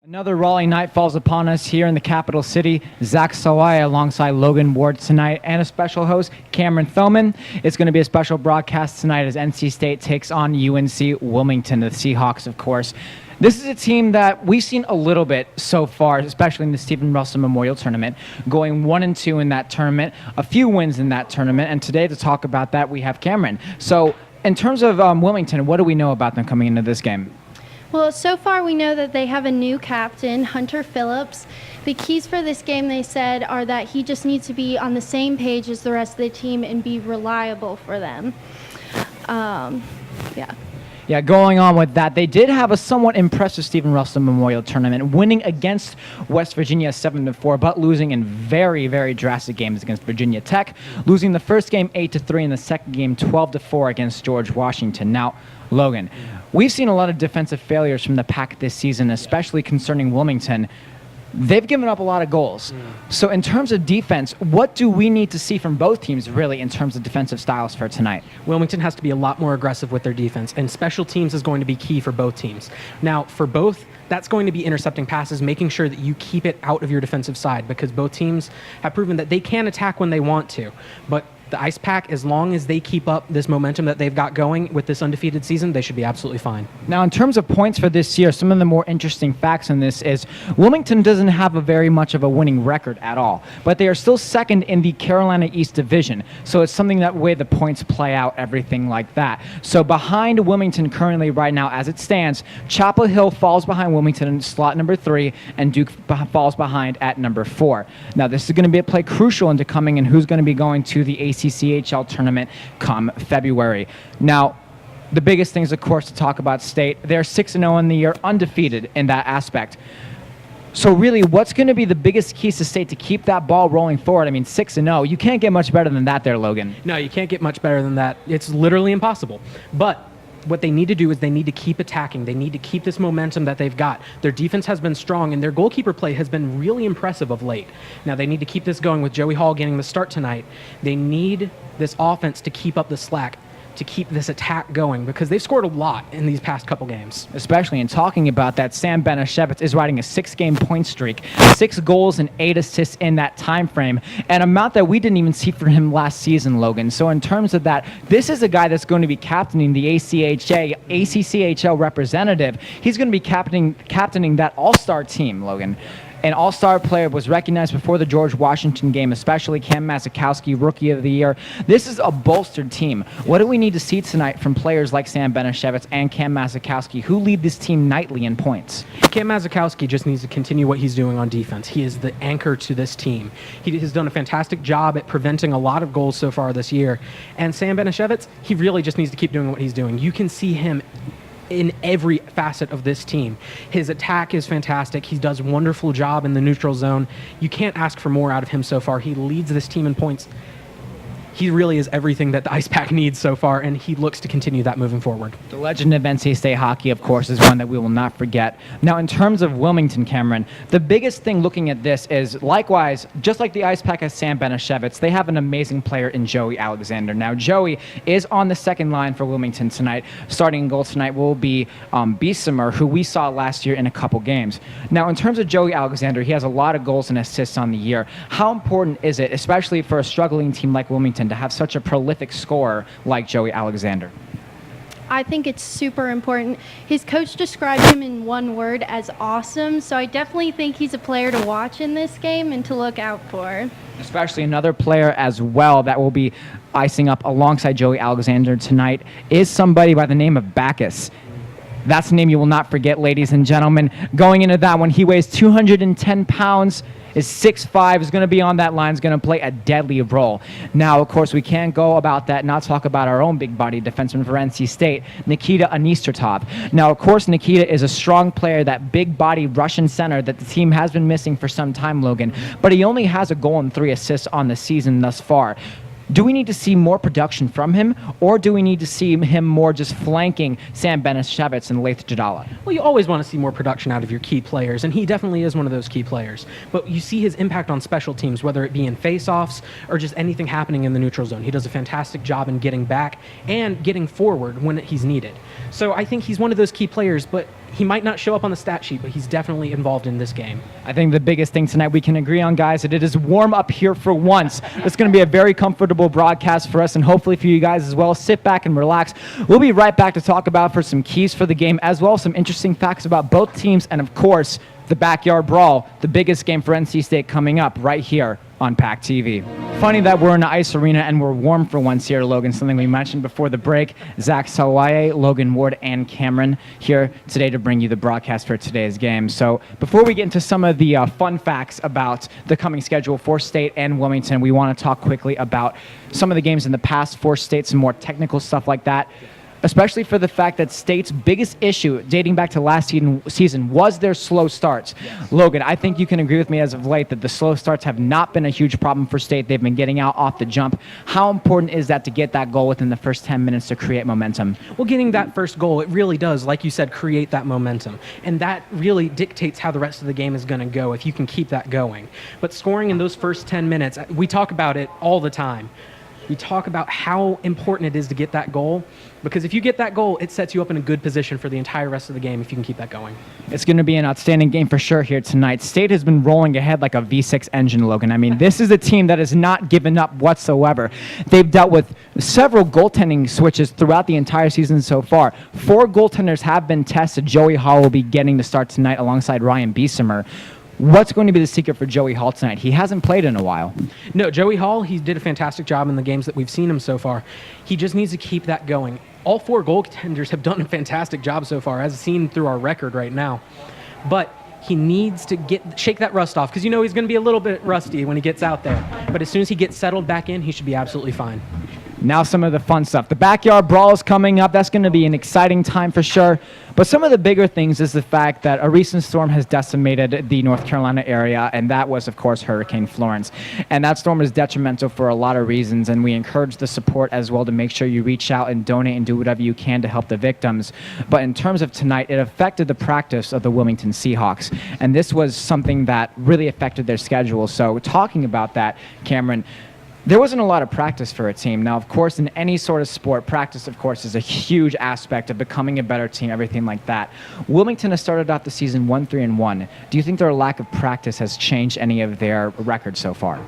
Another Raleigh night falls upon us here in the capital city. Zach Sawai alongside Logan Ward tonight, and a special host, Cameron Thoman. It's going to be a special broadcast tonight as NC State takes on UNC Wilmington, the Seahawks, of course. This is a team that we've seen a little bit so far, especially in the Stephen Russell Memorial Tournament, going 1-2 in that tournament, a few wins in that tournament, and today to talk about that we have Cameron. So in terms of Wilmington, what do we know about them coming into this game? Well, so far we know that they have a new captain, Hunter Phillips. The keys for this game, they said, are that he just needs to be on the same page as the rest of the team and be reliable for them. Yeah, going on with that, they did have a somewhat impressive Stephen Russell Memorial Tournament, winning against West Virginia 7-4, but losing in very, very drastic games against Virginia Tech, losing the first game 8-3 and the second game 12-4 against George Washington. Now, Logan, we've seen a lot of defensive failures from the Pack this season, especially concerning Wilmington. They've given up a lot of goals. So in terms of defense, what do we need to see from both teams, really, in terms of defensive styles for tonight? Wilmington has to be a lot more aggressive with their defense, and special teams is going to be key for both teams. Now, for both, that's going to be intercepting passes, making sure that you keep it out of your defensive side, because both teams have proven that they can attack when they want to. But the Ice Pack, as long as they keep up this momentum that they've got going with this undefeated season, they should be absolutely fine. Now, in terms of points for this year, some of the more interesting facts in this is Wilmington doesn't have a very much of a winning record at all, but they are still second in the Carolina East Division. So it's something that way the points play out, everything like that. So behind Wilmington currently right now, as it stands, Chapel Hill falls behind Wilmington in slot number 3, and Duke falls behind at number 4. Now, this is going to be a play crucial into coming and who's going to be going to the ACCHL tournament come February. Now, the biggest things, of course, to talk about State, they're 6-0 in the year, undefeated in that aspect. So really, what's going to be the biggest keys to State to keep that ball rolling forward? I mean, 6-0, you can't get much better than that there, Logan. No, you can't get much better than that. It's literally impossible. But what they need to do is they need to keep attacking. They need to keep this momentum that they've got. Their defense has been strong, and their goalkeeper play has been really impressive of late. Now, they need to keep this going with Joey Hall getting the start tonight. They need this offense to keep up the slack, to keep this attack going, because they've scored a lot in these past couple games. Especially in talking about that, Sam Benashevitz is riding a 6-game point streak, 6 goals and 8 assists in that time frame, an amount that we didn't even see from him last season, Logan. So in terms of that, this is a guy that's going to be captaining the ACCHL representative. He's going to be captaining that all-star team, Logan. An all-star player was recognized before the George Washington game, especially Cam Mazikowski, Rookie of the Year. This is a bolstered team. What do we need to see tonight from players like Sam Benashevitz and Cam Mazikowski, who lead this team nightly in points? Cam Mazikowski just needs to continue what he's doing on defense. He is the anchor to this team. He has done a fantastic job at preventing a lot of goals so far this year. And Sam Benashevitz, he really just needs to keep doing what he's doing. You can see him in every facet of this team. His attack is fantastic. He does a wonderful job in the neutral zone. You can't ask for more out of him so far. He leads this team in points. He really is everything that the Ice Pack needs so far, and he looks to continue that moving forward. The legend of NC State hockey, of course, is one that we will not forget. Now, in terms of Wilmington, Cameron, the biggest thing looking at this is, likewise, just like the Ice Pack has Sam Benashevitz, they have an amazing player in Joey Alexander. Now, Joey is on the second line for Wilmington tonight. Starting in goal tonight will be Beesimer, who we saw last year in a couple games. Now, in terms of Joey Alexander, he has a lot of goals and assists on the year. How important is it, especially for a struggling team like Wilmington, to have such a prolific scorer like Joey Alexander? I think it's super important. His coach described him in one word as awesome, so I definitely think he's a player to watch in this game and to look out for. Especially another player as well that will be icing up alongside Joey Alexander tonight is somebody by the name of Backus. That's a name you will not forget, ladies and gentlemen. Going into that one, he weighs 210 pounds, is 6'5", is going to be on that line, is going to play a deadly role. Now, of course, we can't go about that, not talk about our own big body defenseman for NC State, Nikita Anistertov. Now, of course, Nikita is a strong player, that big body Russian center that the team has been missing for some time, Logan, but he only has a goal and 3 assists on the season thus far. Do we need to see more production from him, or do we need to see him more just flanking Sam Benashevitz and Laith Jadala? Well, you always want to see more production out of your key players, and he definitely is one of those key players. But you see his impact on special teams, whether it be in face-offs or just anything happening in the neutral zone. He does a fantastic job in getting back and getting forward when he's needed. So I think he's one of those key players, but he might not show up on the stat sheet, but he's definitely involved in this game. I think the biggest thing tonight we can agree on, guys, that it is warm up here for once. It's going to be a very comfortable broadcast for us and hopefully for you guys as well. Sit back and relax. We'll be right back to talk about for some keys for the game as well as some interesting facts about both teams and, of course, the Backyard Brawl, the biggest game for NC State coming up right here on PackTV. Funny that we're in an ice arena and we're warm for once here, Logan, something we mentioned before the break. Zach Sawaye, Logan Ward, and Cameron here today to bring you the broadcast for today's game. So before we get into some of the fun facts about the coming schedule for State and Wilmington, we want to talk quickly about some of the games in the past for State, some more technical stuff like that. Especially for the fact that State's biggest issue dating back to last season was their slow starts. Yes. Logan, I think you can agree with me as of late that the slow starts have not been a huge problem for State. They've been getting out off the jump. How important is that to get that goal within the first 10 minutes to create momentum? Well, getting that first goal, it really does, like you said, create that momentum. And that really dictates how the rest of the game is going to go if you can keep that going. But scoring in those first 10 minutes, we talk about it all the time. We talk about how important it is to get that goal, because if you get that goal, it sets you up in a good position for the entire rest of the game if you can keep that going. It's going to be an outstanding game for sure here tonight. State has been rolling ahead like a V6 engine, Logan. I mean, this is a team that has not given up whatsoever. They've dealt with several goaltending switches throughout the entire season so far. 4 goaltenders have been tested. Joey Hall will be getting the start tonight alongside Ryan Biesemer. What's going to be the secret for Joey Hall tonight? He hasn't played in a while. No, Joey Hall, he did a fantastic job in the games that we've seen him so far. He just needs to keep that going. All 4 goaltenders have done a fantastic job so far, as seen through our record right now. But he needs to shake that rust off, because you know he's going to be a little bit rusty when he gets out there. But as soon as he gets settled back in, he should be absolutely fine. Now some of the fun stuff. The Backyard Brawl is coming up. That's going to be an exciting time for sure. But some of the bigger things is the fact that a recent storm has decimated the North Carolina area, and that was, of course, Hurricane Florence. And that storm is detrimental for a lot of reasons, and we encourage the support as well to make sure you reach out and donate and do whatever you can to help the victims. But in terms of tonight, it affected the practice of the Wilmington Seahawks, and this was something that really affected their schedule. So talking about that, Cameron, there wasn't a lot of practice for a team. Now, of course, in any sort of sport, practice, of course, is a huge aspect of becoming a better team, everything like that. Wilmington has started out the season 1-3-1. Do you think their lack of practice has changed any of their records so far?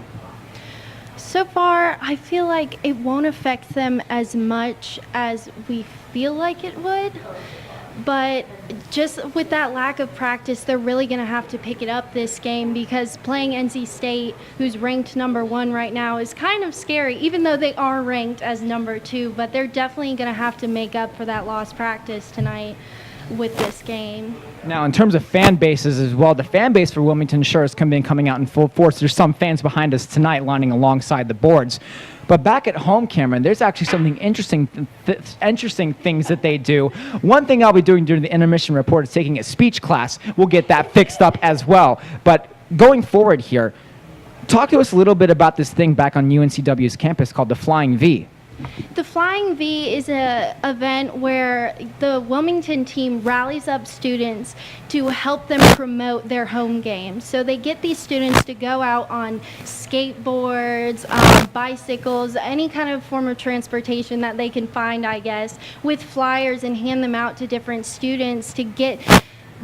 So far, I feel like it won't affect them as much as we feel like it would. But just with that lack of practice, they're really going to have to pick it up this game, because playing NC State, who's ranked number 1 right now, is kind of scary, even though they are ranked as number 2. But they're definitely going to have to make up for that lost practice tonight with this game. Now, in terms of fan bases as well, the fan base for Wilmington sure has been coming out in full force. There's some fans behind us tonight lining alongside the boards. But back at home, Cameron, there's actually something interesting things that they do. One thing I'll be doing during the intermission report is taking a speech class. We'll get that fixed up as well. But going forward here, talk to us a little bit about this thing back on UNCW's campus called the Flying V. The Flying V is an event where the Wilmington team rallies up students to help them promote their home games. So they get these students to go out on skateboards, bicycles, any kind of form of transportation that they can find, I guess, with flyers, and hand them out to different students to get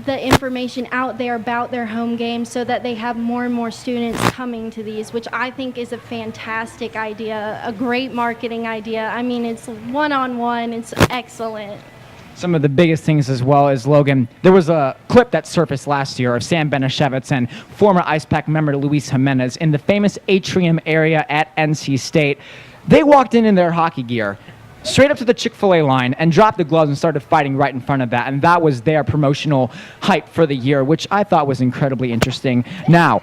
the information out there about their home games, so that they have more and more students coming to these, which I think is a fantastic idea, a great marketing idea. I mean, it's one-on-one, it's excellent. Some of the biggest things as well is, Logan, there was a clip that surfaced last year of Sam Benishevitz and former Ice Pack member Luis Jimenez in the famous atrium area at NC State. They walked in their hockey gear straight up to the Chick-fil-A line and dropped the gloves and started fighting right in front of that. And that was their promotional hype for the year, which I thought was incredibly interesting. Now,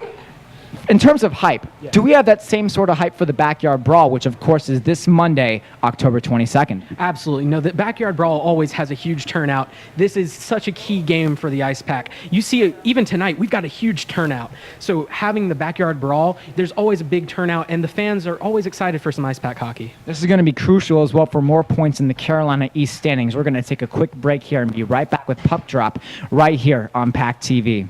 in terms of hype, do we have that same sort of hype for the Backyard Brawl, which of course is this Monday, October 22nd? Absolutely. No, the Backyard Brawl always has a huge turnout. This is such a key game for the Ice Pack. You see, even tonight, we've got a huge turnout. So having the Backyard Brawl, there's always a big turnout, and the fans are always excited for some Ice Pack hockey. This is going to be crucial as well for more points in the Carolina East standings. We're going to take a quick break here and be right back with Puck Drop right here on PackTV.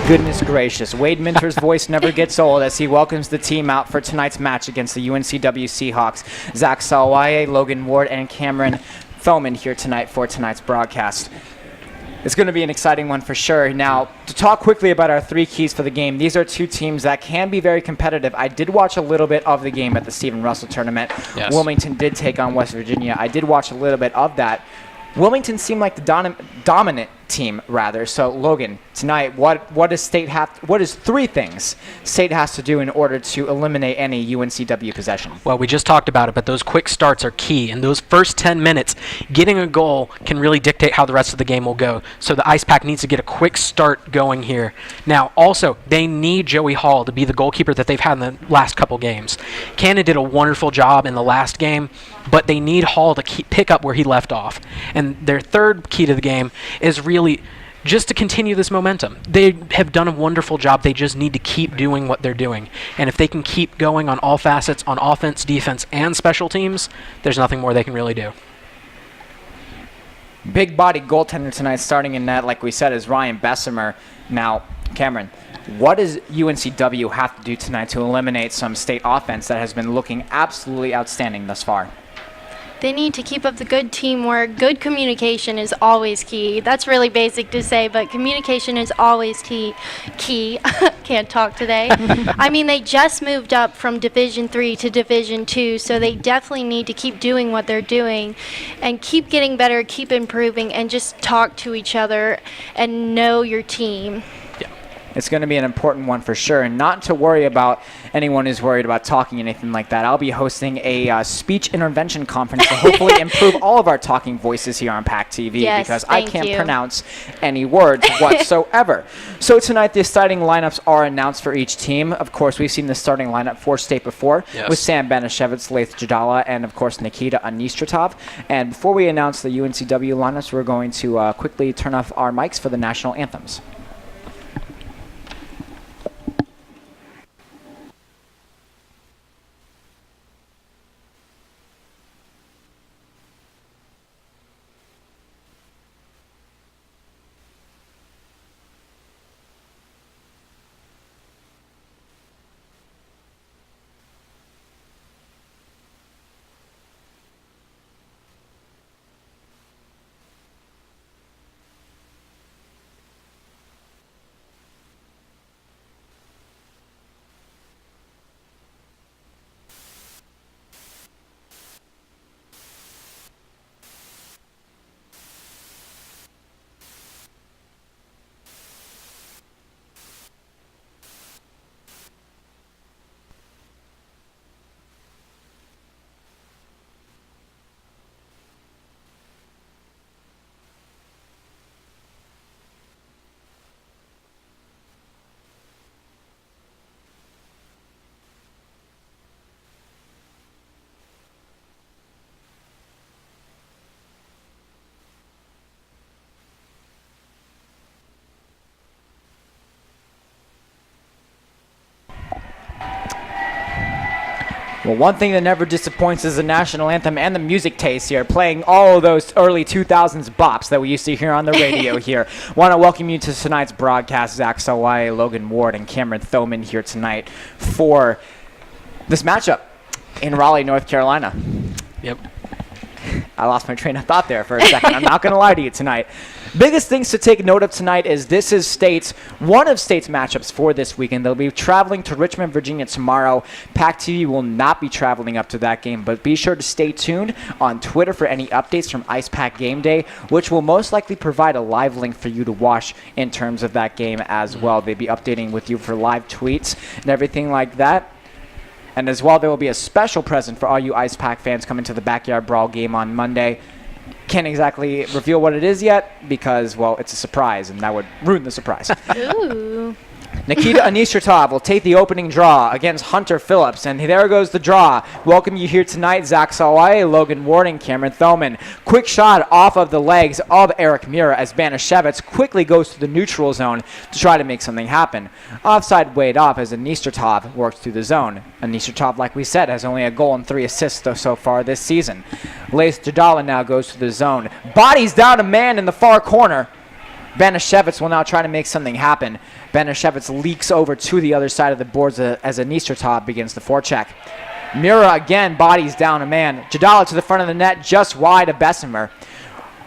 Goodness gracious. Wade Minter's voice never gets old as he welcomes the team out for tonight's match against the UNCW Seahawks. Zach Salwaye, Logan Ward, and Cameron Thoman here tonight for tonight's broadcast. It's going to be an exciting one for sure. Now, to talk quickly about our three keys for the game, these are two teams that can be very competitive. I did watch a little bit of the game at the Stephen Russell tournament. Yes. Wilmington did take on West Virginia. I did watch a little bit of that. Wilmington seemed like the dominant team, rather. So, Logan, tonight, what does State have? What is three things State has to do in order to eliminate any UNCW possession? Well, we just talked about it, but those quick starts are key. In those first 10 minutes, getting a goal can really dictate how the rest of the game will go. So the Ice Pack needs to get a quick start going here. Now, also, they need Joey Hall to be the goalkeeper that they've had in the last couple games. Cannon did a wonderful job in the last game, but they need Hall to pick up where he left off. And their third key to the game is really just to continue this momentum. They have done a wonderful job. They just need to keep doing what they're doing. And if they can keep going on all facets, on offense, defense, and special teams, there's nothing more they can really do. Big body goaltender tonight starting in net, like we said, is Ryan Bessemer. Now, Cameron, what does UNCW have to do tonight to eliminate some State offense that has been looking absolutely outstanding thus far? They need to keep up the good teamwork. Good communication is always key. That's really basic to say, but communication is always key. Can't talk today. I mean, they just moved up from Division 3 to Division 2, so they definitely need to keep doing what they're doing and keep getting better, keep improving, and just talk to each other and know your team. It's going to be an important one for sure, and not to worry about anyone who's worried about talking anything like that. I'll be hosting a speech intervention conference to hopefully improve all of our talking voices here on PackTV because I can't pronounce any words whatsoever. So tonight the starting lineups are announced for each team. Of course, we've seen the starting lineup for State before with Sam Banashevitz, Laith Jadala, and of course Nikita Anistratov. And before we announce the UNCW lineups, we're going to quickly turn off our mics for the national anthems. Well, one thing that never disappoints is the national anthem and the music taste here, playing all of those early 2000s bops that we used to hear on the radio here. Want to welcome you to tonight's broadcast. Zach Salwaye, Logan Ward, and Cameron Thoman here tonight for this matchup in Raleigh, North Carolina. Yep. I lost my train of thought there for a second. I'm not going to lie to you tonight. Biggest things to take note of tonight is this is one of State's matchups for this weekend. They'll be traveling to Richmond, Virginia tomorrow. PackTV will not be traveling up to that game, but be sure to stay tuned on Twitter for any updates from Ice Pack Game Day, which will most likely provide a live link for you to watch in terms of that game as well. They'll be updating with you for live tweets and everything like that. And as well, there will be a special present for all you Ice Pack fans coming to the Backyard Brawl game on Monday. Can't exactly reveal what it is yet because, well, it's a surprise, and that would ruin the surprise. Ooh. Nikita Anistratov will take the opening draw against Hunter Phillips, and there goes the draw. Welcome you here tonight, Zach Salwaye, Logan Ward, and Cameron Thoman. Quick shot off of the legs of Eric Mura as Banashevitz quickly goes to the neutral zone to try to make something happen. Offside weighed off as Anistratov works through the zone. Anistratov, like we said, has only a goal and 3 assists so far this season. Laith Jadala now goes to the zone. Bodies down a man in the far corner. Banashevitz will now try to make something happen. Banashevitz leaks over to the other side of the boards as Anistertov begins the forecheck. Mura again bodies down a man. Jadala to the front of the net, just wide of Bessemer.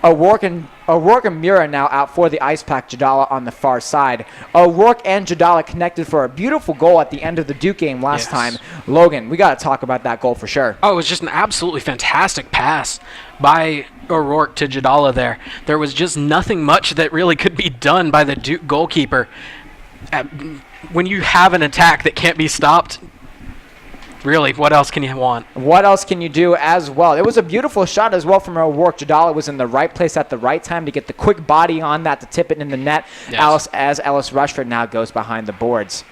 O'Rourke and Mura now out for the Ice Pack. Jadala on the far side. O'Rourke and Jadala connected for a beautiful goal at the end of the Duke game last time. Logan, we got to talk about that goal for sure. Oh, it was just an absolutely fantastic pass by O'Rourke to Jadala there. There was just nothing much that really could be done by the Duke goalkeeper. When you have an attack that can't be stopped, really, what else can you want? What else can you do as well? It was a beautiful shot as well from O'Rourke. Jadala was in the right place at the right time to get the quick body on that to tip it in the net. Yes. Ellis Rushford now goes behind the boards.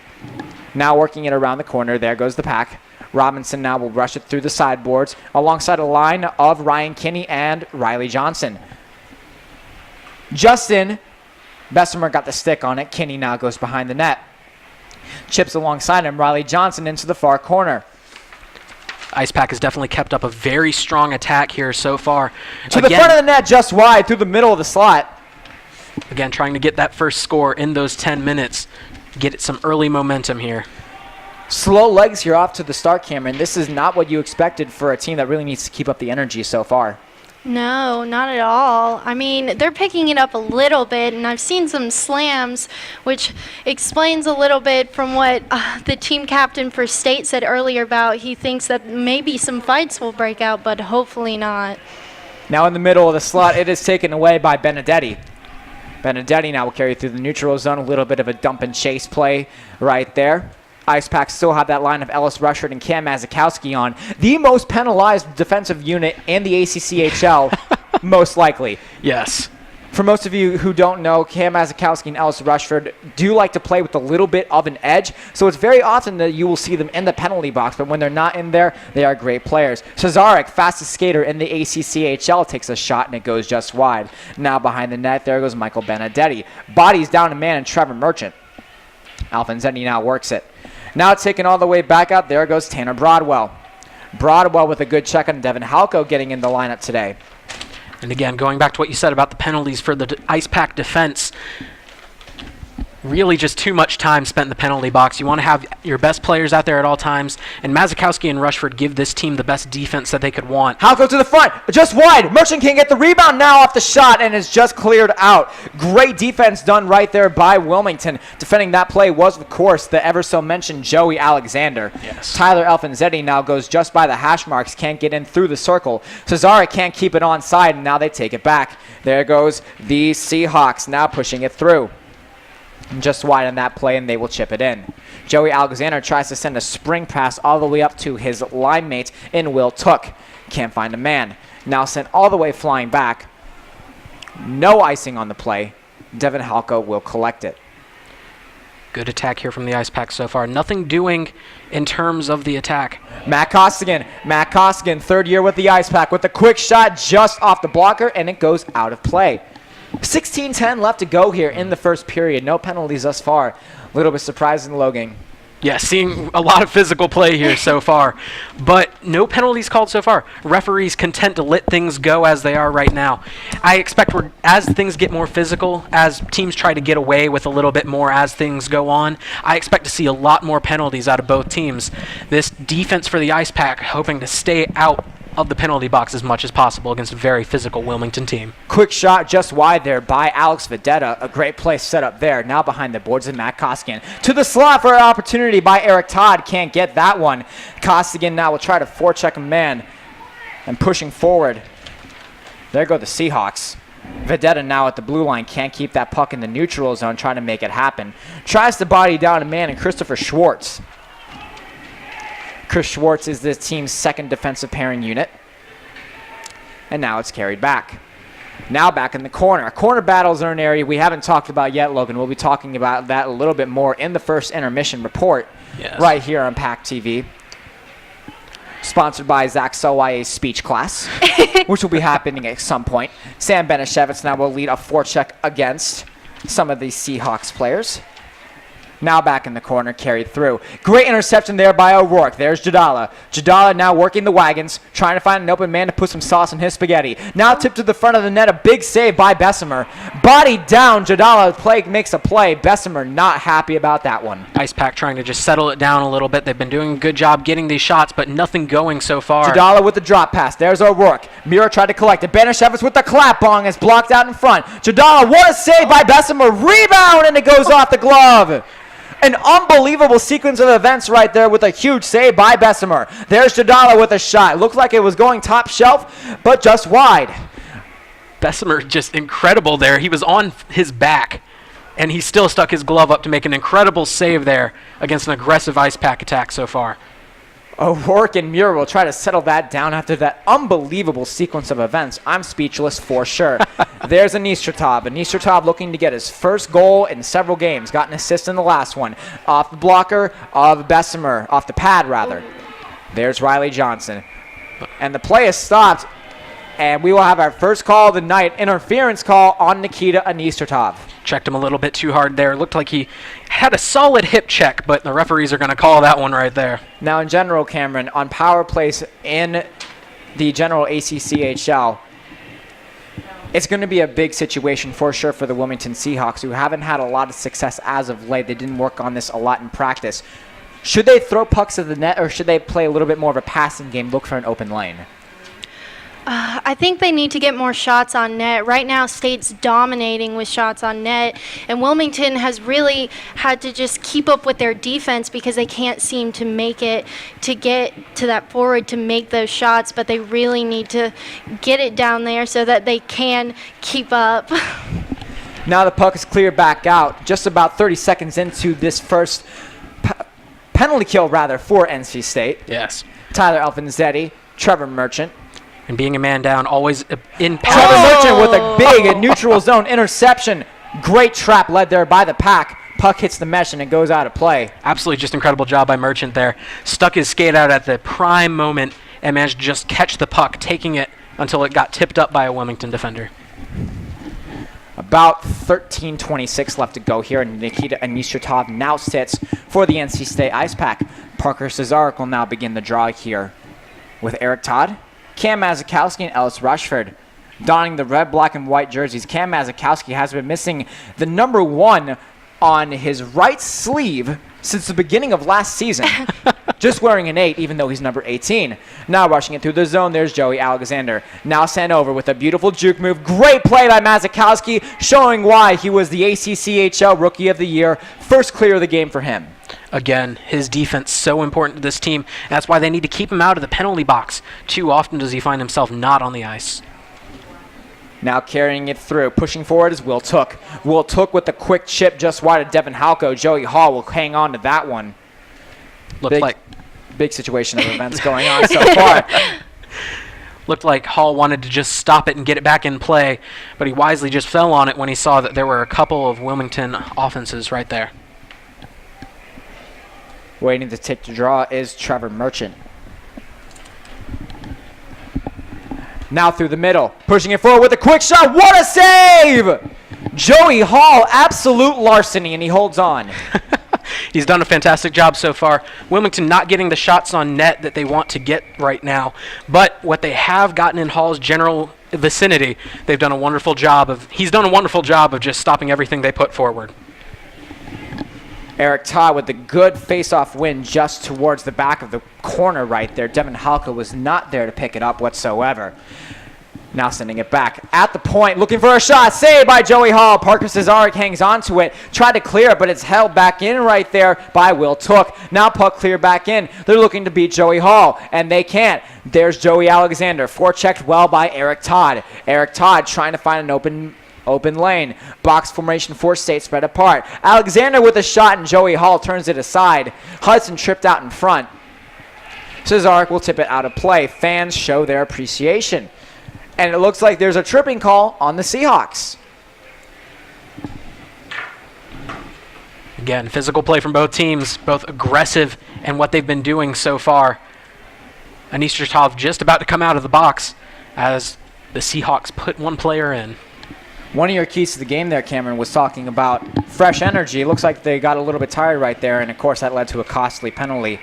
Now working it around the corner. There goes the pack. Robinson now will rush it through the sideboards alongside a line of Ryan Kinney and Riley Johnson. Justin Bessemer got the stick on it. Kinney now goes behind the net. Chips alongside him. Riley Johnson into the far corner. Ice Pack has definitely kept up a very strong attack here so far. To the front of the net, just wide, through the middle of the slot. Again, trying to get that first score in those 10 minutes. Get some early momentum here. Slow legs here off to the start, Cameron. This is not what you expected for a team that really needs to keep up the energy so far. No, not at all. I mean, they're picking it up a little bit, and I've seen some slams, which explains a little bit from what the team captain for State said earlier about he thinks that maybe some fights will break out, but hopefully not. Now in the middle of the slot, it is taken away by Benedetti. Benedetti now will carry through the neutral zone. A little bit of a dump and chase play right there. Ice Pack still have that line of Ellis Rushford and Cam Mazikowski on. The most penalized defensive unit in the ACCHL, most likely. Yes. For most of you who don't know, Cam Mazikowski and Ellis Rushford do like to play with a little bit of an edge, so it's very often that you will see them in the penalty box, but when they're not in there, they are great players. Cesarek, fastest skater in the ACCHL, takes a shot and it goes just wide. Now behind the net, there goes Michael Benedetti. Bodies down a man and Trevor Merchant. Alfanzetti now works it. Now taken all the way back out, there goes Tanner Broadwell. Broadwell with a good check on Devin Halko getting in the lineup today. And again, going back to what you said about the penalties for the Ice Pack defense, really just too much time spent in the penalty box. You want to have your best players out there at all times, and Mazikowski and Rushford give this team the best defense that they could want. Halko to the front, just wide. Merchant can't get the rebound now off the shot and is just cleared out. Great defense done right there by Wilmington. Defending that play was, of course, the ever-so-mentioned Joey Alexander. Yes. Tyler Alfanzetti now goes just by the hash marks, can't get in through the circle. Cesare can't keep it onside, and now they take it back. There goes the Seahawks now pushing it through. Just wide on that play, and they will chip it in. Joey Alexander tries to send a spring pass all the way up to his line mate in Will Took. Can't find a man. Now sent all the way flying back. No icing on the play. Devin Halko will collect it. Good attack here from the Ice Pack so far. Nothing doing in terms of the attack. Matt Costigan. Matt Costigan, third year with the Ice Pack, with a quick shot just off the blocker, and it goes out of play. 16-10 left to go here in the first period. No penalties thus far. A little bit surprising, Logan. Yeah, seeing a lot of physical play here so far, but no penalties called so far. Referees content to let things go as they are right now. I expect as things get more physical, as teams try to get away with a little bit more as things go on, I expect to see a lot more penalties out of both teams. This defense for the Ice Pack hoping to stay out of the penalty box as much as possible against a very physical Wilmington team. Quick shot just wide there by Alex Vedetta. A great play set up there. Now behind the boards of Matt Costigan. To the slot for an opportunity by Eric Todd. Can't get that one. Costigan now will try to forecheck a man and pushing forward. There go the Seahawks. Vedetta now at the blue line. Can't keep that puck in the neutral zone, trying to make it happen. Tries to body down a man, and Christopher Schwartz. Chris Schwartz is this team's second defensive pairing unit. And now it's carried back. Now back in the corner. Corner battles are an area we haven't talked about yet, Logan. We'll be talking about that a little bit more in the first intermission report. Yes. Right here on PackTV. Sponsored by Zach Sowaye's speech class, which will be happening at some point. Sam Benishevitz now will lead a forecheck against some of these Seahawks players. Now back in the corner, carried through. Great interception there by O'Rourke. There's Jadala. Jadala now working the wagons, trying to find an open man to put some sauce on his spaghetti. Now tipped to the front of the net, a big save by Bessemer. Body down, Jadala makes a play. Bessemer not happy about that one. Ice Pack trying to just settle it down a little bit. They've been doing a good job getting these shots, but nothing going so far. Jadala with the drop pass. There's O'Rourke. Mira tried to collect it. Banishevitz with the clap bong is blocked out in front. Jadala, what a save by Bessemer. Rebound, and it goes off the glove. An unbelievable sequence of events right there with a huge save by Bessemer. There's Jadala with a shot. Looked like it was going top shelf, but just wide. Bessemer just incredible there. He was on his back, and he still stuck his glove up to make an incredible save there against an aggressive Ice Pack attack so far. O'Rourke and Muir will try to settle that down after that unbelievable sequence of events. I'm speechless for sure. There's Anistratov. Anistratov looking to get his first goal in several games. Got an assist in the last one. Off the blocker of Bessemer. Off the pad, rather. There's Riley Johnson. And the play is stopped. And we will have our first call of the night, interference call on Nikita Anistratov. Checked him a little bit too hard there. Looked like he had a solid hip check, but the referees are going to call that one right there. Now in general, Cameron, on power plays in the general ACCHL, it's going to be a big situation for sure for the Wilmington Seahawks, who haven't had a lot of success as of late. They didn't work on this a lot in practice. Should they throw pucks at the net, or should they play a little bit more of a passing game, look for an open lane? I think they need to get more shots on net. Right now, State's dominating with shots on net, and Wilmington has really had to just keep up with their defense because they can't seem to make it to get to that forward to make those shots, but they really need to get it down there so that they can keep up. Now the puck is cleared back out just about 30 seconds into this first penalty kill, rather, for NC State. Yes. Tyler Alfanzetti, Trevor Merchant. And being a man down, always in power. Trevor Merchant with a big neutral zone interception. Great trap led there by the Pack. Puck hits the mesh and it goes out of play. Absolutely just incredible job by Merchant there. Stuck his skate out at the prime moment and managed to just catch the puck, taking it until it got tipped up by a Wilmington defender. About 13:26 left to go here, and Nikita Anistratov now sits for the NC State Ice Pack. Parker Cesarek will now begin the draw here with Eric Todd, Cam Mazikowski, and Ellis Rushford donning the red, black, and white jerseys. Cam Mazikowski has been missing the number 1 on his right sleeve since the beginning of last season. Just wearing an 8, even though he's number 18. Now rushing it through the zone, there's Joey Alexander. Now sent over with a beautiful juke move. Great play by Mazikowski, showing why he was the ACCHL Rookie of the Year. First clear of the game for him. Again, his defense so important to this team. That's why they need to keep him out of the penalty box. Too often does he find himself not on the ice. Now carrying it through. Pushing forward is Will Took. Will Took with the quick chip just wide of Devin Halko. Joey Hall will hang on to that one. Big situation of events going on so far. Looked like Hall wanted to just stop it and get it back in play, but he wisely just fell on it when he saw that there were a couple of Wilmington offenses right there. Waiting to take the draw is Trevor Merchant. Now through the middle, pushing it forward with a quick shot. What a save! Joey Hall, absolute larceny, and he holds on. He's done a fantastic job so far. Wilmington not getting the shots on net that they want to get right now, but what they have gotten in Hall's general vicinity, he's done a wonderful job of just stopping everything they put forward. Eric Todd with the good face-off win just towards the back of the corner right there. Devin Halka was not there to pick it up whatsoever. Now sending it back at the point, looking for a shot. Saved by Joey Hall. Parker Cesarek hangs onto it. Tried to clear it, but it's held back in right there by Will Took. Now puck clear back in. They're looking to beat Joey Hall, and they can't. There's Joey Alexander. Forechecked well by Eric Todd. Eric Todd trying to find an open lane. Box formation for State spread apart. Alexander with a shot, and Joey Hall turns it aside. Hudson tripped out in front. Cesarek will tip it out of play. Fans show their appreciation. And it looks like there's a tripping call on the Seahawks. Again, physical play from both teams, both aggressive and what they've been doing so far. Anistratov just about to come out of the box as the Seahawks put one player in. One of your keys to the game there, Cameron, was talking about fresh energy. It looks like they got a little bit tired right there, and of course that led to a costly penalty.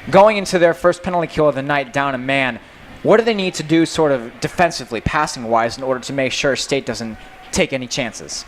Going into their first penalty kill of the night down a man, what do they need to do sort of defensively, passing-wise, in order to make sure State doesn't take any chances?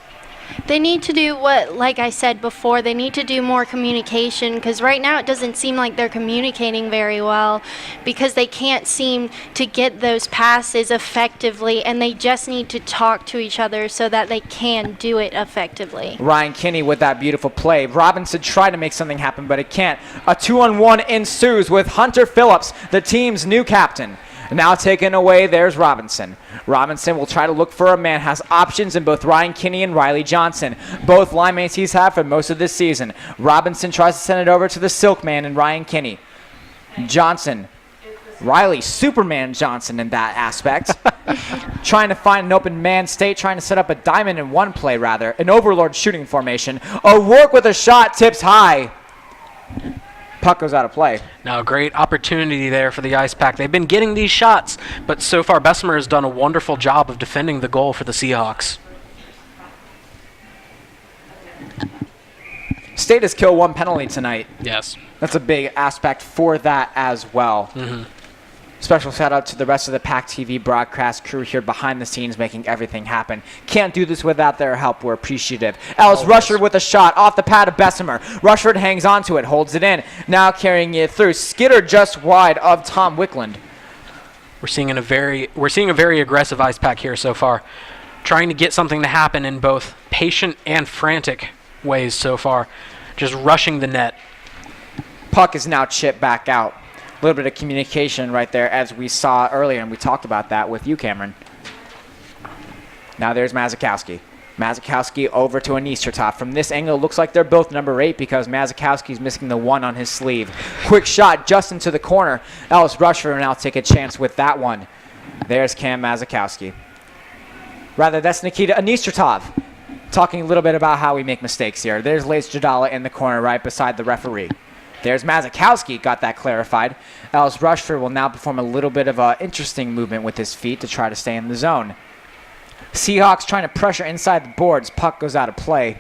They need to do what, like I said before, they need to do more communication, because right now it doesn't seem like they're communicating very well because they can't seem to get those passes effectively, and they just need to talk to each other so that they can do it effectively. Ryan Kinney with that beautiful play. Robinson tried to make something happen, but it can't. A 2-on-1 ensues with Hunter Phillips, the team's new captain. Now taken away, there's Robinson. Robinson will try to look for a man, has options in both Ryan Kinney and Riley Johnson. Both line mates he's had for most of this season. Robinson tries to send it over to the Silk Man and Ryan Kinney. Johnson, Riley, Superman Johnson in that aspect. Trying to find an open man. State trying to set up a diamond in one play, rather. An Overlord shooting formation. O'Rourke with a shot, tips high. Puck goes out of play. Now, great opportunity there for the Ice Pack. They've been getting these shots, but so far Bessemer has done a wonderful job of defending the goal for the Seahawks. State has killed one penalty tonight. Yes. That's a big aspect for that as well. Special shout out to the rest of the PackTV broadcast crew here behind the scenes making everything happen. Can't do this without their help. We're appreciative. Ellis Rushford with a shot off the pad of Bessemer. Rushford hangs on to it, holds it in. Now carrying it through. Skidder just wide of Tom Wickland. We're seeing a very aggressive Ice Pack here so far, trying to get something to happen in both patient and frantic ways so far, just rushing the net. Puck is now chipped back out. A little bit of communication right there as we saw earlier, and we talked about that with you, Cameron. Now there's Mazikowski. Mazikowski over to Anistertov. From this angle, it looks like they're both number 8 because Mazikowski's missing the 1 on his sleeve. Quick shot just into the corner. Ellis Rushford will now take a chance with that one. There's Cam Mazikowski. Rather, that's Nikita Anistertov. Talking a little bit about how we make mistakes here. There's Lace Jadala in the corner right beside the referee. There's Mazikowski, got that clarified. Ellis Rushford will now perform a little bit of an interesting movement with his feet to try to stay in the zone. Seahawks trying to pressure inside the boards. Puck goes out of play.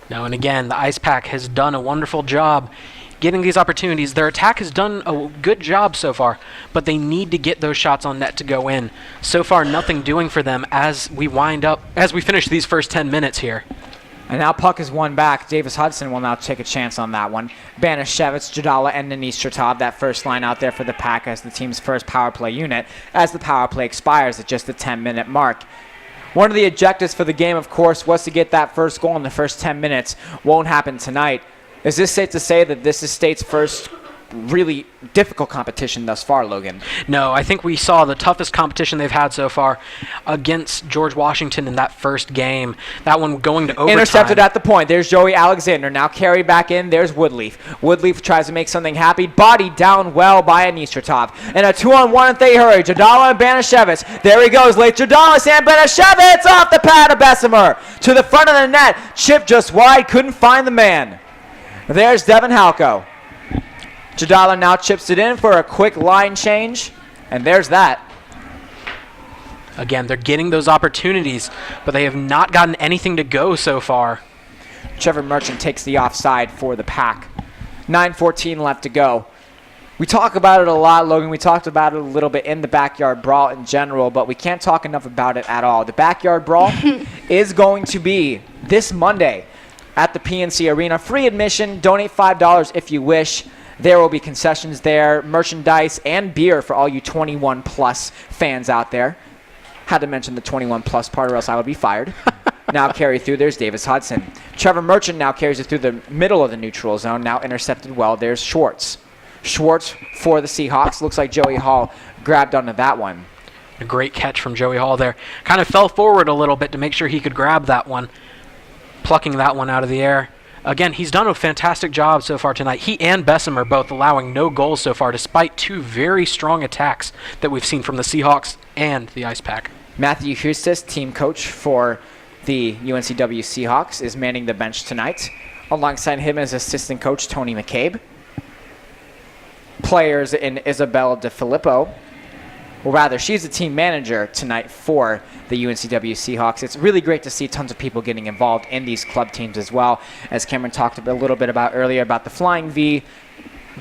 Now and again, the Ice Pack has done a wonderful job getting these opportunities. Their attack has done a good job so far, but they need to get those shots on net to go in. So far, nothing doing for them as we finish these first 10 minutes here. And now puck is won back. Davis Hudson will now take a chance on that one. Banashevitz, Jadala, and Anistertov, that first line out there for the Pack as the team's first power play unit, as the power play expires at just the 10-minute mark. One of the objectives for the game, of course, was to get that first goal in the first 10 minutes. Won't happen tonight. Is this safe to say that this is State's first really difficult competition thus far, Logan? No, I think we saw the toughest competition they've had so far against George Washington in that first game. That one going to overtime. Intercepted at the point. There's Joey Alexander. Now carried back in. There's Woodleaf. Woodleaf tries to make something happy. Bodied down well by Anistertov. And a 2-on-1 if they hurry. Jadala and Banashevitz. There he goes. Late Jadala and Banashevitz off the pad of Bessemer. To the front of the net. Chip just wide. Couldn't find the man. There's Devin Halko. Jadala now chips it in for a quick line change, and there's that. Again, they're getting those opportunities, but they have not gotten anything to go so far. Trevor Merchant takes the offside for the Pack. 9:14 left to go. We talk about it a lot, Logan. We talked about it a little bit in the Backyard Brawl in general, but we can't talk enough about it at all. The Backyard Brawl is going to be this Monday at the PNC Arena. Free admission. Donate $5 if you wish. There will be concessions there, merchandise, and beer for all you 21-plus fans out there. Had to mention the 21-plus part or else I would be fired. Now carry through. There's Davis Hudson. Trevor Merchant now carries it through the middle of the neutral zone. Now intercepted well. There's Schwartz. Schwartz for the Seahawks. Looks like Joey Hall grabbed onto that one. A great catch from Joey Hall there. Kind of fell forward a little bit to make sure he could grab that one, plucking that one out of the air. Again, he's done a fantastic job so far tonight. He and Bessemer both allowing no goals so far, despite two very strong attacks that we've seen from the Seahawks and the Ice Pack. Matthew Hustis, team coach for the UNCW Seahawks, is manning the bench tonight. Alongside him is assistant coach Tony McCabe. Players in Isabel DeFilippo, Well, rather, she's the team manager tonight for the UNCW Seahawks. It's really great to see tons of people getting involved in these club teams as well, as Cameron talked a little bit about earlier about the Flying V.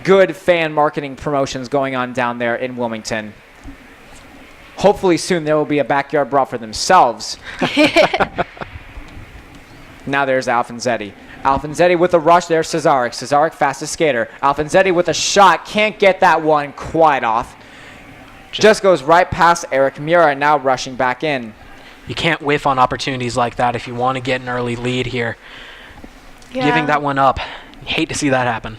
Good fan marketing promotions going on down there in Wilmington. Hopefully soon there will be a backyard brawl for themselves. Now there's Alfonsetti. Alfonsetti with a rush. There's Cesarek. Cesarek, fastest skater. Alfonsetti with a shot. Can't get that one quite off. Just goes right past Eric Mura, now rushing back in. You can't whiff on opportunities like that if you want to get an early lead here. Yeah. Giving that one up. Hate to see that happen.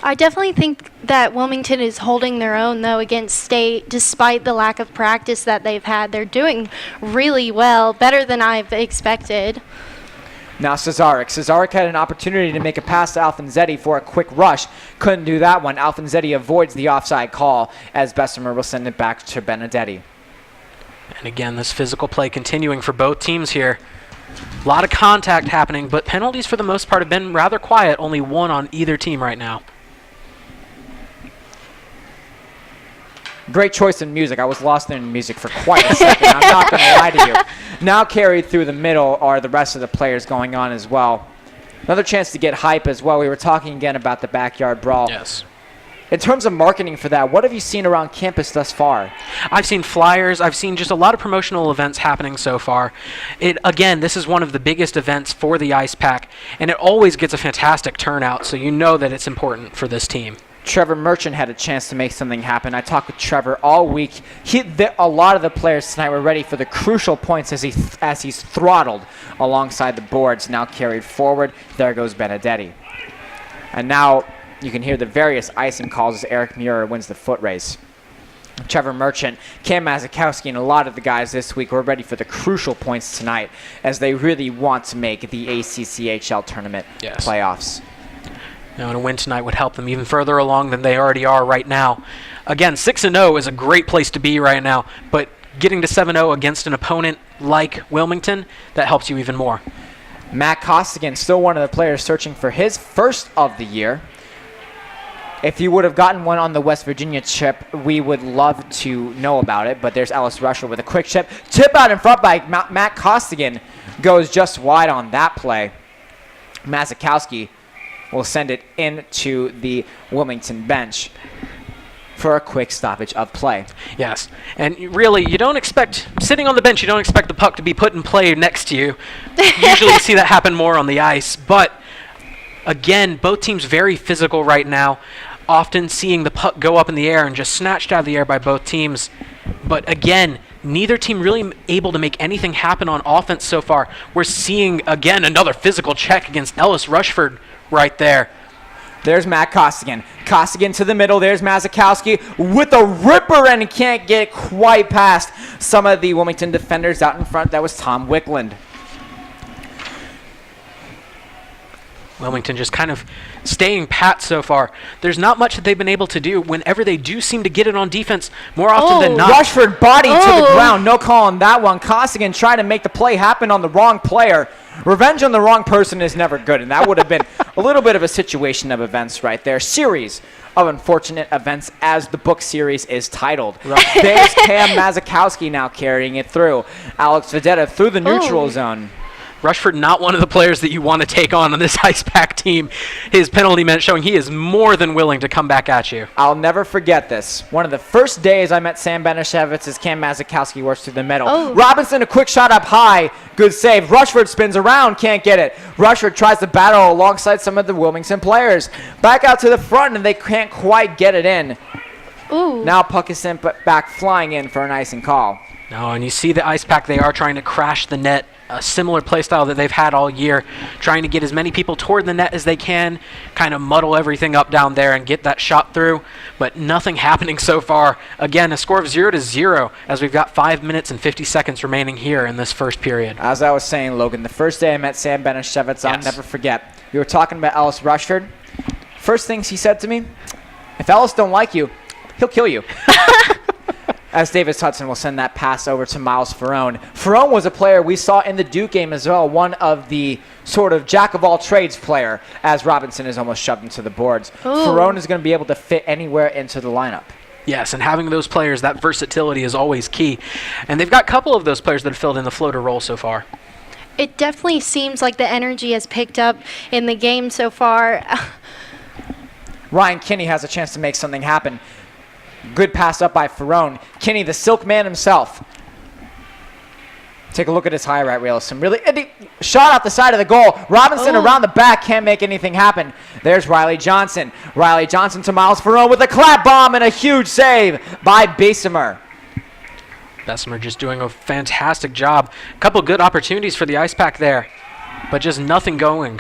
I definitely think that Wilmington is holding their own, though, against State, despite the lack of practice that they've had. They're doing really well, better than I've expected. Now Cesarek. Cesarek had an opportunity to make a pass to Alfonsetti for a quick rush. Couldn't do that one. Alfonsetti avoids the offside call as Bessemer will send it back to Benedetti. And again, this physical play continuing for both teams here. A lot of contact happening, but penalties for the most part have been rather quiet. Only one on either team right now. Great choice in music. I was lost in music for quite a second. I'm not going to lie to you. Now carried through the middle are the rest of the players going on as well. Another chance to get hype as well. We were talking again about the backyard brawl. Yes. In terms of marketing for that, what have you seen around campus thus far? I've seen flyers. I've seen just a lot of promotional events happening so far. Again, this is one of the biggest events for the Ice Pack, and it always gets a fantastic turnout, so you know that it's important for this team. Trevor Merchant had a chance to make something happen. I talked with Trevor all week. A lot of the players tonight were ready for the crucial points as he's throttled alongside the boards. Now carried forward. There goes Benedetti. And now you can hear the various icing calls as Eric Muir wins the foot race. Trevor Merchant, Cam Mazakowski, and a lot of the guys this week were ready for the crucial points tonight as they really want to make the ACCHL tournament playoffs. And a win tonight would help them even further along than they already are right now. Again, 6-0 is a great place to be right now, but getting to 7-0 against an opponent like Wilmington, that helps you even more. Matt Costigan, still one of the players searching for his first of the year. If he would have gotten one on the West Virginia chip, we would love to know about it, but there's Ellis Rusher with a quick chip. Tip out in front by Matt Costigan, goes just wide on that play. Mazakowski will send it into the Wilmington bench for a quick stoppage of play. Yes, and really, you don't expect, sitting on the bench, you don't expect the puck to be put in play next to you. Usually you see that happen more on the ice, but again, both teams very physical right now, often seeing the puck go up in the air and just snatched out of the air by both teams. But again, neither team really able to make anything happen on offense so far. We're seeing, again, another physical check against Ellis Rushford right there. There's Matt Costigan. Costigan to the middle. There's Mazakowski with a ripper and can't get quite past some of the Wilmington defenders out in front. That was Tom Wickland. Wilmington just kind of staying pat so far. There's not much that they've been able to do. Whenever they do seem to get it on defense, more often than not. Rushford body to the ground. No call on that one. Costigan trying to make the play happen on the wrong player. Revenge on the wrong person is never good, and that would have been a little bit of a situation of events right there. Series of unfortunate events, as the book series is titled. Right. There's Cam Mazakowski now carrying it through. Alex Vedetta through the neutral zone. Rushford, not one of the players that you want to take on this Ice Pack team. His penalty minute showing he is more than willing to come back at you. I'll never forget this. One of the first days I met Sam Benishevitz as Cam Mazakowski works through the middle. Robinson, a quick shot up high. Good save. Rushford spins around, can't get it. Rushford tries to battle alongside some of the Wilmington players. Back out to the front, and they can't quite get it in. Now puck is sent back flying in for an icing call. No, and you see the Ice Pack, they are trying to crash the net. A similar play style that they've had all year, trying to get as many people toward the net as they can, kind of muddle everything up down there and get that shot through, but nothing happening so far. Again, a score of 0-0 as we've got 5 minutes and 50 seconds remaining here in this first period. As I was saying, Logan, the first day I met Sam Benishevitz, I'll never forget. We were talking about Ellis Rushford. First things he said to me, if Ellis don't like you, he'll kill you. As Davis Hudson will send that pass over to Miles Ferrone. Ferrone was a player we saw in the Duke game as well, one of the sort of jack-of-all-trades player, as Robinson is almost shoved into the boards. Ferrone is going to be able to fit anywhere into the lineup. Yes, and having those players, that versatility is always key. And they've got a couple of those players that have filled in the floater role so far. It definitely seems like the energy has picked up in the game so far. Ryan Kinney has a chance to make something happen. Good pass up by Ferrone. Kinney, the silk man himself. Take a look at his highlight reel. Some really shot out the side of the goal. Robinson around the back, can't make anything happen. There's Riley Johnson. Riley Johnson to Miles Ferrone with a clap bomb and a huge save by Bessemer. Bessemer just doing a fantastic job. A couple good opportunities for the Ice Pack there, but just nothing going.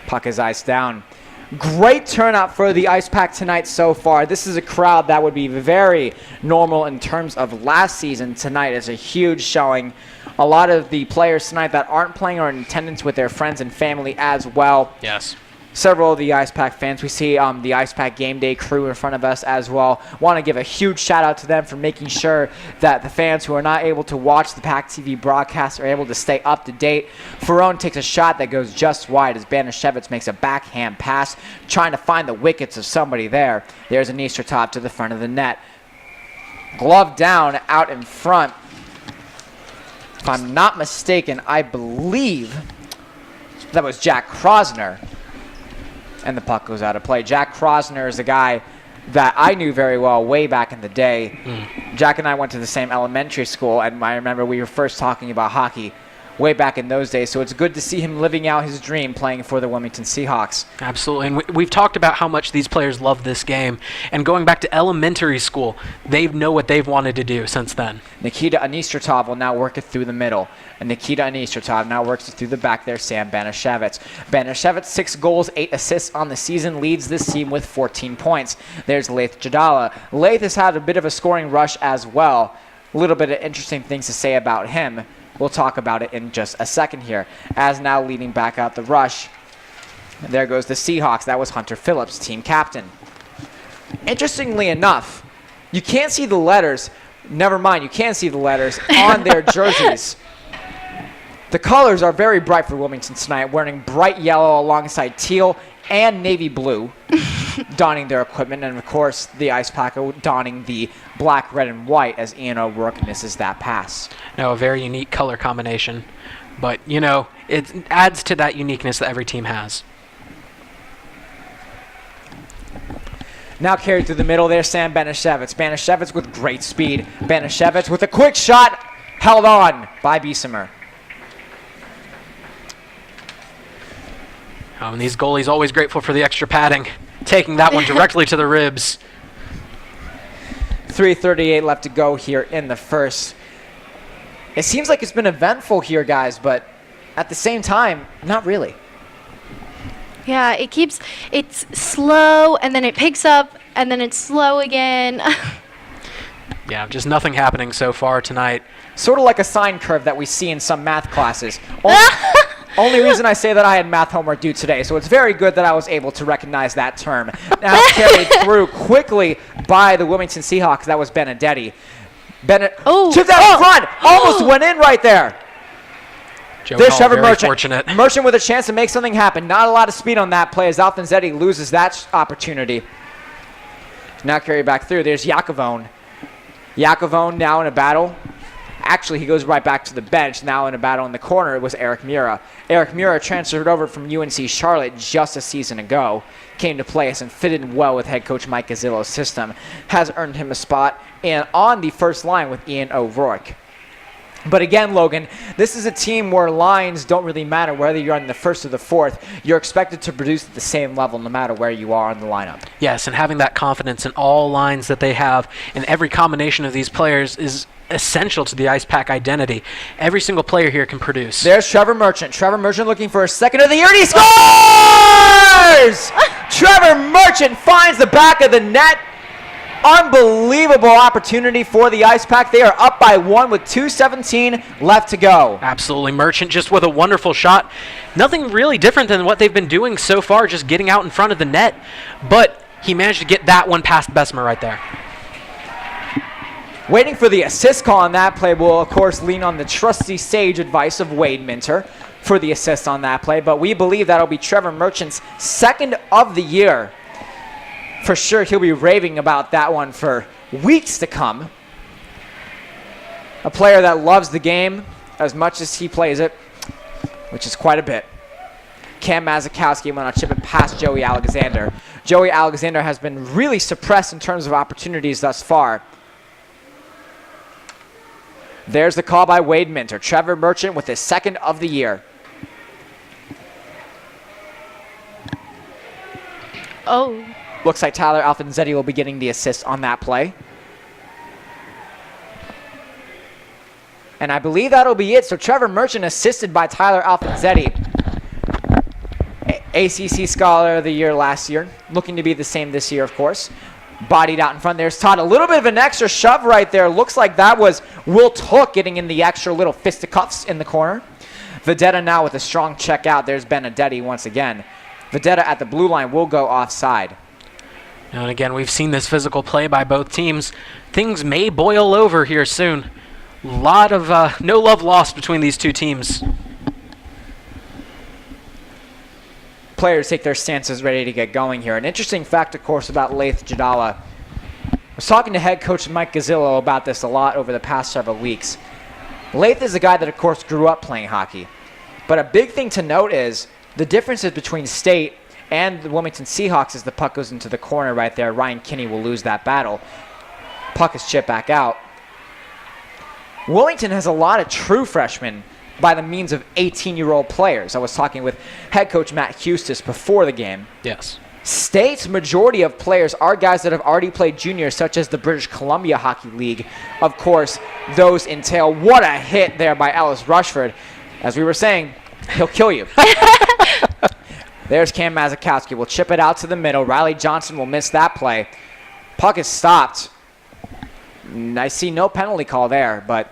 Puck is iced down. Great turnout for the Ice Pack tonight so far. This is a crowd that would be very normal in terms of last season. Tonight is a huge showing. A lot of the players tonight that aren't playing are in attendance with their friends and family as well. Yes. Several of the Ice Pack fans. We see the Ice Pack game day crew in front of us as well. Want to give a huge shout out to them for making sure that the fans who are not able to watch the PackTV broadcast are able to stay up to date. Ferrone takes a shot that goes just wide as Banashevitz makes a backhand pass, trying to find the wickets of somebody there. There's an Easter top to the front of the net. Glove down out in front. If I'm not mistaken, I believe that was Jack Krosner. And the puck goes out of play. Jack Krosner is a guy that I knew very well way back in the day. Jack and I went to the same elementary school, and I remember we were first talking about hockey way back in those days. So it's good to see him living out his dream playing for the Wilmington Seahawks. Absolutely. And we've talked about how much these players love this game. And going back to elementary school, they know what they've wanted to do since then. Nikita Anistertov will now work it through the middle. And Nikita Anistertov now works it through the back there, Sam Banashevitz. Banashevitz, 6 goals, 8 assists on the season, leads this team with 14 points. There's Laith Jadala. Laith has had a bit of a scoring rush as well. A little bit of interesting things to say about him. We'll talk about it in just a second here. As now leading back out the rush, there goes the Seahawks. That was Hunter Phillips, team captain. Interestingly enough, you can't see the letters. Never mind, you can see the letters on their jerseys. The colors are very bright for Wilmington tonight, wearing bright yellow alongside teal and navy blue, donning their equipment, and of course the Ice Pack donning the black, red, and white as Ian O'Rourke misses that pass. Now, a very unique color combination, but you know, it adds to that uniqueness that every team has. Now carried through the middle there, Sam Banashevitz. Banashevitz with great speed. Banashevitz with a quick shot, held on by Bessemer. Oh, and these goalies always grateful for the extra padding, taking that one directly to the ribs. 3:38 left to go here in the first. It seems like it's been eventful here, guys, but at the same time, not really. Yeah, it's slow, and then it picks up, and then it's slow again. Yeah, just nothing happening so far tonight. Sort of like a sine curve that we see in some math classes. Only reason I say that I had math homework due today, so it's very good that I was able to recognize that term. Now carried through quickly by the Wilmington Seahawks. That was Benedetti. Took that in front. Almost went in right there. Joe There's Hall, Trevor very Merchant. fortunate. Merchant with a chance to make something happen. Not a lot of speed on that play as Alfonzetti loses that opportunity. Now carried back through. There's Yakovone. Yakovone now in a battle. Actually, he goes right back to the bench. Now in a battle in the corner, it was Eric Mura. Eric Mura transferred over from UNC Charlotte just a season ago. Came to place and fitted in well with head coach Mike Gazzillo's system. Has earned him a spot on the first line with Ian O'Rourke. But again, Logan, this is a team where lines don't really matter whether you're on the first or the fourth. You're expected to produce at the same level no matter where you are in the lineup. Yes, and having that confidence in all lines that they have in every combination of these players is essential to the Ice Pack identity. Every single player here can produce. There's Trevor Merchant. Trevor Merchant looking for a second of the year, and he scores! Trevor Merchant finds the back of the net. Unbelievable opportunity for the Ice Pack. They are up by 1 with 2:17 left to go. Absolutely. Merchant just with a wonderful shot. Nothing really different than what they've been doing so far, just getting out in front of the net. But he managed to get that one past Bessemer right there. Waiting for the assist call on that play will, of course, lean on the trusty sage advice of Wade Minter for the assist on that play. But we believe that'll be Trevor Merchant's second of the year For sure, he'll be raving about that one for weeks to come. A player that loves the game as much as he plays it, which is quite a bit. Cam Mazikowski went on chip it past Joey Alexander. Joey Alexander has been really suppressed in terms of opportunities thus far. There's the call by Wade Minter. Trevor Merchant with his second of the year. Oh. Looks like Tyler Alfonzetti will be getting the assist on that play. And I believe that'll be it. So Trevor Merchant assisted by Tyler Alfonzetti. ACC Scholar of the Year last year. Looking to be the same this year, of course. Bodied out in front. There's Todd. A little bit of an extra shove right there. Looks like that was Will Took getting in the extra little fisticuffs in the corner. Vedetta now with a strong check out. There's Benedetti once again. Vedetta at the blue line will go offside. And again, we've seen this physical play by both teams. Things may boil over here soon. A lot of no love lost between these two teams. Players take their stances ready to get going here. An interesting fact, of course, about Laith Jadala. I was talking to head coach Mike Gazzillo about this a lot over the past several weeks. Laith is a guy that, of course, grew up playing hockey. But a big thing to note is the differences between State and the Wilmington Seahawks as the puck goes into the corner right there. Ryan Kinney will lose that battle. Puck is chipped back out. Wilmington has a lot of true freshmen by the means of 18-year-old players. I was talking with head coach Matt Hustis before the game. Yes. State's majority of players are guys that have already played juniors, such as the British Columbia Hockey League. Of course, those entail what a hit there by Ellis Rushford. As we were saying, he'll kill you. There's Cam Mazikowski. Will chip it out to the middle. Riley Johnson will miss that play. Puck is stopped. I see no penalty call there, but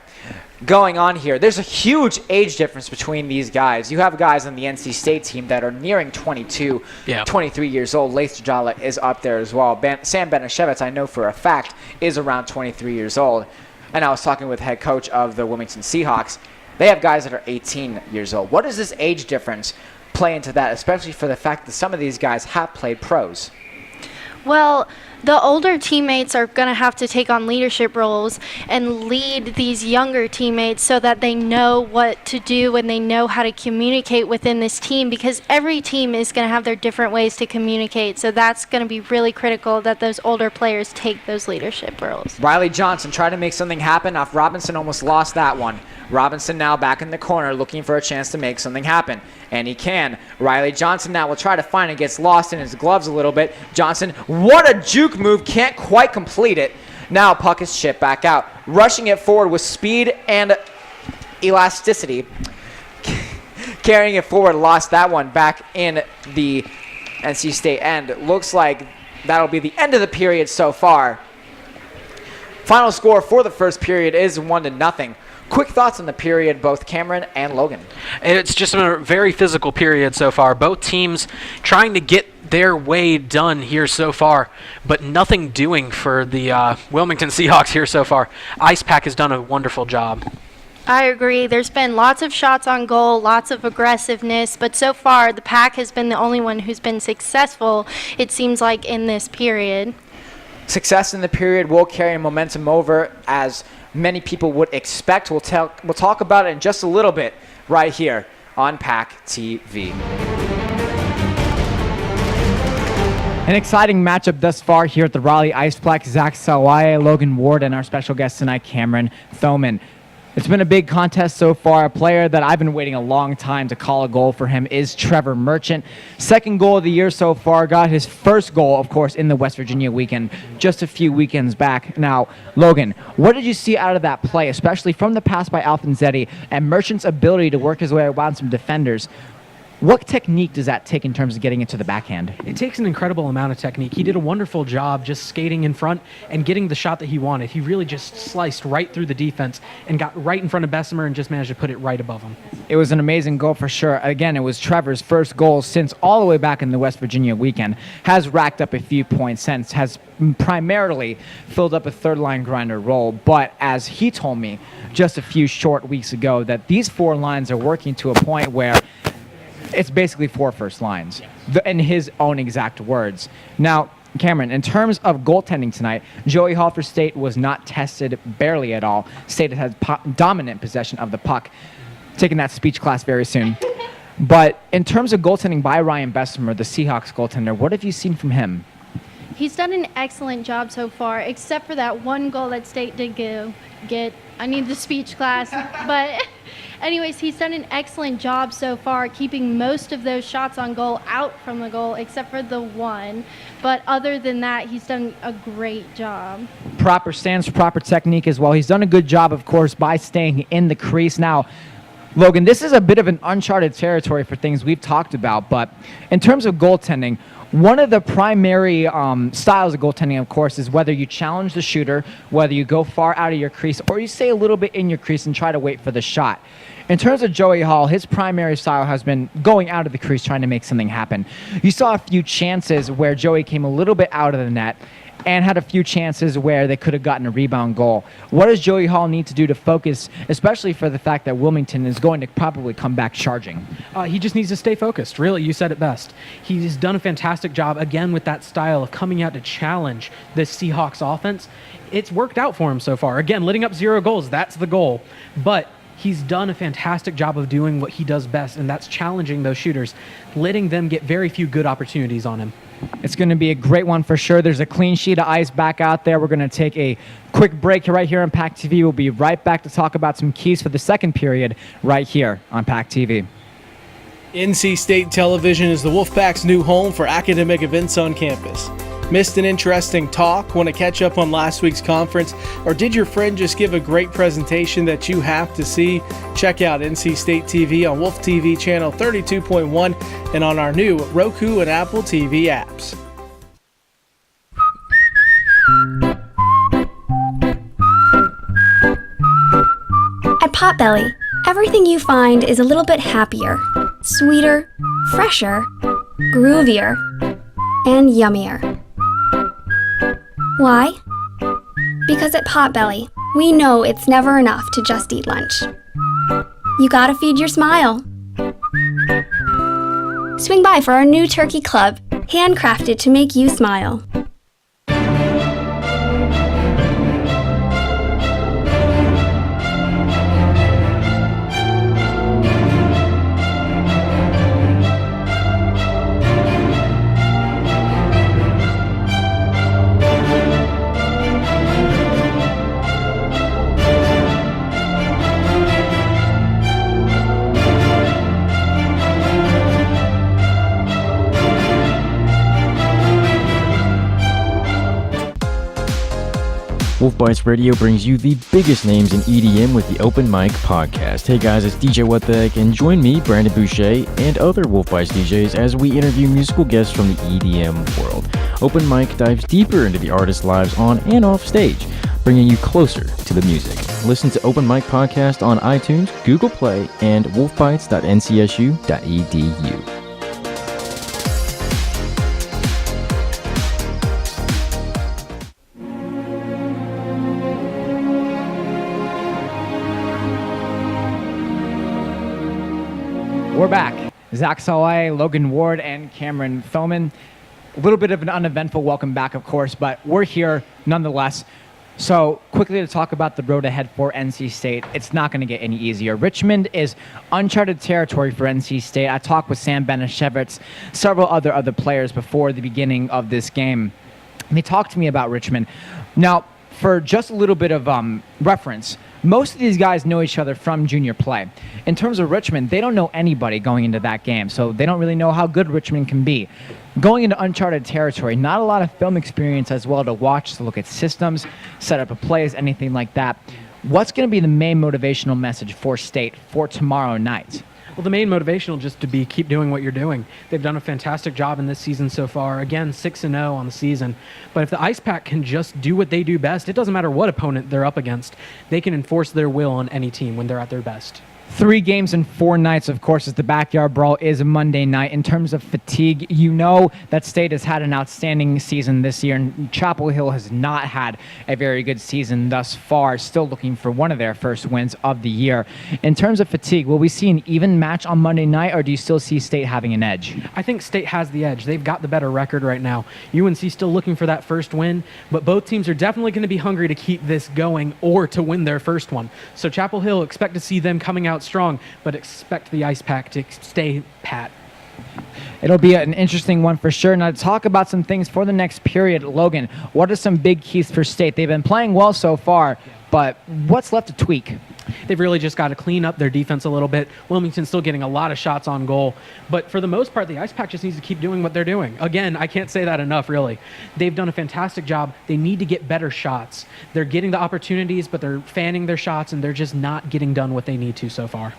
going on here, there's a huge age difference between these guys. You have guys on the NC State team that are nearing 22, 23 years old. Laith Jadala is up there as well. Sam Benishevitz, I know for a fact, is around 23 years old. And I was talking with head coach of the Wilmington Seahawks. They have guys that are 18 years old. What does this age difference play into that, especially for the fact that some of these guys have played pros? Well, the older teammates are going to have to take on leadership roles and lead these younger teammates so that they know what to do and they know how to communicate within this team, because every team is going to have their different ways to communicate. So that's going to be really critical that those older players take those leadership roles. Riley Johnson tried to make something happen off Robinson, almost lost that one. Robinson now back in the corner looking for a chance to make something happen. And he can. Riley Johnson now will try to find it. Gets lost in his gloves a little bit. Johnson, what a juke move. Can't quite complete it. Now puck is chipped back out. Rushing it forward with speed and elasticity. Carrying it forward, lost that one back in the NC State end. Looks like that'll be the end of the period so far. Final score for the first period is 1-0. Quick thoughts on the period, both Cameron and Logan. It's just been a very physical period so far. Both teams trying to get their way done here so far, but nothing doing for the Wilmington Seahawks here so far. Ice Pack has done a wonderful job. I agree. There's been lots of shots on goal, lots of aggressiveness, but so far the Pack has been the only one who's been successful, it seems like, in this period. Success in the period will carry momentum over, as many people would expect. We'll talk about it in just a little bit right here on PackTV. An exciting matchup thus far here at the Raleigh Iceplex. Zach Sawaye, Logan Ward, and our special guest tonight, Cameron Thoman. It's been a big contest so far. A player that I've been waiting a long time to call a goal for him is Trevor Merchant. Second goal of the year so far. Got his first goal, of course, in the West Virginia weekend just a few weekends back. Now, Logan, what did you see out of that play, especially from the pass by Alfonzetti and Merchant's ability to work his way around some defenders? What technique does that take in terms of getting it to the backhand? It takes an incredible amount of technique. He did a wonderful job just skating in front and getting the shot that he wanted. He really just sliced right through the defense and got right in front of Bessemer and just managed to put it right above him. It was an amazing goal for sure. Again, it was Trevor's first goal since all the way back in the West Virginia weekend. Has racked up a few points since, has primarily filled up a third-line grinder role. But as he told me just a few short weeks ago, that these four lines are working to a point where it's basically four first lines, in his own exact words. Now, Cameron, in terms of goaltending tonight, Joey Hall for State was not tested barely at all. State has dominant possession of the puck. Taking that speech class very soon. But in terms of goaltending by Ryan Bessemer, the Seahawks goaltender, what have you seen from him? He's done an excellent job so far, except for that one goal that State did get. I need the speech class. But anyways, he's done an excellent job so far, keeping most of those shots on goal out from the goal, except for the one. But other than that, he's done a great job. Proper stance, proper technique as well. He's done a good job, of course, by staying in the crease. Now, Logan, this is a bit of an uncharted territory for things we've talked about, but in terms of goaltending, one of the primary styles of goaltending, of course, is whether you challenge the shooter, whether you go far out of your crease, or you stay a little bit in your crease and try to wait for the shot. In terms of Joey Hall, his primary style has been going out of the crease, trying to make something happen. You saw a few chances where Joey came a little bit out of the net and had a few chances where they could have gotten a rebound goal. What does Joey Hall need to do to focus, especially for the fact that Wilmington is going to probably come back charging? He just needs to stay focused. Really, you said it best. He's done a fantastic job, again, with that style of coming out to challenge this Seahawks offense. It's worked out for him so far. Again, letting up 0 goals, that's the goal. But he's done a fantastic job of doing what he does best, and that's challenging those shooters, letting them get very few good opportunities on him. It's going to be a great one for sure. There's a clean sheet of ice back out there. We're going to take a quick break right here on PackTV. We'll be right back to talk about some keys for the second period right here on PackTV. NC State Television is the Wolfpack's new home for academic events on campus. Missed an interesting talk? Want to catch up on last week's conference? Or did your friend just give a great presentation that you have to see? Check out NC State TV on Wolf TV channel 32.1 and on our new Roku and Apple TV apps. At Potbelly, everything you find is a little bit happier, sweeter, fresher, groovier, and yummier. Why? Because at Potbelly, we know it's never enough to just eat lunch. You gotta feed your smile. Swing by for our new turkey club, handcrafted to make you smile. Wolf Bites Radio brings you the biggest names in EDM with the Open Mic Podcast. Hey guys, it's DJ What the Heck, and join me, Brandon Boucher, and other Wolf Bites DJs as we interview musical guests from the EDM world. Open Mic dives deeper into the artists' lives on and off stage, bringing you closer to the music. Listen to Open Mic Podcast on iTunes, Google Play, and wolfbites.ncsu.edu. We're back. Zach Saleh, Logan Ward, and Cameron Thoman. A little bit of an uneventful welcome back, of course, but we're here nonetheless. So quickly to talk about the road ahead for NC State. It's not going to get any easier. Richmond is uncharted territory for NC State. I talked with Sam Benishevitz, several other players before the beginning of this game. And they talked to me about Richmond. Now, for just a little bit of reference, most of these guys know each other from junior play. In terms of Richmond, they don't know anybody going into that game, so they don't really know how good Richmond can be. Going into uncharted territory, not a lot of film experience as well to watch, to look at systems, set up a plays, anything like that. What's going to be the main motivational message for State for tomorrow night? Well, the main motivation will just to be keep doing what you're doing. They've done a fantastic job in this season so far. Again, 6-0 on the season. But if the Ice Pack can just do what they do best, it doesn't matter what opponent they're up against. They can enforce their will on any team when they're at their best. 3 games in 4 nights, of course, as the Backyard Brawl is a Monday night. In terms of fatigue, you know that State has had an outstanding season this year, and Chapel Hill has not had a very good season thus far, still looking for one of their first wins of the year. In terms of fatigue, will we see an even match on Monday night, or do you still see State having an edge? I think State has the edge. They've got the better record right now. UNC still looking for that first win, but both teams are definitely going to be hungry to keep this going or to win their first one. So Chapel Hill, expect to see them coming out strong, but expect the Ice Pack to stay pat. It'll be an interesting one for sure. Now, to talk about some things for the next period, Logan, what are some big keys for State? They've been playing well so far, but what's left to tweak? They've really just got to clean up their defense a little bit. Wilmington's still getting a lot of shots on goal, but for the most part, the Ice Pack just needs to keep doing what they're doing. Again, I can't say that enough, really. They've done a fantastic job. They need to get better shots. They're getting the opportunities, but they're fanning their shots, and they're just not getting done what they need to so far.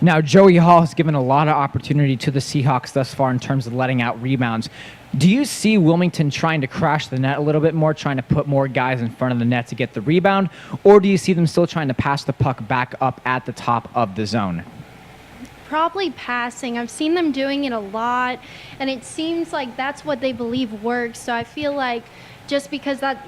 Now, Joey Hall has given a lot of opportunity to the Seahawks thus far in terms of letting out rebounds. Do you see Wilmington trying to crash the net a little bit more, trying to put more guys in front of the net to get the rebound, or do you see them still trying to pass the puck back up at the top of the zone? Probably passing. I've seen them doing it a lot, and it seems like that's what they believe works. So I feel like just because that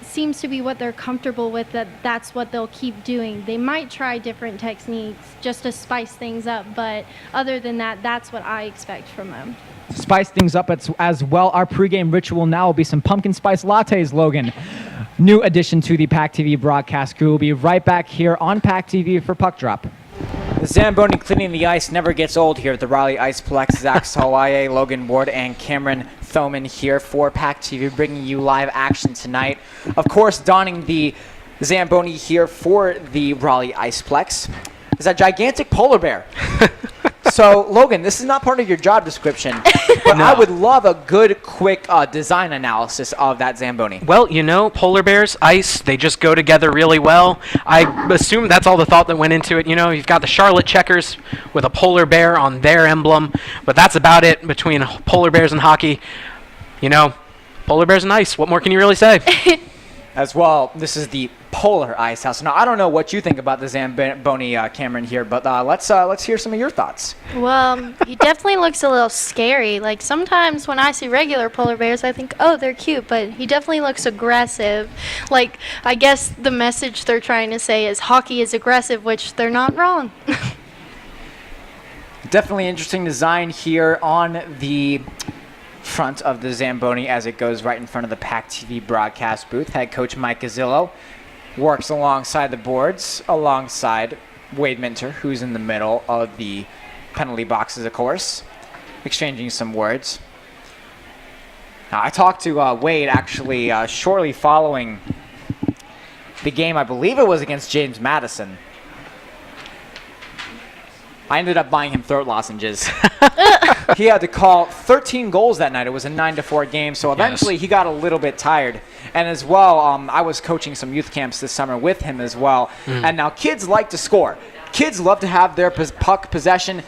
seems to be what they're comfortable with, that's what they'll keep doing. They might try different techniques just to spice things up, but other than that, that's what I expect from them. Spice things up as well. Our pregame ritual now will be some pumpkin spice lattes, Logan. New addition to the PackTV broadcast crew. We'll be right back here on PackTV for Puck Drop. The Zamboni cleaning the ice never gets old here at the Raleigh Iceplex. Zach Sawaye, Logan Ward, and Cameron Thoman here for PackTV, bringing you live action tonight. Of course, donning the Zamboni here for the Raleigh Iceplex is a gigantic polar bear. So, Logan, this is not part of your job description, but No. I would love a good, quick design analysis of that Zamboni. Well, you know, polar bears, ice, they just go together really well. I assume that's all the thought that went into it. You know, you've got the Charlotte Checkers with a polar bear on their emblem, but that's about it between polar bears and hockey. You know, polar bears and ice. What more can you really say? As well, this is the Polar Ice House. Now, I don't know what you think about the Zamboni, Cameron, here, but let's hear some of your thoughts. Well, he definitely looks a little scary. Like, sometimes when I see regular polar bears, I think, oh, they're cute, but he definitely looks aggressive. Like, I guess the message they're trying to say is hockey is aggressive, which they're not wrong. Definitely interesting design here on the front of the Zamboni as it goes right in front of the PackTV broadcast booth. Head coach Mike Gazzillo works alongside the boards, alongside Wade Minter, who's in the middle of the penalty boxes, of course, exchanging some words. Now, I talked to Wade actually shortly following the game. I believe it was against James Madison. I ended up buying him throat lozenges. He had to call 13 goals that night. It was a 9-4 game, so eventually he got a little bit tired. And as well, I was coaching some youth camps this summer with him as well. And now kids like to score. Kids love to have their puck possession.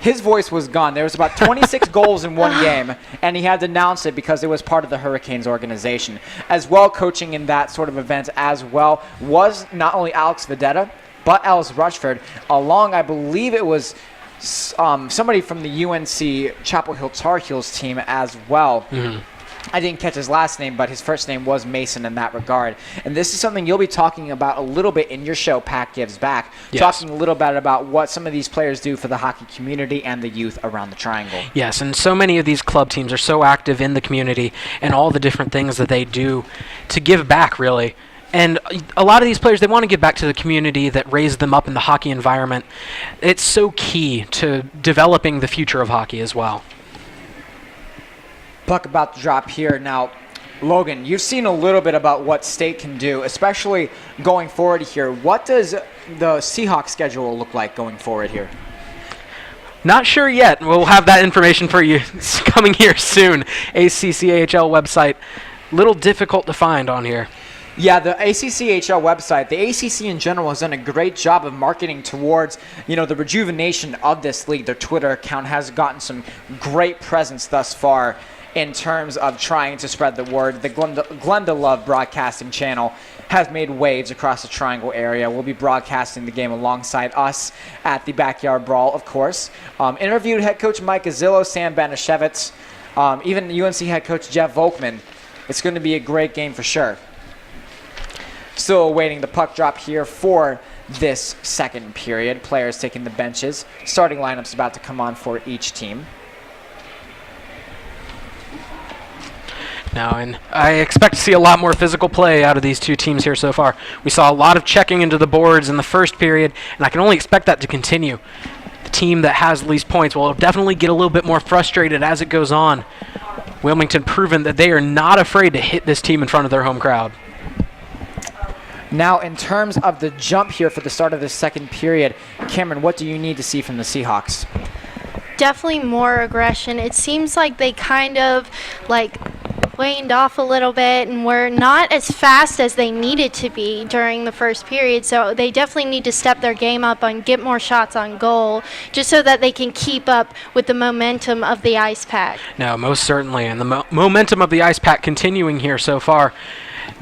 His voice was gone. There was about 26 goals in one game, and he had to announce it because it was part of the Hurricanes organization. As well, coaching in that sort of event as well was not only Alex Vedetta, but Alice Rushford, along, I believe it was somebody from the UNC Chapel Hill Tar Heels team as well. I didn't catch his last name, but his first name was Mason in that regard. And this is something you'll be talking about a little bit in your show, Pack Gives Back, talking a little bit about what some of these players do for the hockey community and the youth around the Triangle. Yes, and so many of these club teams are so active in the community and all the different things that they do to give back, really. And a lot of these players, they want to give back to the community that raised them up in the hockey environment. It's so key to developing the future of hockey as well. Puck about to drop here. Now, Logan, you've seen a little bit about what State can do, especially going forward here. What does the Seahawks schedule look like going forward here? Not sure yet. We'll have that information for you coming here soon. ACCHL website. Little difficult to find on here. Yeah, the ACCHL website, the ACC in general has done a great job of marketing towards, the rejuvenation of this league. Their Twitter account has gotten some great presence thus far in terms of trying to spread the word. The Glenda Love broadcasting channel has made waves across the Triangle area. We'll be broadcasting the game alongside us at the Backyard Brawl, of course. Interviewed head coach Mike Gazzillo, Sam Banashevitz, even UNC head coach Jeff Volkman. It's going to be a great game for sure. Still awaiting the puck drop here for this second period. Players taking the benches. Starting lineups about to come on for each team. Now, and I expect to see a lot more physical play out of these two teams here so far. We saw a lot of checking into the boards in the first period, and I can only expect that to continue. The team that has the least points will definitely get a little bit more frustrated as it goes on. Wilmington proven that they are not afraid to hit this team in front of their home crowd. Now, in terms of the jump here for the start of the second period, Cameron, what do you need to see from the Seahawks? Definitely more aggression. It seems like they kind of waned off a little bit and were not as fast as they needed to be during the first period. So they definitely need to step their game up and get more shots on goal just so that they can keep up with the momentum of the Ice Pack. No, most certainly. And the momentum of the Ice Pack continuing here so far.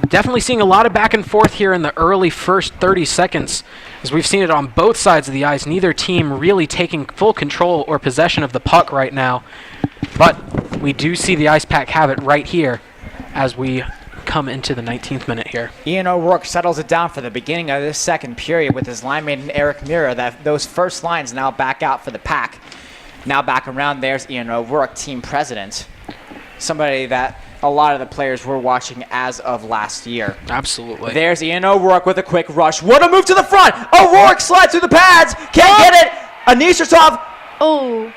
Definitely seeing a lot of back and forth here in the early first 30 seconds. As we've seen it on both sides of the ice, neither team really taking full control or possession of the puck right now. But we do see the Ice Pack have it right here as we come into the 19th minute here. Ian O'Rourke settles it down for the beginning of this second period with his line mate Eric Mira. Those first lines now back out for the Pack. Now back around, there's Ian O'Rourke, team president. Somebody that a lot of the players were watching as of last year. Absolutely. There's Ian O'Rourke with a quick rush. What a move to the front! O'Rourke slides through the pads! Can't get it! Anishatov. Oh.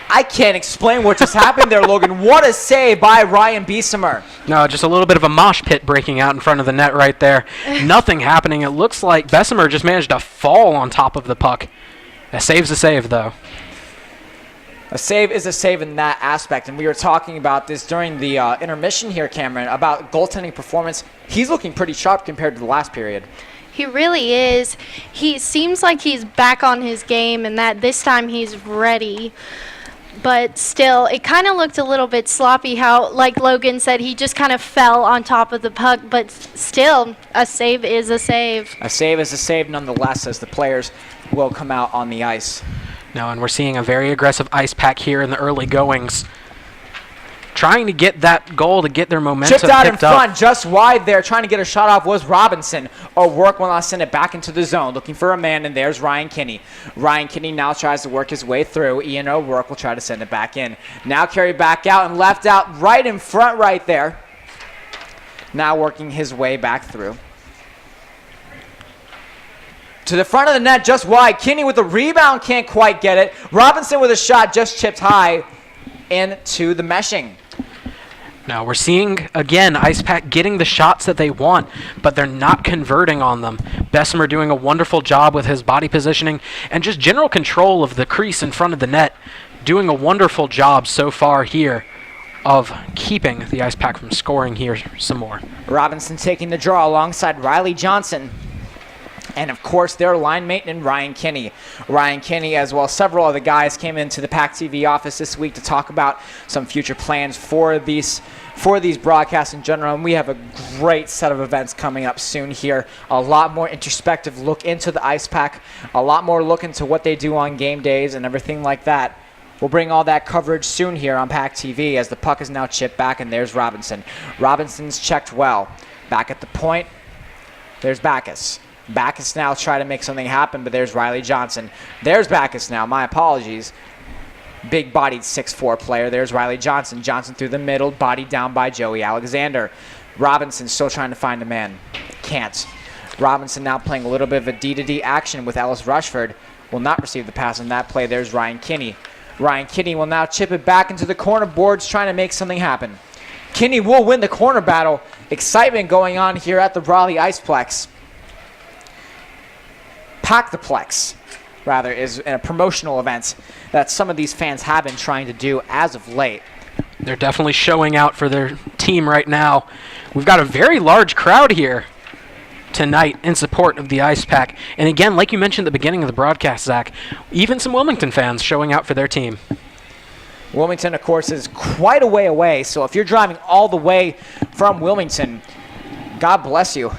I can't explain what just happened there, Logan. What a save by Ryan Beesimer. No, just a little bit of a mosh pit breaking out in front of the net right there. Nothing happening. It looks like Beesimer just managed to fall on top of the puck. A save's a save, though. A save is a save in that aspect, and we were talking about this during the intermission here, Cameron, about goaltending performance. He's looking pretty sharp compared to the last period. He really is. He seems like he's back on his game and that this time he's ready. But still, it kind of looked a little bit sloppy how, like Logan said, he just kind of fell on top of the puck. But still, a save is a save. A save is a save nonetheless, as the players will come out on the ice. No, and we're seeing a very aggressive Ice Pack here in the early goings. Trying to get that goal to get their momentum Chipped out in picked up. front, just wide there, trying to get a shot off was Robinson. O'Rourke will now send it back into the zone, looking for a man, and there's Ryan Kinney. Ryan Kinney now tries to work his way through. Ian O'Rourke will try to send it back in. Now carried back out and left out right in front right there. Now working his way back through. To the front of the net, just wide. Kinney with the rebound, can't quite get it. Robinson with a shot, just chipped high into the meshing. Now we're seeing, again, Ice Pack getting the shots that they want, but they're not converting on them. Beesimer doing a wonderful job with his body positioning and just general control of the crease in front of the net. Doing a wonderful job so far here of keeping the Ice Pack from scoring here some more. Robinson taking the draw alongside Riley Johnson. And, of course, their line mate and Ryan Kinney. Ryan Kinney, as well as several other guys, came into the PackTV office this week to talk about some future plans for these broadcasts in general. And we have a great set of events coming up soon here. A lot more introspective look into the Ice Pack. A lot more look into what they do on game days and everything like that. We'll bring all that coverage soon here on PackTV as the puck is now chipped back, and there's Robinson. Robinson's checked well. Back at the point, there's Backus. Backus now try to make something happen, but there's Riley Johnson. There's Backus now. My apologies. Big-bodied 6'4" player. There's Riley Johnson. Johnson through the middle, bodied down by Joey Alexander. Robinson still trying to find a man. Can't. Robinson now playing a little bit of a D-to-D action with Ellis Rushford. Will not receive the pass on that play. There's Ryan Kinney. Ryan Kinney will now chip it back into the corner boards, trying to make something happen. Kinney will win the corner battle. Excitement going on here at the Raleigh Iceplex. Pack the Plex, rather, is a promotional event that some of these fans have been trying to do as of late. They're definitely showing out for their team right now. We've got a very large crowd here tonight in support of the Ice Pack. And again, like you mentioned at the beginning of the broadcast, Zach, even some Wilmington fans showing out for their team. Wilmington, of course, is quite a way away, so if you're driving all the way from Wilmington, God bless you.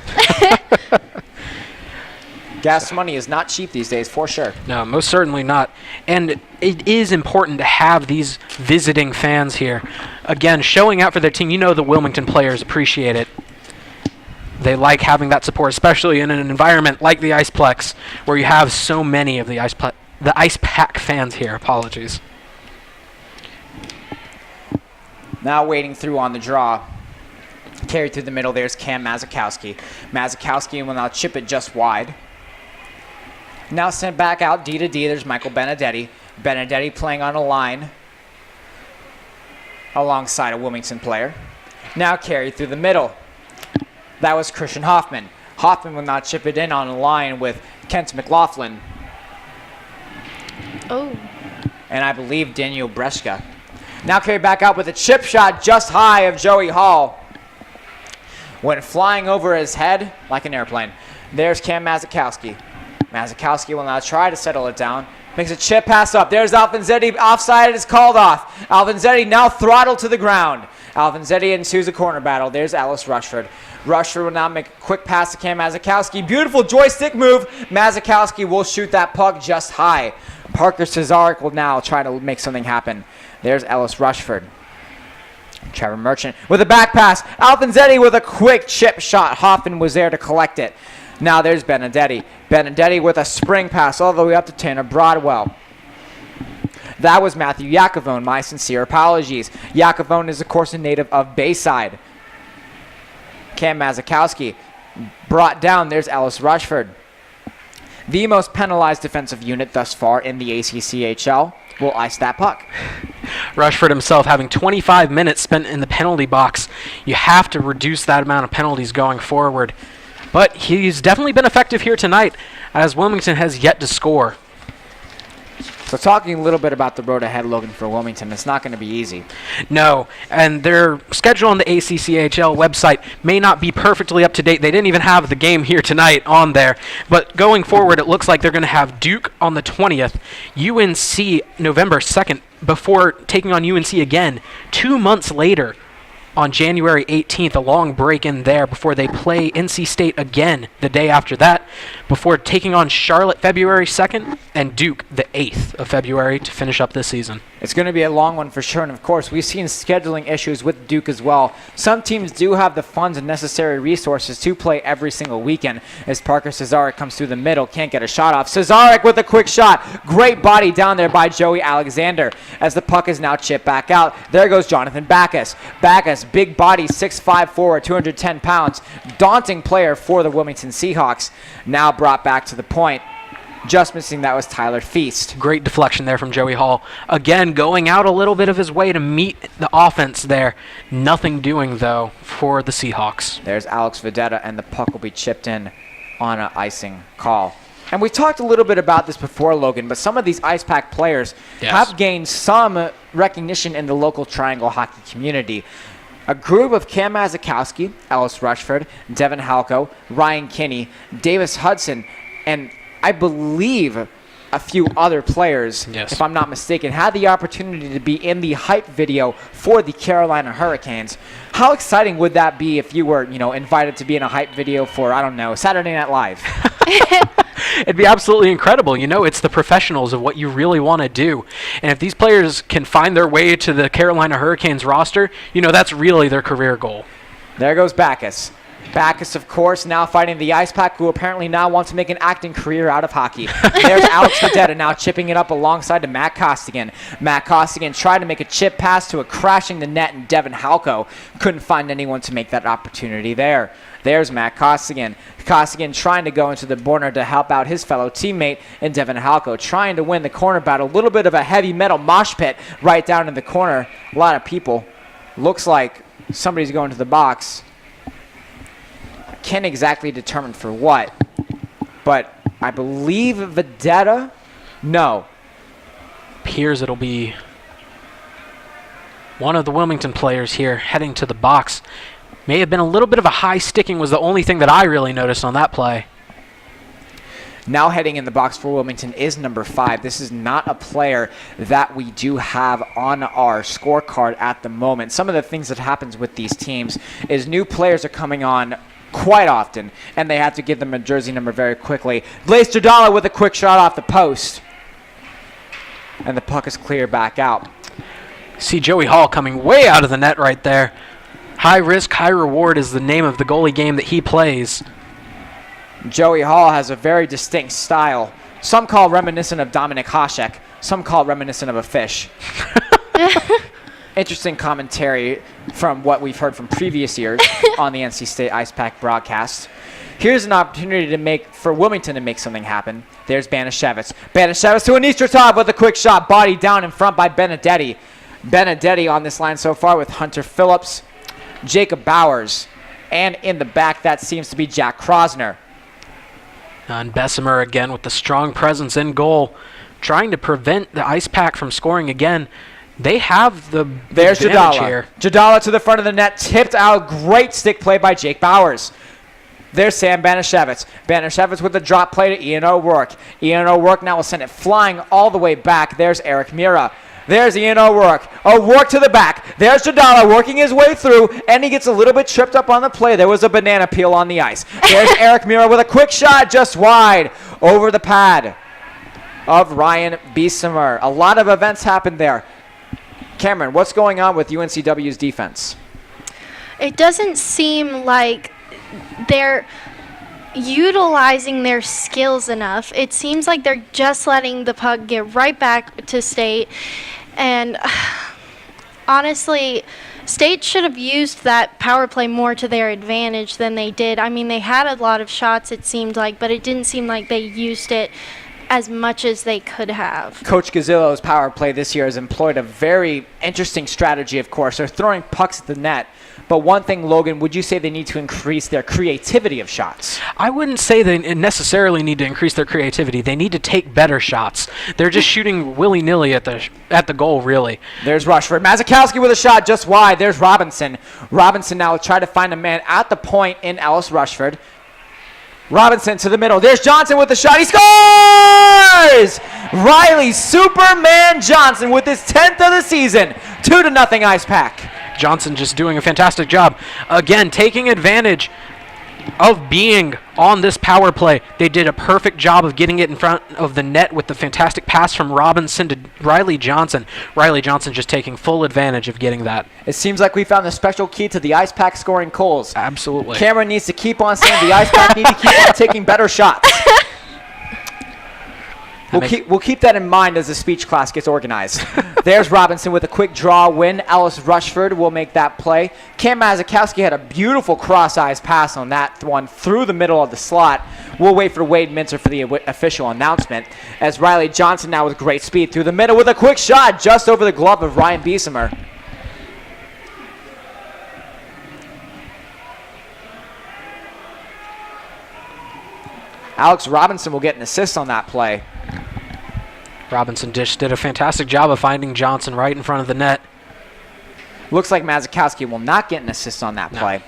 Gas money is not cheap these days, for sure. No, most certainly not. And it is important to have these visiting fans here. Again, showing out for their team. You know the Wilmington players appreciate it. They like having that support, especially in an environment like the Iceplex, where you have so many of the Ice Pack fans here. Apologies. Now waiting through on the draw. Carried through the middle, there's Cam Mazakowski. Mazakowski will now chip it just wide. Now sent back out D to D, there's Michael Benedetti. Benedetti playing on a line alongside a Wilmington player. Now carried through the middle. That was Christian Hoffman. Hoffman will now chip it in on a line with Kent McLaughlin. Oh. And I believe Daniel Breschka. Now carried back out with a chip shot just high of Joey Hall. Went flying over his head like an airplane. There's Cam Mazakowski. Mazakowski will now try to settle it down. Makes a chip pass up. There's Alvanzetti. Offside is called off. Alvanzetti now throttled to the ground. Alvanzetti ensues a corner battle. There's Alice Rushford. Rushford will now make a quick pass to Cam Mazakowski. Beautiful joystick move. Mazakowski will shoot that puck just high. Parker Cesarek will now try to make something happen. There's Ellis Rushford. Trevor Merchant with a back pass. Alvanzetti with a quick chip shot. Hoffman was there to collect it. Now there's Benedetti. Benedetti with a spring pass all the way up to Tanner Broadwell. That was Matthew Yakovone. My sincere apologies. Yakovone is, of course, a native of Bayside. Cam Mazakowski brought down. There's Ellis Rushford. The most penalized defensive unit thus far in the ACCHL will ice that puck. Rushford himself having 25 minutes spent in the penalty box. You have to reduce that amount of penalties going forward. But he's definitely been effective here tonight, as Wilmington has yet to score. So talking a little bit about the road ahead, Logan, for Wilmington, it's not going to be easy. No, and their schedule on the ACCHL website may not be perfectly up to date. They didn't even have the game here tonight on there. But going forward, it looks like they're going to have Duke on the 20th, UNC November 2nd, before taking on UNC again 2 months later on January 18th, a long break in there before they play NC State again the day after that, before taking on Charlotte February 2nd and Duke the 8th of February to finish up this season. It's going to be a long one for sure, and of course, we've seen scheduling issues with Duke as well. Some teams do have the funds and necessary resources to play every single weekend, as Parker Cesarek comes through the middle, can't get a shot off. Cesarek with a quick shot. Great body down there by Joey Alexander, as the puck is now chipped back out. There goes Jonathan Backus. Backus, big body, 6'5" forward, 210 pounds. Daunting player for the Wilmington Seahawks. Now brought back to the point. Just missing, that was Tyler Feast. Great deflection there from Joey Hall. Again, going out a little bit of his way to meet the offense there. Nothing doing, though, for the Seahawks. There's Alex Vedetta, and the puck will be chipped in on an icing call. And we talked a little bit about this before, Logan, but some of these Ice Pack players have gained some recognition in the local Triangle hockey community. A group of Cam Mazakowski, Ellis Rushford, Devin Halko, Ryan Kinney, Davis Hudson, and I believe a few other players, if I'm not mistaken, had the opportunity to be in the hype video for the Carolina Hurricanes. How exciting would that be if you were, invited to be in a hype video for, I don't know, Saturday Night Live? It'd be absolutely incredible. It's the professionals of what you really want to do. And if these players can find their way to the Carolina Hurricanes roster, that's really their career goal. There goes Backus. Backus, of course, now fighting the Ice Pack, who apparently now wants to make an acting career out of hockey. There's Alex Vedetta now chipping it up alongside to Matt Costigan. Matt Costigan tried to make a chip pass to a crashing the net, and Devin Halko couldn't find anyone to make that opportunity there. There's Matt Costigan. Costigan trying to go into the corner to help out his fellow teammate, and Devin Halko trying to win the corner battle. A little bit of a heavy metal mosh pit right down in the corner. A lot of people. Looks like somebody's going to the box. Can't exactly determine for what, but I believe Vedetta. No. Appears it'll be one of the Wilmington players here heading to the box. May have been a little bit of a high sticking was the only thing that I really noticed on that play. Now heading in the box for Wilmington is number 5. This is not a player that we do have on our scorecard at the moment. Some of the things that happens with these teams is new players are coming on quite often, and they have to give them a jersey number very quickly. Blaise Jadala with a quick shot off the post. And the puck is cleared back out. See Joey Hall coming way out of the net right there. High risk, high reward is the name of the goalie game that he plays. Joey Hall has a very distinct style. Some call it reminiscent of Dominik Hasek. Some call it reminiscent of a fish. Interesting commentary from what we've heard from previous years on the NC State Ice Pack broadcast. Here's an opportunity for Wilmington to make something happen. There's Banashevitz. Banashevitz to Anistrotov with a quick shot. Body down in front by Benedetti. Benedetti on this line so far with Hunter Phillips, Jacob Bowers, and in the back that seems to be Jack Krosner. And Bessemer again with the strong presence in goal, trying to prevent the Ice Pack from scoring again. They have the There's advantage Jadala. here. Jadala to the front of the net, tipped out. Great stick play by Jake Bowers. There's Sam Banashevitz. Banashevitz with the drop play to Ian O'Rourke. Ian O'Rourke now will send it flying all the way back. There's Eric Mira. There's Ian O'Rourke. O'Rourke to the back. There's Jadala working his way through, and he gets a little bit tripped up on the play. There was a banana peel on the ice. There's Eric Mira with a quick shot just wide over the pad of Ryan Beesimer. A lot of events happened there. Cameron, what's going on with UNCW's defense? It doesn't seem like they're utilizing their skills enough. It seems like they're just letting the puck get right back to State. And honestly, State should have used that power play more to their advantage than they did. I mean, they had a lot of shots, it seemed like, but it didn't seem like they used it as much as they could have. Coach Gazzillo's power play this year has employed a very interesting strategy, of course. They're throwing pucks at the net. But one thing, Logan, would you say they need to increase their creativity of shots? I wouldn't say they necessarily need to increase their creativity. They need to take better shots. They're just shooting willy-nilly at the goal, really. There's Rushford. Mazikowski with a shot just wide. There's Robinson. Robinson now will try to find a man at the point in Ellis Rushford. Robinson to the middle. There's Johnson with the shot. He scores! Riley Superman Johnson with his 10th of the season. 2-0 Ice Pack. Johnson just doing a fantastic job. Again, taking advantage of being on this power play. They did a perfect job of getting it in front of the net with the fantastic pass from Robinson to Riley Johnson. Riley Johnson just taking full advantage of getting that. It seems like we found the special key to the Ice Pack scoring goals. Absolutely. Cameron needs to keep on saying the Ice Pack need to keep on taking better shots. We'll keep that in mind as the speech class gets organized. There's Robinson with a quick draw win. Ellis Rushford will make that play. Cam Mazikowski had a beautiful cross-eyes pass on that one through the middle of the slot. We'll wait for Wade Minter for the official announcement as Riley Johnson now with great speed through the middle with a quick shot just over the glove of Ryan Beesimer. Alex Robinson will get an assist on that play. Robinson did a fantastic job of finding Johnson right in front of the net. Looks like Mazikowski will not get an assist on that play.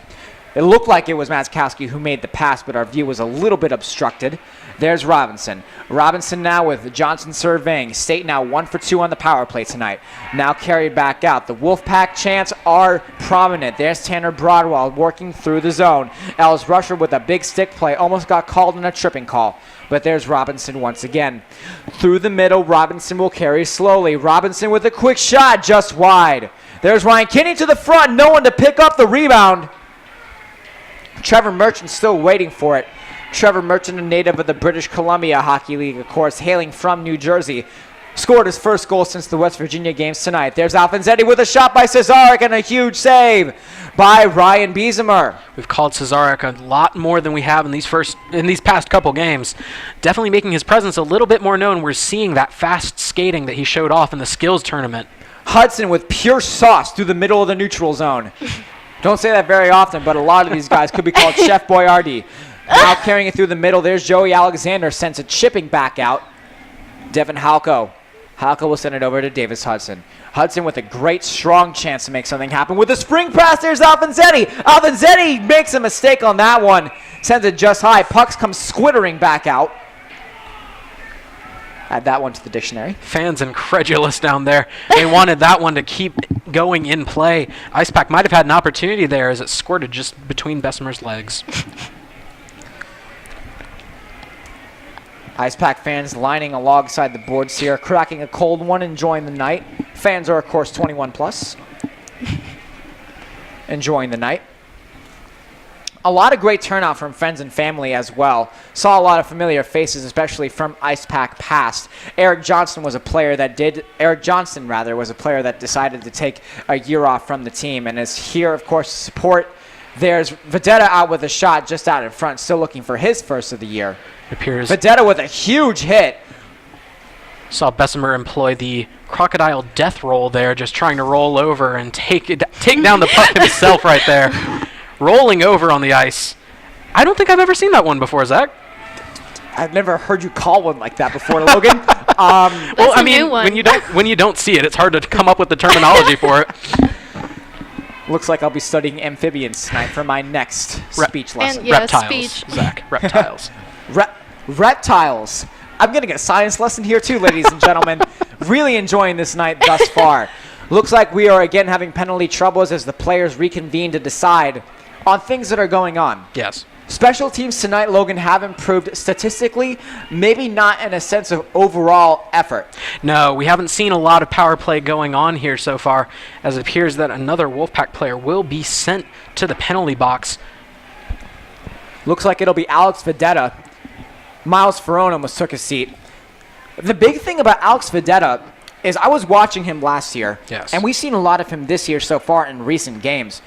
It looked like it was Mazikowski who made the pass, but our view was a little bit obstructed. There's Robinson. Robinson now with Johnson surveying. State now 1 for 2 on the power play tonight. Now carried back out. The Wolfpack chants are prominent. There's Tanner Broadwell working through the zone. Ellis Rushford with a big stick play. Almost got called in a tripping call. But there's Robinson once again. Through the middle, Robinson will carry slowly. Robinson with a quick shot just wide. There's Ryan Kinney to the front. No one to pick up the rebound. Trevor Merchant still waiting for it. Trevor Merchant, a native of the British Columbia Hockey League, of course, hailing from New Jersey, scored his first goal since the West Virginia games tonight. There's Alfonsetti with a shot by Cesarek and a huge save by Ryan Beesimer. We've called Cesarek a lot more than we have in these past couple games. Definitely making his presence a little bit more known. We're seeing that fast skating that he showed off in the skills tournament. Hudson with pure sauce through the middle of the neutral zone. Don't say that very often, but a lot of these guys could be called Chef Boyardee. Now carrying it through the middle, there's Joey Alexander, sends it chipping back out. Devin Halko. Halko will send it over to Davis Hudson. Hudson with a great, strong chance to make something happen. With a spring pass, there's Alfonsetti. Alfonsetti makes a mistake on that one. Sends it just high. Pucks come squittering back out. Add that one to the dictionary. Fans incredulous down there. They wanted that one to keep going in play. Ice Pack might have had an opportunity there as it squirted just between Bessemer's legs. Ice Pack fans lining alongside the boards here, cracking a cold one, enjoying the night. Fans are, of course, 21 plus. Enjoying the night. A lot of great turnout from friends and family as well. Saw a lot of familiar faces, especially from Ice Pack past. Eric Johnson was a player that decided to take a year off from the team and is here, of course, to support. There's Vedetta out with a shot just out in front, still looking for his first of the year. It appears Vedetta with a huge hit. Saw Bessemer employ the crocodile death roll there, just trying to roll over and take down the puck himself right there. Rolling over on the ice. I don't think I've ever seen that one before, Zach. I've never heard you call one like that before, Logan. Well, I mean, when you don't see it, it's hard to come up with the terminology for it. Looks like I'll be studying amphibians tonight for my next speech lesson. And, yeah, reptiles, speech. Zach. Reptiles. Reptiles. I'm going to get a science lesson here too, ladies and gentlemen. Really enjoying this night thus far. Looks like we are again having penalty troubles as the players reconvene to decide on things that are going on. Yes. Special teams tonight, Logan, have improved statistically, maybe not in a sense of overall effort. No, we haven't seen a lot of power play going on here so far, as it appears that another Wolfpack player will be sent to the penalty box. Looks like it'll be Alex Vedetta. Miles Ferrone almost took a seat. The big thing about Alex Vedetta is I was watching him last year, yes, and we've seen a lot of him this year so far in recent games.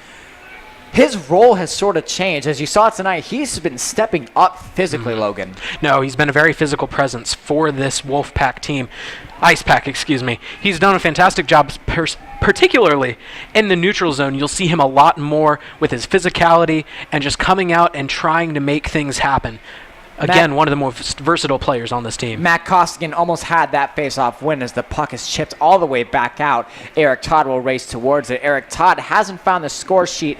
His role has sort of changed. As you saw tonight, he's been stepping up physically, Logan. No, he's been a very physical presence for this Wolfpack team. Ice Pack, excuse me. He's done a fantastic job, particularly in the neutral zone. You'll see him a lot more with his physicality and just coming out and trying to make things happen. Again, one of the most versatile players on this team. Matt Costigan almost had that face-off win as the puck is chipped all the way back out. Eric Todd will race towards it. Eric Todd hasn't found the score sheet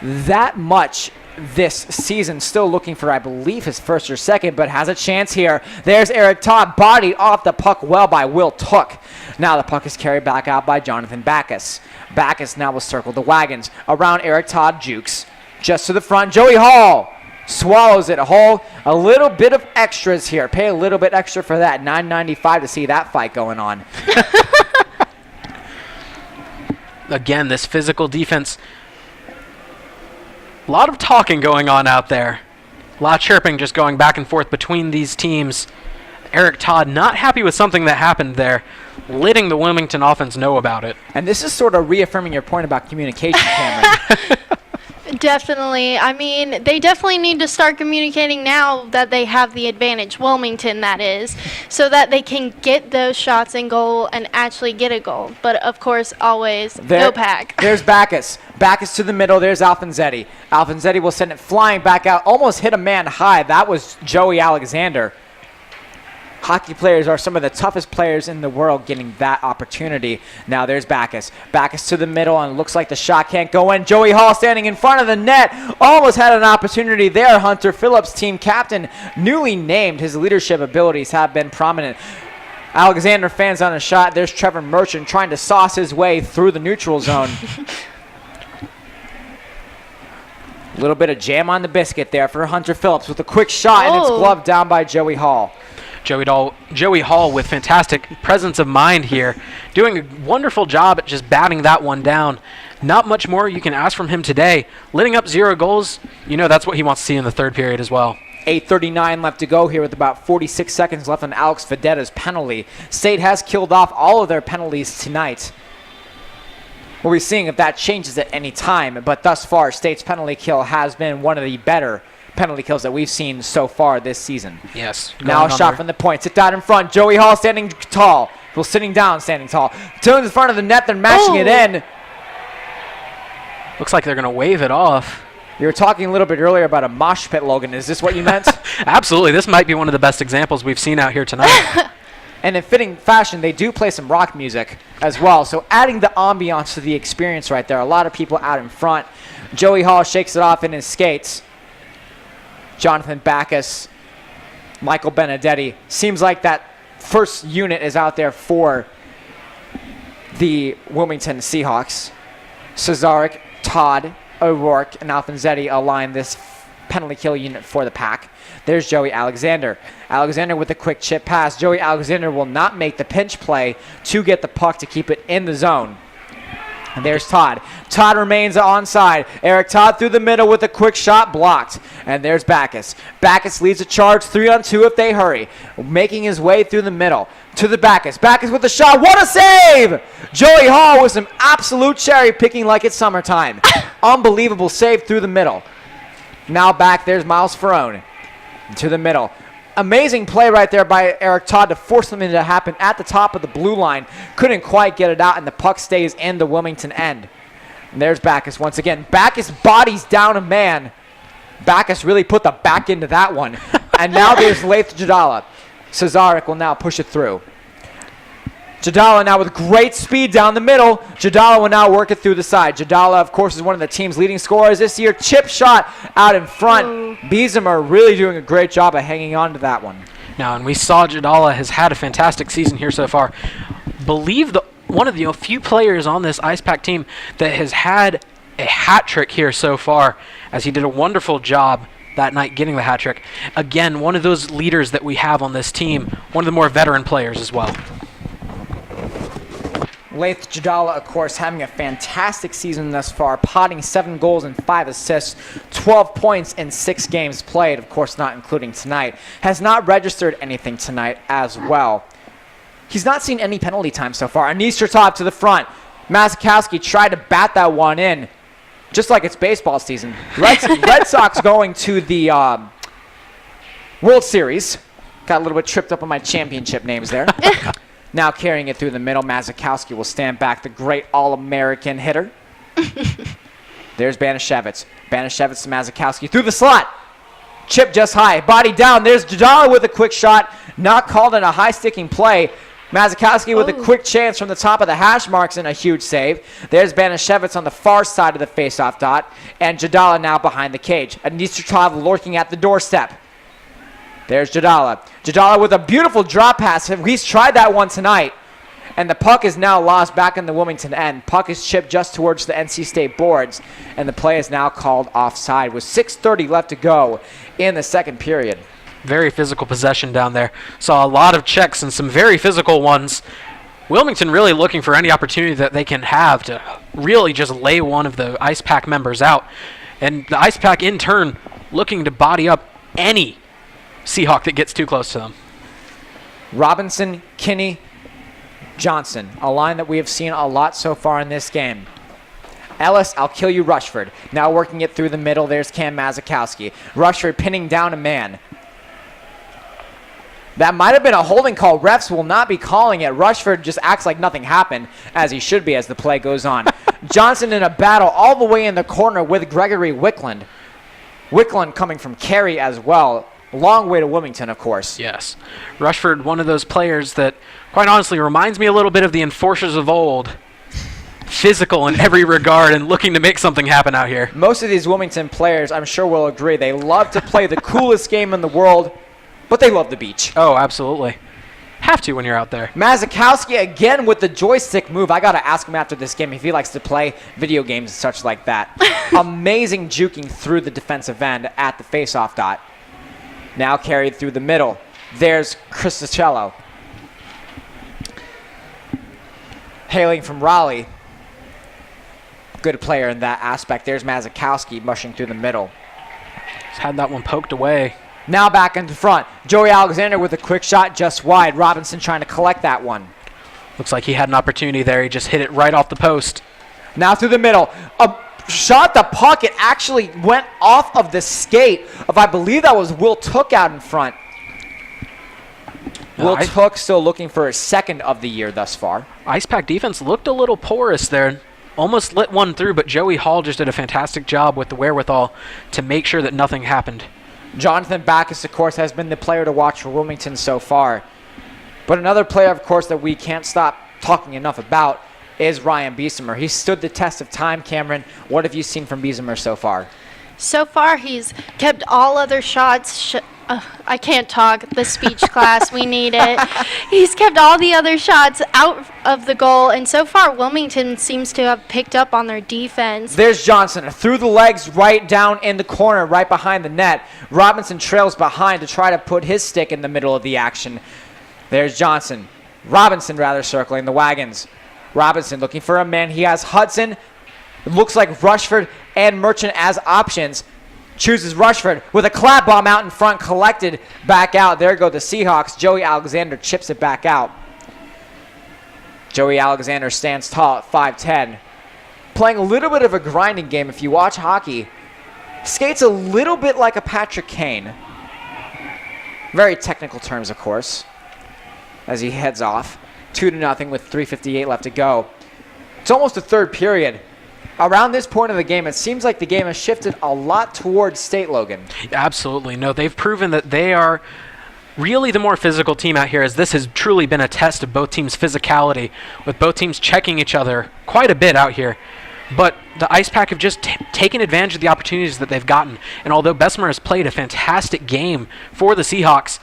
that much this season. Still looking for, I believe, his first or second, but has a chance here. There's Eric Todd, bodied off the puck well by Will Took. Now the puck is carried back out by Jonathan Backus. Backus now will circle the wagons. Around Eric Todd, jukes. Just to the front, Joey Hall swallows it whole. A little bit of extras here. Pay a little bit extra for that. $9.95 to see that fight going on. Again, this physical defense. A lot of talking going on out there. A lot of chirping just going back and forth between these teams. Eric Todd not happy with something that happened there, letting the Wilmington offense know about it. And this is sort of reaffirming your point about communication, Cameron. Definitely. I mean, they definitely need to start communicating now that they have the advantage, Wilmington that is, so that they can get those shots in goal and actually get a goal. But, of course, always no pack. There's Backus. Backus to the middle. There's Alfonsetti. Alfonsetti will send it flying back out. Almost hit a man high. That was Joey Alexander. Hockey players are some of the toughest players in the world getting that opportunity. Now there's Backus. Backus to the middle, and looks like the shot can't go in. Joey Hall standing in front of the net. Almost had an opportunity there. Hunter Phillips, team captain, newly named. His leadership abilities have been prominent. Alexander fans on a shot. There's Trevor Merchant trying to sauce his way through the neutral zone. A little bit of jam on the biscuit there for Hunter Phillips with a quick shot, and it's gloved down by Joey Hall. Joey Hall with fantastic presence of mind here, doing a wonderful job at just batting that one down. Not much more you can ask from him today. Letting up 0 goals, you know that's what he wants to see in the third period as well. 8:39 left to go here with about 46 seconds left on Alex Vedetta's penalty. State has killed off all of their penalties tonight. We'll be seeing if that changes at any time, but thus far, State's penalty kill has been one of the better penalty kills that we've seen so far this season. Yes. Now a shot from the point. Sit down in front. Joey Hall standing tall. Well, sitting down, standing tall. Turns in front of the net, then mashing it in. Looks like they're going to wave it off. You were talking a little bit earlier about a mosh pit, Logan. Is this what you meant? Absolutely. This might be one of the best examples we've seen out here tonight. And in fitting fashion, they do play some rock music as well. So adding the ambiance to the experience right there. A lot of people out in front. Joey Hall shakes it off in his skates. Jonathan Backus, Michael Benedetti. Seems like that first unit is out there for the Wilmington Seahawks. Cesaric, Todd, O'Rourke, and Alfonsetti align this penalty kill unit for the Pack. There's Joey Alexander. Alexander with a quick chip pass. Joey Alexander will not make the pinch play to get the puck to keep it in the zone. And there's Todd. Todd remains onside. Eric Todd through the middle with a quick shot blocked. And there's Backus. Backus leads a charge 3-on-2 if they hurry. Making his way through the middle to the Backus. Backus with the shot. What a save! Joey Hall with some absolute cherry picking like it's summertime. Unbelievable save through the middle. Now back, there's Miles Ferrone to the middle. Amazing play right there by Eric Todd to force something to happen at the top of the blue line. Couldn't quite get it out, and the puck stays in the Wilmington end. And there's Backus once again. Backus bodies down a man. Backus really put the back into that one. And now there's Leith Jadala. Cesaric will now push it through. Jadala now with great speed down the middle. Jadala will now work it through the side. Jadala, of course, is one of the team's leading scorers this year. Chip shot out in front. Beesimer really doing a great job of hanging on to that one. Now, and we saw Jadala has had a fantastic season here so far. Believe one of the few players on this Ice Pack team that has had a hat trick here so far, as he did a wonderful job that night getting the hat trick. Again, one of those leaders that we have on this team, one of the more veteran players as well. Leith Jadala, of course, having a fantastic season thus far, potting 7 goals and 5 assists, 12 points in 6 games played, of course not including tonight. Has not registered anything tonight as well. He's not seen any penalty time so far. Anistertov to the front. Mazikowski tried to bat that one in, just like it's baseball season. Red Sox going to the World Series. Got a little bit tripped up on my championship names there. Now carrying it through the middle, Mazikowski will stand back, the great All-American hitter. There's Banashevitz. Banashevitz to Mazikowski through the slot. Chip just high, body down. There's Jadala with a quick shot, not called in a high-sticking play. Mazikowski with a quick chance from the top of the hash marks and a huge save. There's Banashevitz on the far side of the faceoff dot, and Jadala now behind the cage. Anistertov lurking at the doorstep. There's Jadala. Jadala with a beautiful drop pass. He's tried that one tonight. And the puck is now lost back in the Wilmington end. Puck is chipped just towards the NC State boards. And the play is now called offside with 6:30 left to go in the second period. Very physical possession down there. Saw a lot of checks and some very physical ones. Wilmington really looking for any opportunity that they can have to really just lay one of the Ice Pack members out. And the Ice Pack, in turn, looking to body up any Seahawk that gets too close to them. Robinson, Kinney, Johnson, a line that we have seen a lot so far in this game. Ellis, I'll kill you, Rushford. Now working it through the middle, there's Cam Mazikowski. Rushford pinning down a man. That might have been a holding call. Refs will not be calling it. Rushford just acts like nothing happened, as he should be as the play goes on. Johnson in a battle all the way in the corner with Gregory Wickland. Wickland coming from Cary as well. Long way to Wilmington, of course. Yes. Rushford, one of those players that, quite honestly, reminds me a little bit of the enforcers of old. Physical in every regard and looking to make something happen out here. Most of these Wilmington players, I'm sure, will agree. They love to play the coolest game in the world, but they love the beach. Oh, absolutely. Have to when you're out there. Mazikowski again with the joystick move. I got to ask him after this game if he likes to play video games and such like that. Amazing juking through the defensive end at the faceoff dot. Now carried through the middle. There's Cristicello. Hailing from Raleigh. Good player in that aspect. There's Mazikowski mushing through the middle. He's had that one poked away. Now back into front. Joey Alexander with a quick shot just wide. Robinson trying to collect that one. Looks like he had an opportunity there. He just hit it right off the post. Now through the middle. Shot the puck. It actually went off of the skate of, I believe that was Will Took out in front. Will Took still looking for his second of the year thus far. Ice Pack defense looked a little porous there. Almost lit one through, but Joey Hall just did a fantastic job with the wherewithal to make sure that nothing happened. Jonathan Backus, of course, has been the player to watch for Wilmington so far. But another player, of course, that we can't stop talking enough about is Ryan Beesimer. He stood the test of time. Cameron, what have you seen from Beesimer so far? So far, he's kept all other shots I can't talk. The speech class, we need it. He's kept all the other shots out of the goal, and so far Wilmington seems to have picked up on their defense. There's Johnson through the legs right down in the corner, right behind the net. Robinson trails behind to try to put his stick in the middle of the action. There's Johnson. Robinson, rather, circling the wagons. Robinson looking for a man. He has Hudson. It looks like Rushford and Merchant as options. Chooses Rushford with a clap bomb out in front, collected back out. There go the Seahawks. Joey Alexander chips it back out. Joey Alexander stands tall at 5'10". Playing a little bit of a grinding game. If you watch hockey, skates a little bit like a Patrick Kane. Very technical terms, of course, as he heads off. 2-0 with 3:58 left to go. It's almost a third period. Around this point of the game, it seems like the game has shifted a lot towards State, Logan. Absolutely. No, they've proven that they are really the more physical team out here, as this has truly been a test of both teams' physicality, with both teams checking each other quite a bit out here. But the Ice Pack have just taken advantage of the opportunities that they've gotten. And although Bessemer has played a fantastic game for the Seahawks,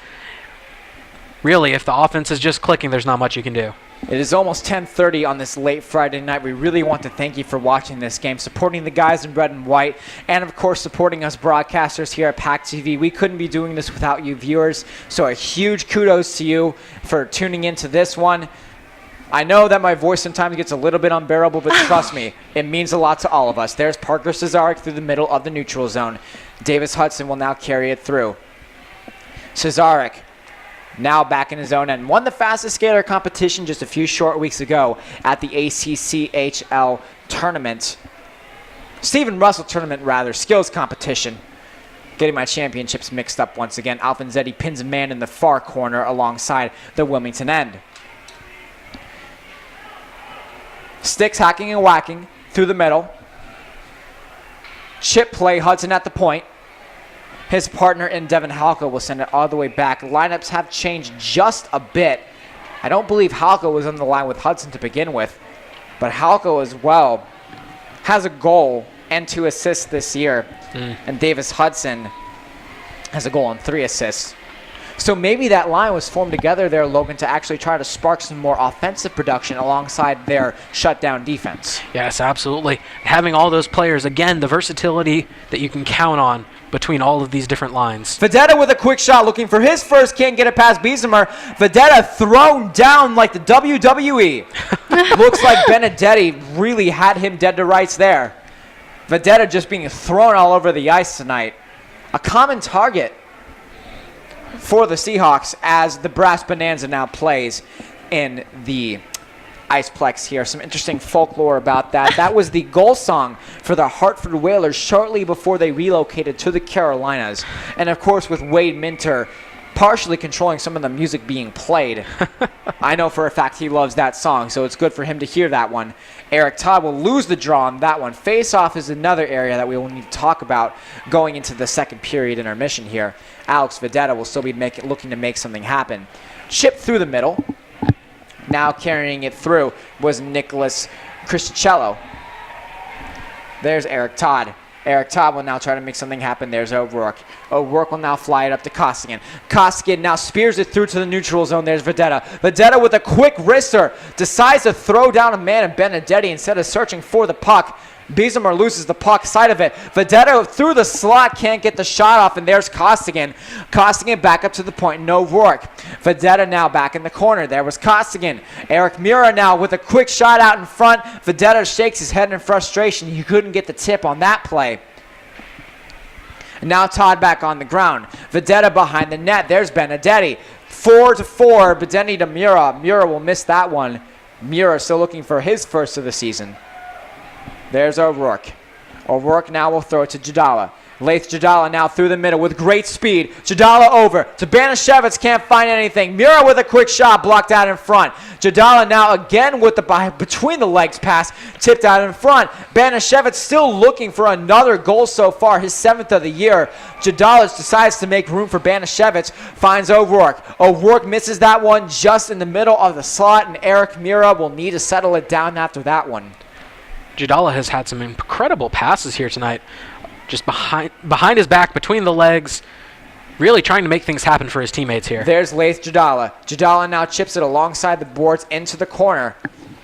really, if the offense is just clicking, there's not much you can do. It is almost 10:30 on this late Friday night. We really want to thank you for watching this game, supporting the guys in red and white, and of course supporting us broadcasters here at PackTV. We couldn't be doing this without you viewers, so a huge kudos to you for tuning into this one. I know that my voice sometimes gets a little bit unbearable, but trust me, it means a lot to all of us. There's Parker Cesarek through the middle of the neutral zone. Davis Hudson will now carry it through. Cesarek now back in his own end. Won the fastest skater competition just a few short weeks ago at the ACCHL tournament. Stephen Russell tournament, rather. Skills competition. Getting my championships mixed up once again. Alfanzetti pins a man in the far corner alongside the Wilmington end. Sticks hacking and whacking through the middle. Chip play, Hudson at the point. His partner in Devin Halka will send it all the way back. Lineups have changed just a bit. I don't believe Halka was on the line with Hudson to begin with, but Halka as well has a goal and 2 assists this year. And Davis Hudson has a goal and 3 assists. So maybe that line was formed together there, Logan, to actually try to spark some more offensive production alongside their shutdown defense. Yes, absolutely. Having all those players, again, the versatility that you can count on between all of these different lines. Vedetta with a quick shot, looking for his first, can't get it past Biesemer. Vedetta thrown down like the WWE. Looks like Benedetti really had him dead to rights there. Vedetta just being thrown all over the ice tonight. A common target for the Seahawks as the Brass Bonanza now plays in the Iceplex here. Some interesting folklore about that. That was the goal song for the Hartford Whalers shortly before they relocated to the Carolinas. And of course, with Wade Minter partially controlling some of the music being played, I know for a fact he loves that song, so it's good for him to hear that one. Eric Todd will lose the draw on that one. Face-off is another area that we will need to talk about going into the second period intermission here. Alex Vedetta will still be looking to make something happen. Chip through the middle. Now carrying it through was Nicholas Cristicello. There's Eric Todd. Eric Todd will now try to make something happen. There's O'Rourke. O'Rourke will now fly it up to Costigan. Costigan now spears it through to the neutral zone. There's Vedetta. Vedetta with a quick wrister decides to throw down a man in Benedetti instead of searching for the puck. Biesemer loses the puck side of it. Vedetta through the slot, can't get the shot off, and there's Costigan. Costigan back up to the point, no Rourke. Vedetta now back in the corner. There was Costigan. Eric Mura now with a quick shot out in front. Vedetta shakes his head in frustration. He couldn't get the tip on that play. And now Todd back on the ground. Vedetta behind the net. There's Benedetti. 4-4, Benedetti to Mura. Mura will miss that one. Mura still looking for his first of the season. There's O'Rourke. O'Rourke now will throw it to Jadala. Laith Jadala now through the middle with great speed. Jadala over to Banashevitz, can't find anything. Mura with a quick shot blocked out in front. Jadala now again with the between the legs pass tipped out in front. Banashevitz still looking for another goal so far, his 7th of the year. Jadala decides to make room for Banashevitz, finds O'Rourke. O'Rourke misses that one just in the middle of the slot, and Eric Mura will need to settle it down after that one. Jadala has had some incredible passes here tonight. Just behind his back, between the legs. really trying to make things happen for his teammates here. There's Laith Jadala. Jadala now chips it alongside the boards into the corner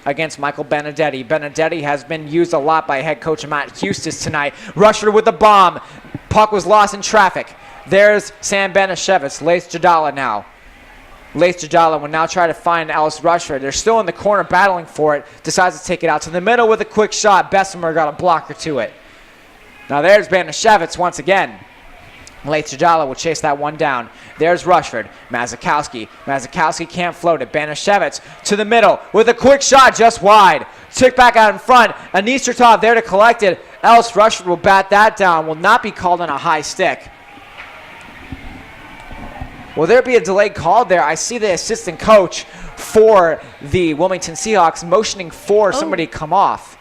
against Michael Benedetti. Benedetti has been used a lot by head coach Matt Eustace tonight. Rushford with the bomb. Puck was lost in traffic. There's Sam Banashevitz. Laith Jadala now. Laith Jadala will now try to find Alice Rushford. They're still in the corner battling for it. Decides to take it out to the middle with a quick shot. Bessemer got a blocker to it. Now there's Banashevitz once again. Laith Jadala will chase that one down. There's Rushford. Mazakowski. Mazakowski can't float it. Banashevitz to the middle with a quick shot just wide. Took back out in front. Anistertov there to collect it. Alice Rushford will bat that down. Will not be called on a high stick. Will there be a delayed call there? I see the assistant coach for the Wilmington Seahawks motioning for somebody to come off.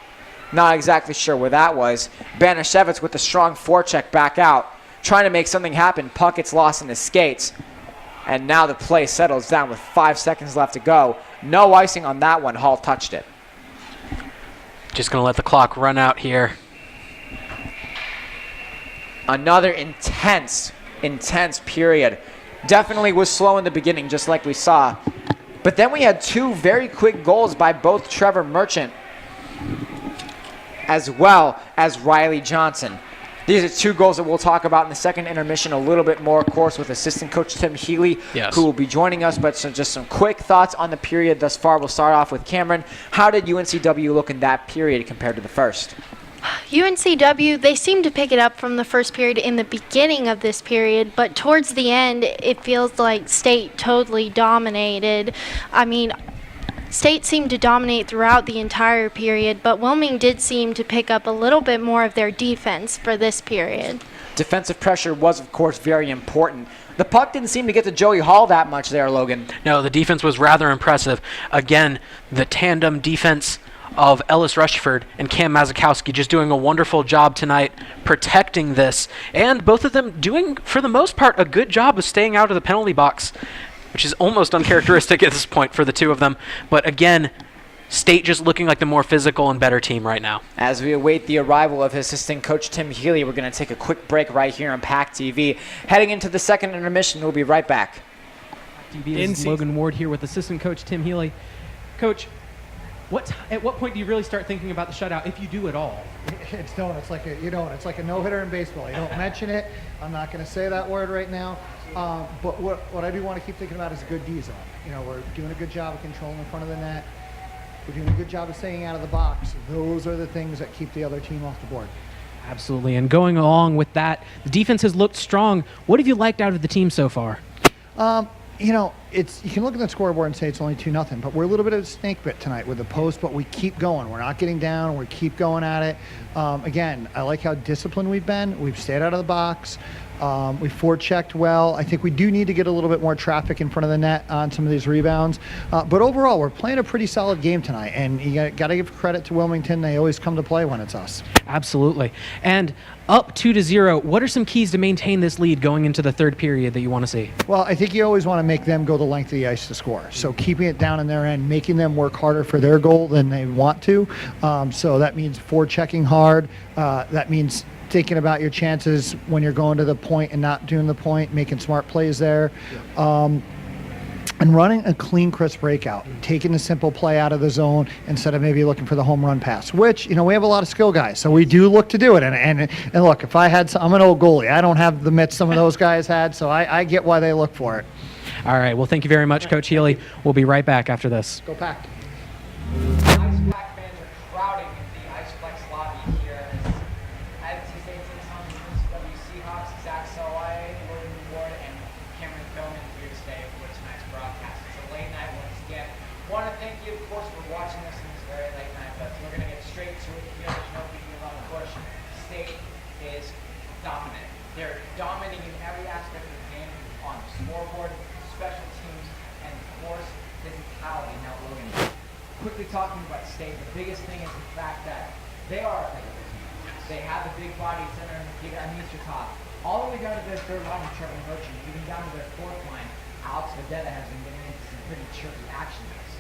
Not exactly sure where that was. Banashevitz with a strong forecheck back out, trying to make something happen. Puck gets lost in his skates. And now the play settles down with 5 seconds left to go. No icing on that one. Hall touched it. Just going to let the clock run out here. Another intense period. Definitely was slow in the beginning, just like we saw. But then we had 2 very quick goals by both Trevor Merchant as well as Riley Johnson. These are 2 goals that we'll talk about in the second intermission a little bit more, of course, with assistant coach Tim Healy, who will be joining us. But just some quick thoughts on the period thus far. We'll start off with Cameron. How did UNCW look in that period compared to the first? UNCW, they seem to pick it up from the first period in the beginning of this period, but towards the end, it feels like State totally dominated. I mean, State seemed to dominate throughout the entire period, but Wilmington did seem to pick up a little bit more of their defense for this period. Defensive pressure was, of course, very important. The puck didn't seem to get to Joey Hall that much there, Logan. No, the defense was rather impressive. Again, the tandem defense of Ellis Rushford and Cam Mazakowski just doing a wonderful job tonight protecting this, and both of them doing, for the most part, a good job of staying out of the penalty box, which is almost uncharacteristic at this point for the 2 of them. But again, State just looking like the more physical and better team right now. As we await the arrival of assistant coach Tim Healy, we're going to take a quick break right here on PackTV. Heading into the second intermission, we'll be right back. PackTV is Logan Ward here with assistant coach Tim Healy. Coach, at what point do you really start thinking about the shutout, if you do at all? It's like a no-hitter in baseball. You don't mention it. I'm not going to say that word right now. But what I do want to keep thinking about is good D zone. We're doing a good job of controlling in front of the net. We're doing a good job of staying out of the box. Those are the things that keep the other team off the board. Absolutely. And going along with that, the defense has looked strong. What have you liked out of the team so far? You can look at the scoreboard and say it's only 2-0, but we're a little bit of a snake bit tonight with the post, but we keep going. We're not getting down. We keep going at it. Again, I like how disciplined we've been. We've stayed out of the box. We forechecked well. I think we do need to get a little bit more traffic in front of the net on some of these rebounds. But overall, we're playing a pretty solid game tonight, and you got to give credit to Wilmington. They always come to play when it's us. Absolutely. And up 2-0, what are some keys to maintain this lead going into the third period that you want to see? Well, I think you always want to make them go the length of the ice to score. So keeping it down in their end, making them work harder for their goal than they want to. So that means forechecking hard. That means thinking about your chances when you're going to the point and not doing the point, making smart plays there. And running a clean, crisp breakout, taking a simple play out of the zone instead of maybe looking for the home run pass, which, we have a lot of skill guys, so we do look to do it. And look, if I had I'm an old goalie. I don't have the mitts some of those guys had, so I get why they look for it. All right. Well, thank you very much, Coach Healy. We'll be right back after this. Go Pack. Ice Pack fans are crowding the Iceflex lobby here as NC State takes on the UNCW Seahawks. Zach Solai, Logan Ward, and Cameron Philman here to stay for tonight's broadcast. It's a late night once again. Want to thank you, of course, for watching us in this very late night, but we're going to get straight to it here. There's no beating around the bush. State is dominant. They're dominating in every aspect of the game on the scoreboard, special teams, and of course, physicality. Now, Logan, quickly talking about State, the biggest thing is the fact that they are a physical team. They have the big body center and Nikita Anistertov. All the way down to their third line, Trevor Merchant, even down to their fourth line, Alex Vedetta has been getting into some pretty tricky action race.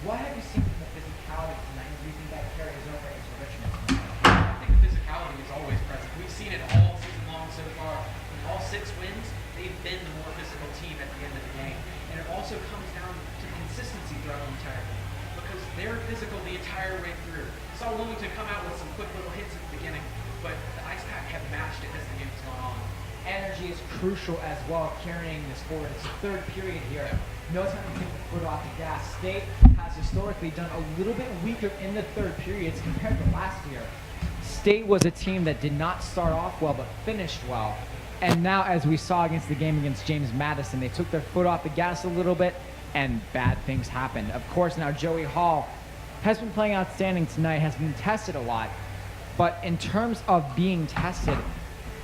What have you seen from the physicality tonight, and do you think that carries over into Richmond tonight? I think the physicality is always present. We've seen it all season long so far. In all 6 wins, they've been the more physical team at the end of the game. And it also comes down to consistency throughout the entire game because they're physical the entire way through. Saw Wilmington come out with some quick little hits at the beginning, but the Ice Pack have matched it as the game's gone on. Energy is crucial as well, carrying this forward. It's the third period here. No time to take the foot off the gas. State has historically done a little bit weaker in the third periods compared to last year. State was a team that did not start off well but finished well. And now, as we saw against the game against James Madison, they took their foot off the gas a little bit and bad things happened. Of course, now Joey Hall has been playing outstanding tonight, has been tested a lot. But in terms of being tested,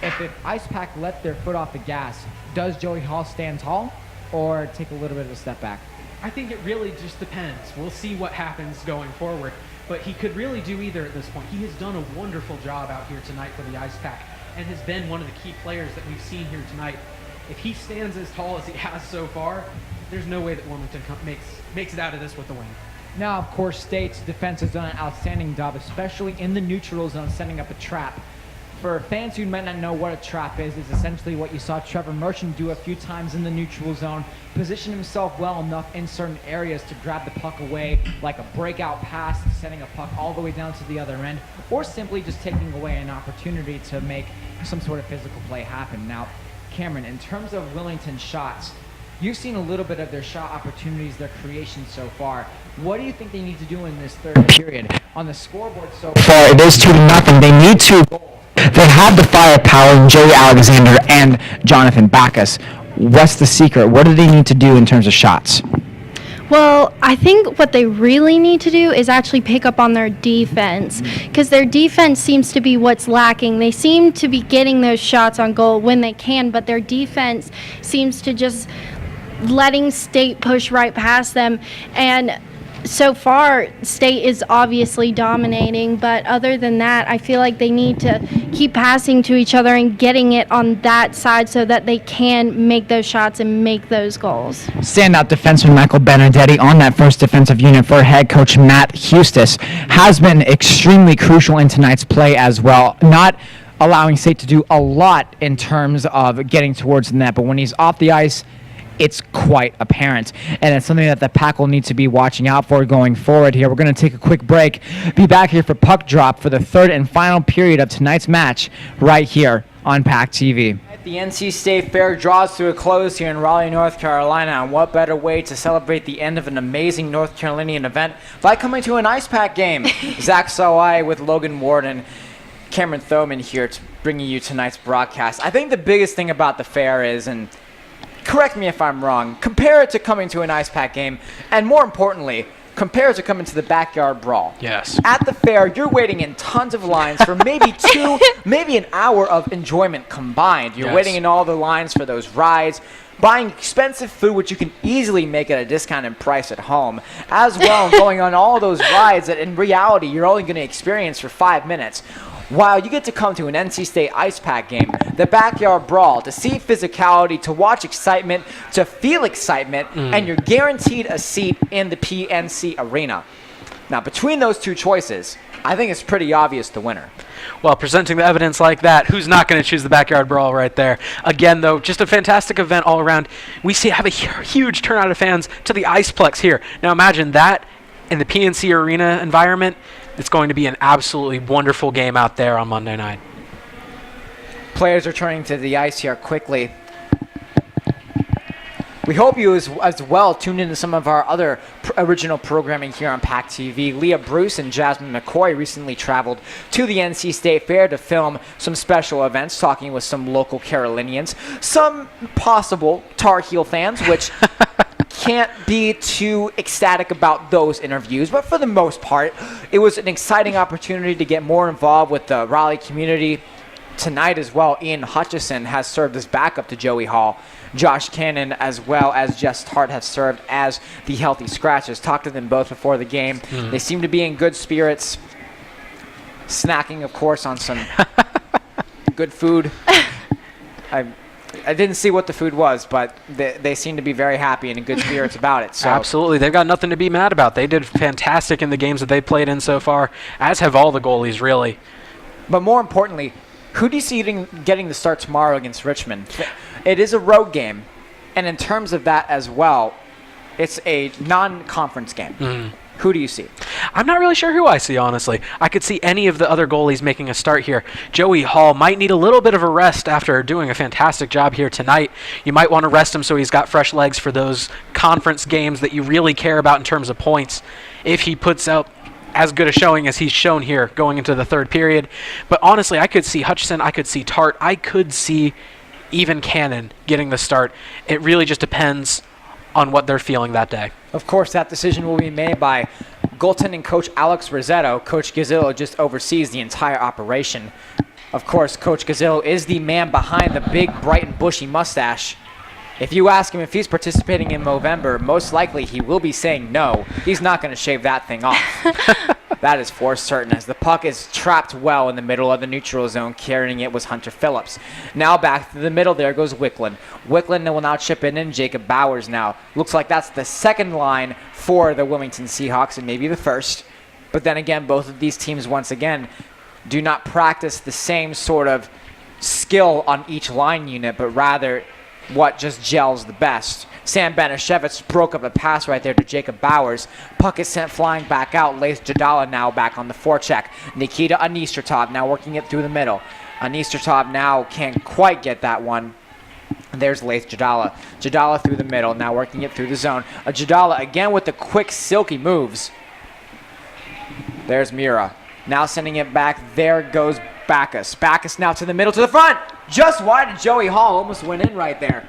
if Ice Pack let their foot off the gas, does Joey Hall stand tall or take a little bit of a step back? I think it really just depends. We'll see what happens going forward. But he could really do either at this point. He has done a wonderful job out here tonight for the Ice Pack and has been one of the key players that we've seen here tonight. If he stands as tall as he has so far, there's no way that Wilmington makes it out of this with the win. Now, of course, State's defense has done an outstanding job, especially in the neutral zone, setting up a trap. For fans who might not know what a trap is, it's essentially what you saw Trevor Merchant do a few times in the neutral zone, position himself well enough in certain areas to grab the puck away, like a breakout pass, sending a puck all the way down to the other end, or simply just taking away an opportunity to make some sort of physical play happen. Now, Cameron, in terms of Wilmington's shots, you've seen a little bit of their shot opportunities, their creation so far. What do you think they need to do in this third period? On the scoreboard so far, it is 2-0. They need 2 goals. They have the firepower in Joey Alexander and Jonathan Backus. What's the secret? What do they need to do in terms of shots? Well, I think what they really need to do is actually pick up on their defense, because their defense seems to be what's lacking. They seem to be getting those shots on goal when they can, but their defense seems to just letting State push right past them. And so far, State is obviously dominating, but other than that, I feel like they need to keep passing to each other and getting it on that side so that they can make those shots and make those goals. Standout defenseman Michael Benedetti on that first defensive unit for head coach Matt Hustis has been extremely crucial in tonight's play as well. Not allowing State to do a lot in terms of getting towards the net, but when he's off the ice, it's quite apparent, and it's something that the Pack will need to be watching out for going forward here. We're going to take a quick break, be back here for Puck Drop for the third and final period of tonight's match right here on PackTV. The NC State Fair draws to a close here in Raleigh, North Carolina, and what better way to celebrate the end of an amazing North Carolinian event by coming to an Ice Pack game. Zach Sawai with Logan Warden, Cameron Thoman here bringing you tonight's broadcast. I think the biggest thing about the fair is, and correct me if I'm wrong, compare it to coming to an Ice Pack game, and more importantly, compare it to coming to the Backyard Brawl. Yes. At the fair, you're waiting in tons of lines for maybe maybe an hour of enjoyment combined. You're waiting in all the lines for those rides, buying expensive food, which you can easily make at a discounted price at home, as well as going on all those rides that in reality you're only going to experience for 5 minutes. While you get to come to an NC State Ice Pack game, the Backyard Brawl, to see physicality, to watch excitement, to feel excitement, and you're guaranteed a seat in the PNC Arena. Now, between those two choices, I think it's pretty obvious the winner. Well, presenting the evidence like that, who's not going to choose the Backyard Brawl right there? Again, though, just a fantastic event all around. We have a huge turnout of fans to the Iceplex here. Now, imagine that in the PNC Arena environment. It's going to be an absolutely wonderful game out there on Monday night. Players are turning to the ice here quickly. We hope you as well tuned into some of our other original programming here on PackTV. Leah Bruce and Jasmine McCoy recently traveled to the NC State Fair to film some special events, talking with some local Carolinians, some possible Tar Heel fans, which can't be too ecstatic about those interviews, but for the most part, it was an exciting opportunity to get more involved with the Raleigh community. Tonight as well, Ian Hutchison has served as backup to Joey Hall. Josh Cannon as well as Jess Hart have served as the healthy scratches. Talked to them both before the game. They seem to be in good spirits. Snacking, of course, on some good food. I didn't see what the food was, but they seem to be very happy and in good spirits about it. So. Absolutely. They've got nothing to be mad about. They did fantastic in the games that they played in so far, as have all the goalies, really. But more importantly, who do you see getting the start tomorrow against Richmond? It is a road game, and in terms of that as well, it's a non-conference game. Who do you see? I'm not really sure who I see, honestly. I could see any of the other goalies making a start here. Joey Hall might need a little bit of a rest after doing a fantastic job here tonight. You might want to rest him so he's got fresh legs for those conference games that you really care about in terms of points. If he puts out as good a showing as he's shown here going into the third period. But honestly, I could see Hutchison, I could see Tart, I could see even Cannon getting the start. It really just depends on what they're feeling that day. Of course, that decision will be made by goaltending coach Alex Rossetto. Coach Gazzillo just oversees the entire operation. Of course, Coach Gazzillo is the man behind the big, bright, and bushy mustache. If you ask him if he's participating in Movember, most likely he will be saying no. He's not going to shave that thing off. That is for certain, as the puck is trapped well in the middle of the neutral zone. Carrying it was Hunter Phillips. Now back to the middle, there goes Wicklund. Wicklund will now chip in Jacob Bowers now. Looks like that's the second line for the Wilmington Seahawks, and maybe the first. But then again, both of these teams, once again, do not practice the same sort of skill on each line unit, but rather what just gels the best. Sam Banashevitz broke up a pass right there to Jacob Bowers. Puck is sent flying back out. Lace Jadala now back on the forecheck. Nikita Anistratov now working it through the middle. Anistratov now can't quite get that one. There's Lace Jadala. Jadala through the middle, now working it through the zone. Jadala again with the quick, silky moves. There's Mira. Now sending it back. There goes Backus. Backus now to the middle, to the front. Just wide of Joey Hall. Almost went in right there.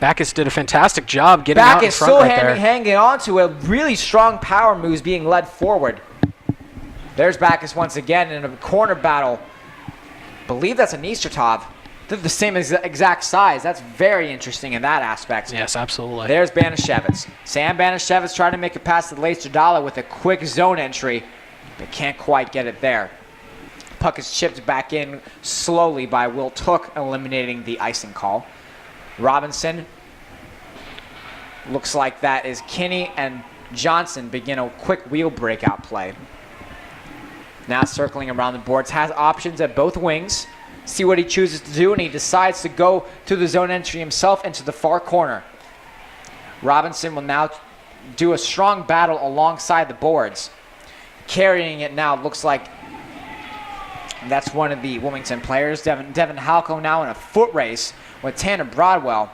Backus did a fantastic job getting out in front still right there. hanging on to a really strong power moves being led forward. There's Backus once again in a corner battle. Believe that's Anistratov. They're the same exact size. That's very interesting in that aspect. Yes, absolutely. There's Banashevitz. Sam Banashevitz trying to make it past the Lace Jadala with a quick zone entry, but can't quite get it there. Puck is chipped back in slowly by Will Took, eliminating the icing call. Robinson, looks like that is Kinney and Johnson begin a quick wheel breakout play. Now circling around the boards, has options at both wings. See what he chooses to do, and he decides to go to the zone entry himself into the far corner. Robinson will now do a strong battle alongside the boards. Carrying it now, looks like that's one of the Wilmington players. Devin Halco now in a foot race with Tanner Broadwell.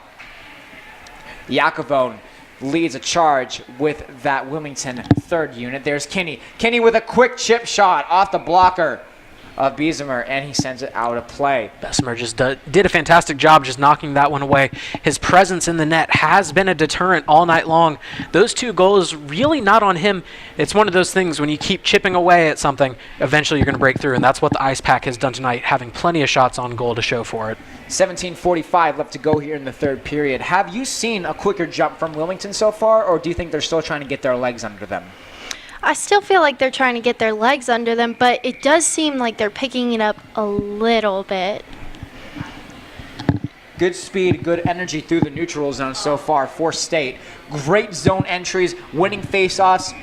Yakovone leads a charge with that Wilmington third unit. There's Kinney. Kinney with a quick chip shot off the blocker of Biesemer, and he sends it out of play. Bessemer just did a fantastic job just knocking that one away. His presence in the net has been a deterrent all night long. Those two goals really not on him. It's one of those things when you keep chipping away at something, eventually you're going to break through, and that's what the Ice Pack has done tonight, having plenty of shots on goal to show for it. 17:45 left to go here in the third period. Have you seen a quicker jump from Wilmington so far, or do you think they're still trying to get their legs under them? I still feel like they're trying to get their legs under them, but it does seem like they're picking it up a little bit. Good speed, good energy through the neutral zone so far for State. Great zone entries, winning faceoffs.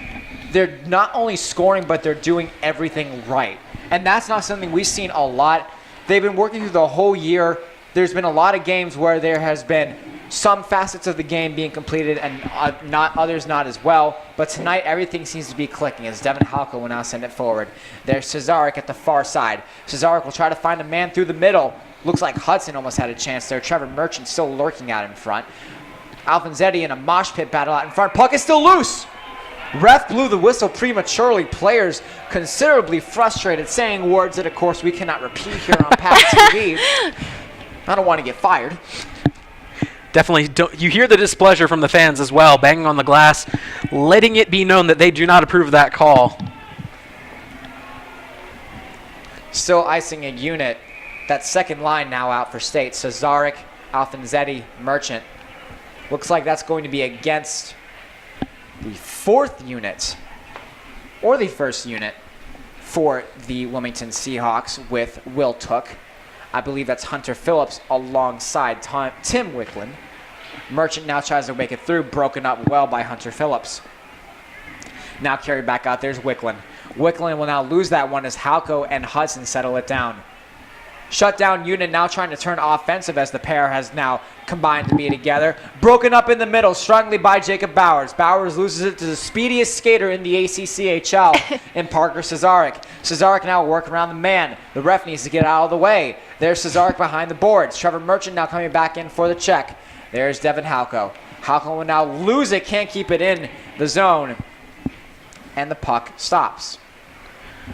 They're not only scoring, but they're doing everything right. And that's not something we've seen a lot. They've been working through the whole year. There's been a lot of games where there has been some facets of the game being completed and not others not as well. But tonight, everything seems to be clicking as Devin Halco will now send it forward. There's Cesarek at the far side. Cesarek will try to find a man through the middle. Looks like Hudson almost had a chance there. Trevor Merchant still lurking out in front. Alfonzetti in a mosh pit battle out in front. Puck is still loose. Ref blew the whistle prematurely. Players considerably frustrated, saying words that, of course, we cannot repeat here on PackTV. I don't want to get fired. Definitely, you hear the displeasure from the fans as well, banging on the glass, letting it be known that they do not approve of that call. Still icing a unit. That second line now out for State. Cesarek, Alfonzetti, Merchant. Looks like that's going to be against the fourth unit, or the first unit, for the Wilmington Seahawks with Will Took. I believe that's Hunter Phillips alongside Tim Wicklund. Merchant now tries to make it through, broken up well by Hunter Phillips. Now carried back out, there's Wicklund. Wicklund will now lose that one as Halco and Hudson settle it down. Shutdown unit now trying to turn offensive as the pair has now combined to be together. Broken up in the middle strongly by Jacob Bowers. Bowers loses it to the speediest skater in the ACCHL in Parker Cesarek. Cesarek now working around the man. The ref needs to get out of the way. There's Cesarek behind the boards. Trevor Merchant now coming back in for the check. There's Devin Halko. Halko will now lose it, can't keep it in the zone. And the puck stops.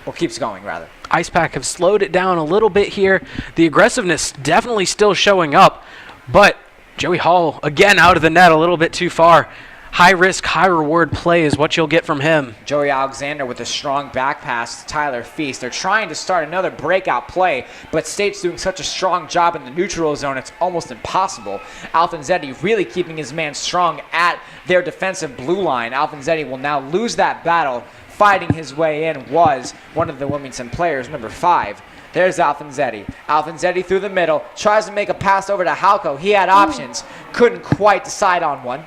Or keeps going, rather. Ice Pack have slowed it down a little bit here. The aggressiveness definitely still showing up, but Joey Hall again out of the net a little bit too far. High risk, high reward play is what you'll get from him. Joey Alexander with a strong back pass to Tyler Feast. They're trying to start another breakout play, but State's doing such a strong job in the neutral zone, it's almost impossible. Alfanzetti really keeping his man strong at their defensive blue line. Alfanzetti will now lose that battle. Fighting his way in was one of the Wilmington players, number 5. There's Alfanzetti. Alfanzetti through the middle, tries to make a pass over to Halko. He had options, couldn't quite decide on one.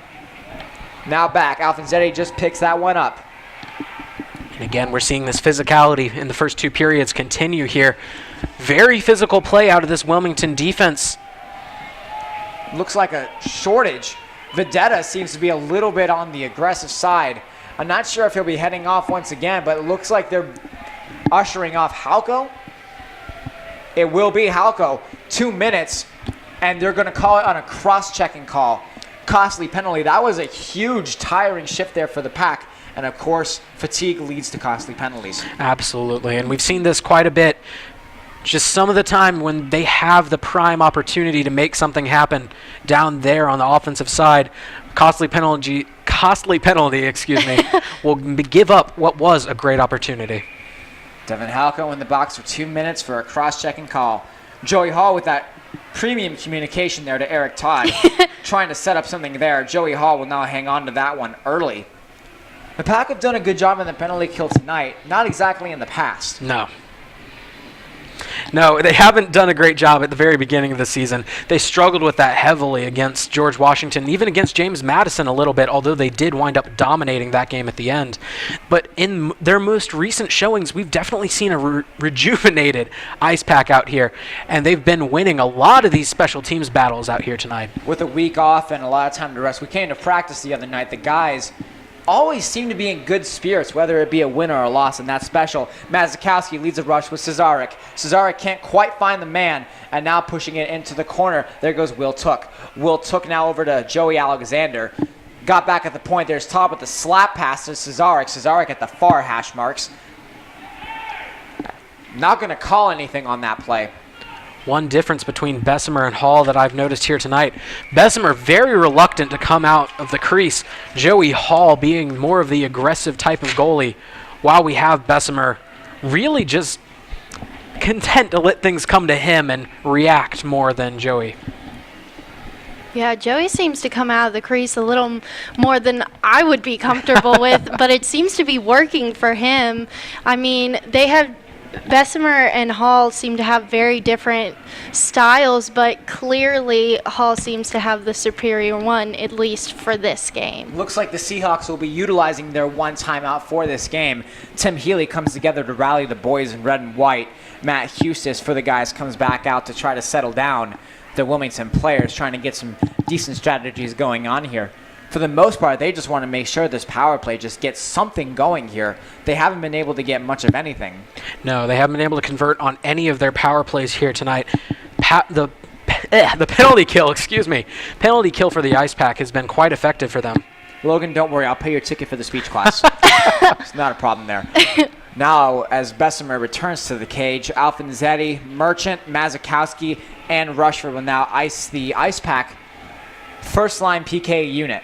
Now back, Alfanzetti just picks that one up. And again, we're seeing this physicality in the first 2 periods continue here. Very physical play out of this Wilmington defense. Looks like a shortage. Vedetta seems to be a little bit on the aggressive side. I'm not sure if he'll be heading off once again, but it looks like they're ushering off Halko. It will be Halko. 2 minutes, and they're going to call it on a cross-checking call. Costly penalty. That was a huge, tiring shift there for the Pack. And, of course, fatigue leads to costly penalties. Absolutely, and we've seen this quite a bit. Just some of the time when they have the prime opportunity to make something happen down there on the offensive side, costly penalty, will give up what was a great opportunity. Devin Halko in the box for 2 minutes for a cross-checking call. Joey Hall with that premium communication there to Eric Todd, trying to set up something there. Joey Hall will now hang on to that one early. The Pack have done a good job in the penalty kill tonight, not exactly in the past. No, they haven't done a great job at the very beginning of the season. They struggled with that heavily against George Washington, even against James Madison a little bit, although they did wind up dominating that game at the end. But in their most recent showings, we've definitely seen a rejuvenated Ice Pack out here, and they've been winning a lot of these special teams battles out here tonight. With a week off and a lot of time to rest, we came to practice the other night. The guys always seem to be in good spirits, whether it be a win or a loss, and that's special. Mazikowski leads a rush with Cesarek. Cesarek can't quite find the man, and now pushing it into the corner. There goes Will Took. Will Took now over to Joey Alexander. Got back at the point. There's Todd with the slap pass to Cesarek. Cesarek at the far hash marks. Not going to call anything on that play. One difference between Bessemer and Hall that I've noticed here tonight. Bessemer very reluctant to come out of the crease. Joey Hall being more of the aggressive type of goalie, while we have Bessemer really just content to let things come to him and react more than Joey. Yeah, Joey seems to come out of the crease a little more than I would be comfortable with, but it seems to be working for him. I mean, Bessemer and Hall seem to have very different styles, but clearly Hall seems to have the superior one, at least for this game. Looks like the Seahawks will be utilizing their one timeout for this game. Tim Healy comes together to rally the boys in red and white. Matt Hustis for the guys comes back out to try to settle down the Wilmington players, trying to get some decent strategies going on here. For the most part, they just want to make sure this power play just gets something going here. They haven't been able to get much of anything. No, they haven't been able to convert on any of their power plays here tonight. The penalty kill, penalty kill for the Ice Pack has been quite effective for them. Logan, don't worry. I'll pay your ticket for the speech class. It's not a problem there. Now, as Bessemer returns to the cage, Alfanzetti, Merchant, Mazikowski, and Rushford will now ice the Ice Pack first-line PK unit.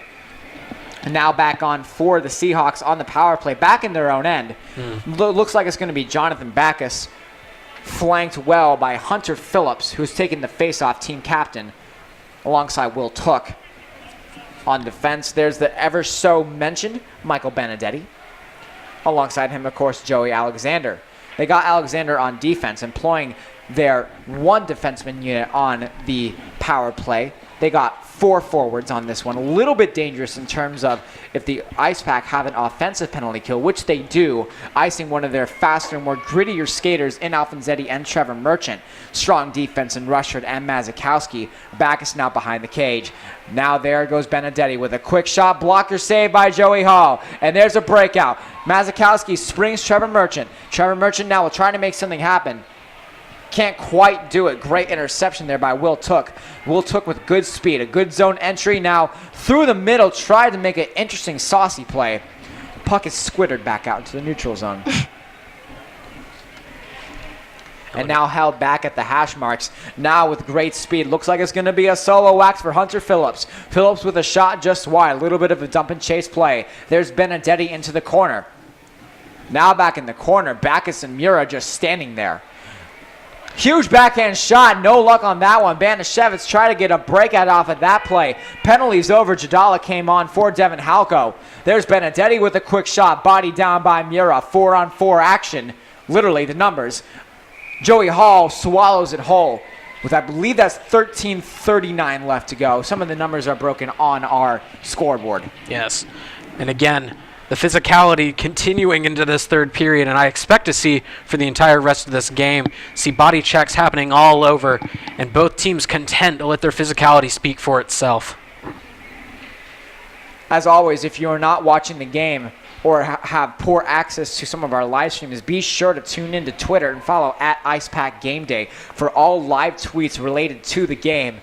And now back on for the Seahawks on the power play, back in their own end. Looks like it's going to be Jonathan Backus, flanked well by Hunter Phillips, who's taken the face-off team captain, alongside Will Took. On defense, there's the ever-so-mentioned Michael Benedetti. Alongside him, of course, Joey Alexander. They got Alexander on defense, employing their one defenseman unit on the power play. They got 4 forwards on this one. A little bit dangerous in terms of if the Ice Pack have an offensive penalty kill, which they do, icing one of their faster, more grittier skaters in Alfonsetti and Trevor Merchant. Strong defense in Rushford and Mazikowski. Backus now behind the cage. Now there goes Benedetti with a quick shot blocker save by Joey Hall. And there's a breakout. Mazikowski springs Trevor Merchant. Trevor Merchant now will try to make something happen. Can't quite do it. Great interception there by Will Took. Will Took with good speed. A good zone entry now through the middle. Tried to make an interesting saucy play. Puck is squittered back out into the neutral zone. And now held back at the hash marks. Now with great speed. Looks like it's going to be a solo wax for Hunter Phillips. Phillips with a shot just wide. A little bit of a dump and chase play. There's Benedetti into the corner. Now back in the corner. Backus and Mura just standing there. Huge backhand shot. No luck on that one. Banashevitz tried to get a breakout off of that play. Penalties over. Jadala came on for Devin Halko. There's Benedetti with a quick shot. Body down by Mura. 4-on-4 action. Literally the numbers. Joey Hall swallows it whole. With I believe that's 13:39 left to go. Some of the numbers are broken on our scoreboard. Yes. And again, the physicality continuing into this third period, and I expect to see for the entire rest of this game, see body checks happening all over, and both teams content to let their physicality speak for itself. As always, if you are not watching the game or have poor access to some of our live streams, be sure to tune in to Twitter and follow at IcePack Game Day for all live tweets related to the game.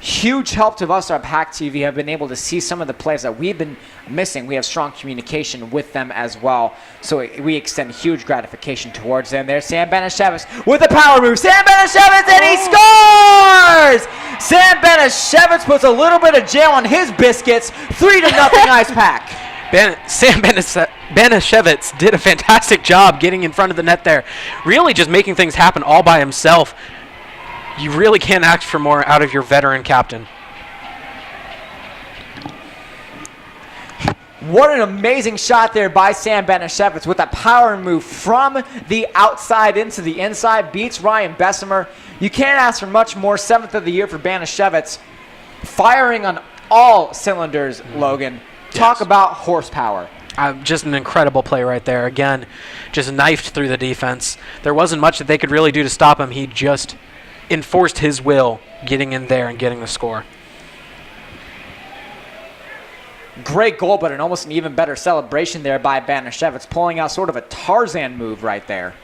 Huge help to us, our PackTV, have been able to see some of the plays that we've been missing. We have strong communication with them as well, so we extend huge gratification towards them. There's Sam Banashevitz with a power move. Sam Banashevitz, and he scores! Sam Banashevitz puts a little bit of jail on his biscuits. 3-0 Ice Pack. Sam Banashevitz did a fantastic job getting in front of the net there, really just making things happen all by himself. You really can't ask for more out of your veteran captain. What an amazing shot there by Sam Banashevitz with a power move from the outside into the inside. Beats Ryan Bessemer. You can't ask for much more. 7th of the year for Banashevitz. Firing on all cylinders, Logan. Talk about horsepower. Just an incredible play right there. Again, just knifed through the defense. There wasn't much that they could really do to stop him. He just enforced his will, getting in there and getting the score. Great goal, but almost an even better celebration there by Banashevitz, pulling out sort of a Tarzan move right there.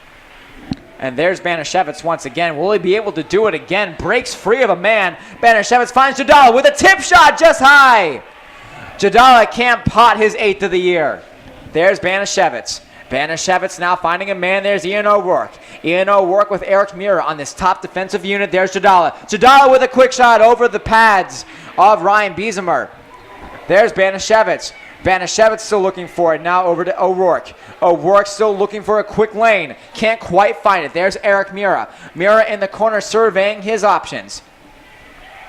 And there's Banashevitz once again. Will he be able to do it again? Breaks free of a man. Banashevitz finds Jadala with a tip shot just high. Jadala can't pot his 8th of the year. There's Banashevitz. Banashevitz now finding a man. There's Ian O'Rourke. Ian O'Rourke with Eric Mura on this top defensive unit. There's Jadala. Jadala with a quick shot over the pads of Ryan Biesemer. There's Banashevitz. Banashevitz still looking for it. Now over to O'Rourke. O'Rourke still looking for a quick lane. Can't quite find it. There's Eric Mura. Mura in the corner surveying his options.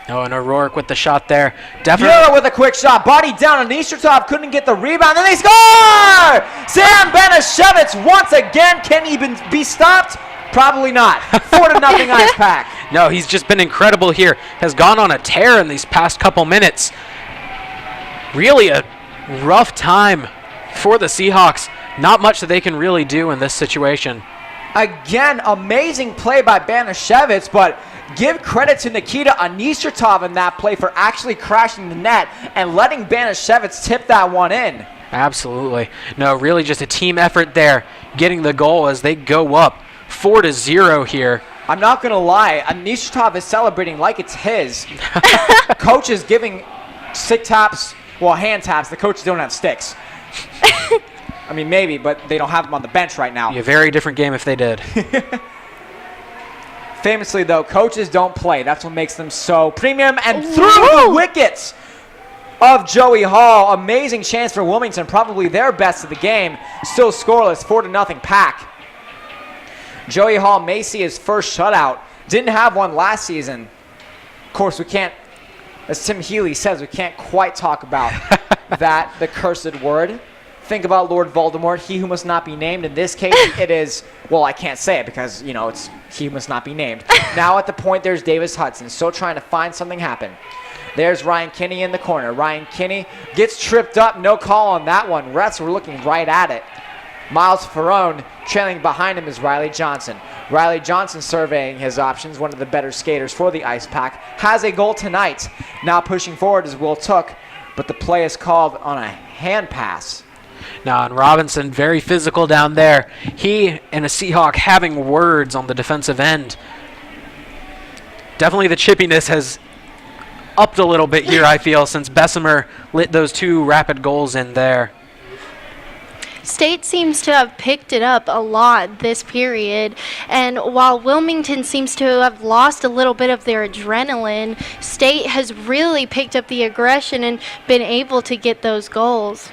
Oh, and O'Rourke with the shot there. Definitely. Mura with a quick shot. Body down on Nistratov. Couldn't get the rebound. Then they score! Sam Banashevitz once again. Can he be stopped? Probably not. 4-0 Ice Pack. No, he's just been incredible here. Has gone on a tear in these past couple minutes. Really a rough time for the Seahawks. Not much that they can really do in this situation. Again, amazing play by Banashevitz, but give credit to Nikita Anistratov in that play for actually crashing the net and letting Banashevitz tip that one in. Absolutely. No, really just a team effort there, getting the goal as they go up 4-0 here. I'm not going to lie, Anistratov is celebrating like it's his. Coach is giving stick taps, well, hand taps. The coaches don't have sticks. I mean, maybe, but they don't have them on the bench right now. Be a very different game if they did. Famously, though, coaches don't play. That's what makes them so premium. And through the wickets of Joey Hall. Amazing chance for Wilmington. Probably their best of the game. Still scoreless. 4-0 Pack. Joey Hall may see his first shutout. Didn't have one last season. Of course, we can't, as Tim Healy says, we can't quite talk about that, the cursed word. Think about Lord Voldemort, he who must not be named. In this case, it is, well, I can't say it because, you know, it's he who must not be named. Now at the point, there's Davis Hudson, still trying to find something happen. There's Ryan Kinney in the corner. Ryan Kinney gets tripped up. No call on that one. Refs were looking right at it. Miles Ferrone trailing behind him is Riley Johnson. Riley Johnson surveying his options, one of the better skaters for the Ice Pack. Has a goal tonight. Now pushing forward is Will Took, but the play is called on a hand pass. Now, and Robinson, very physical down there. He and a Seahawk having words on the defensive end. Definitely the chippiness has upped a little bit here, I feel, since Bessemer lit those 2 rapid goals in there. State seems to have picked it up a lot this period, and while Wilmington seems to have lost a little bit of their adrenaline, State has really picked up the aggression and been able to get those goals.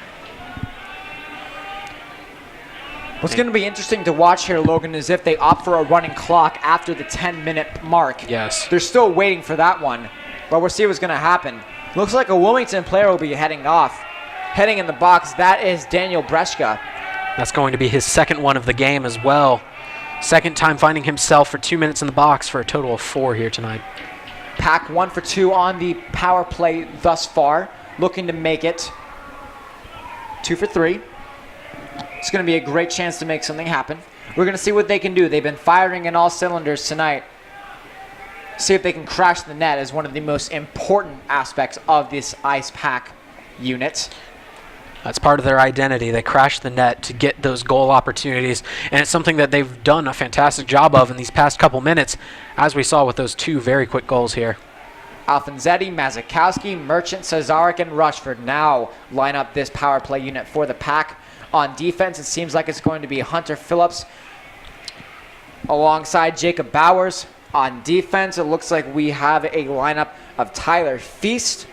What's going to be interesting to watch here, Logan, is if they opt for a running clock after the 10-minute mark. Yes. They're still waiting for that one, but we'll see what's going to happen. Looks like a Wilmington player will be heading off. Heading in the box, that is Daniel Breshka. That's going to be his second one of the game as well. Second time finding himself for 2 minutes in the box for a total of 4 here tonight. Pack 1 for 2 on the power play thus far. Looking to make it 2 for 3. It's going to be a great chance to make something happen. We're going to see what they can do. They've been firing in all cylinders tonight. See if they can crash the net as one of the most important aspects of this Ice Pack unit. That's part of their identity. They crash the net to get those goal opportunities, and it's something that they've done a fantastic job of in these past couple minutes, as we saw with those 2 very quick goals here. Alfonzetti, Mazakowski, Merchant, Cesarek, and Rushford now line up this power play unit for the Pack. On defense, it seems like it's going to be Hunter Phillips alongside Jacob Bowers. On defense, it looks like we have a lineup of Tyler Feast.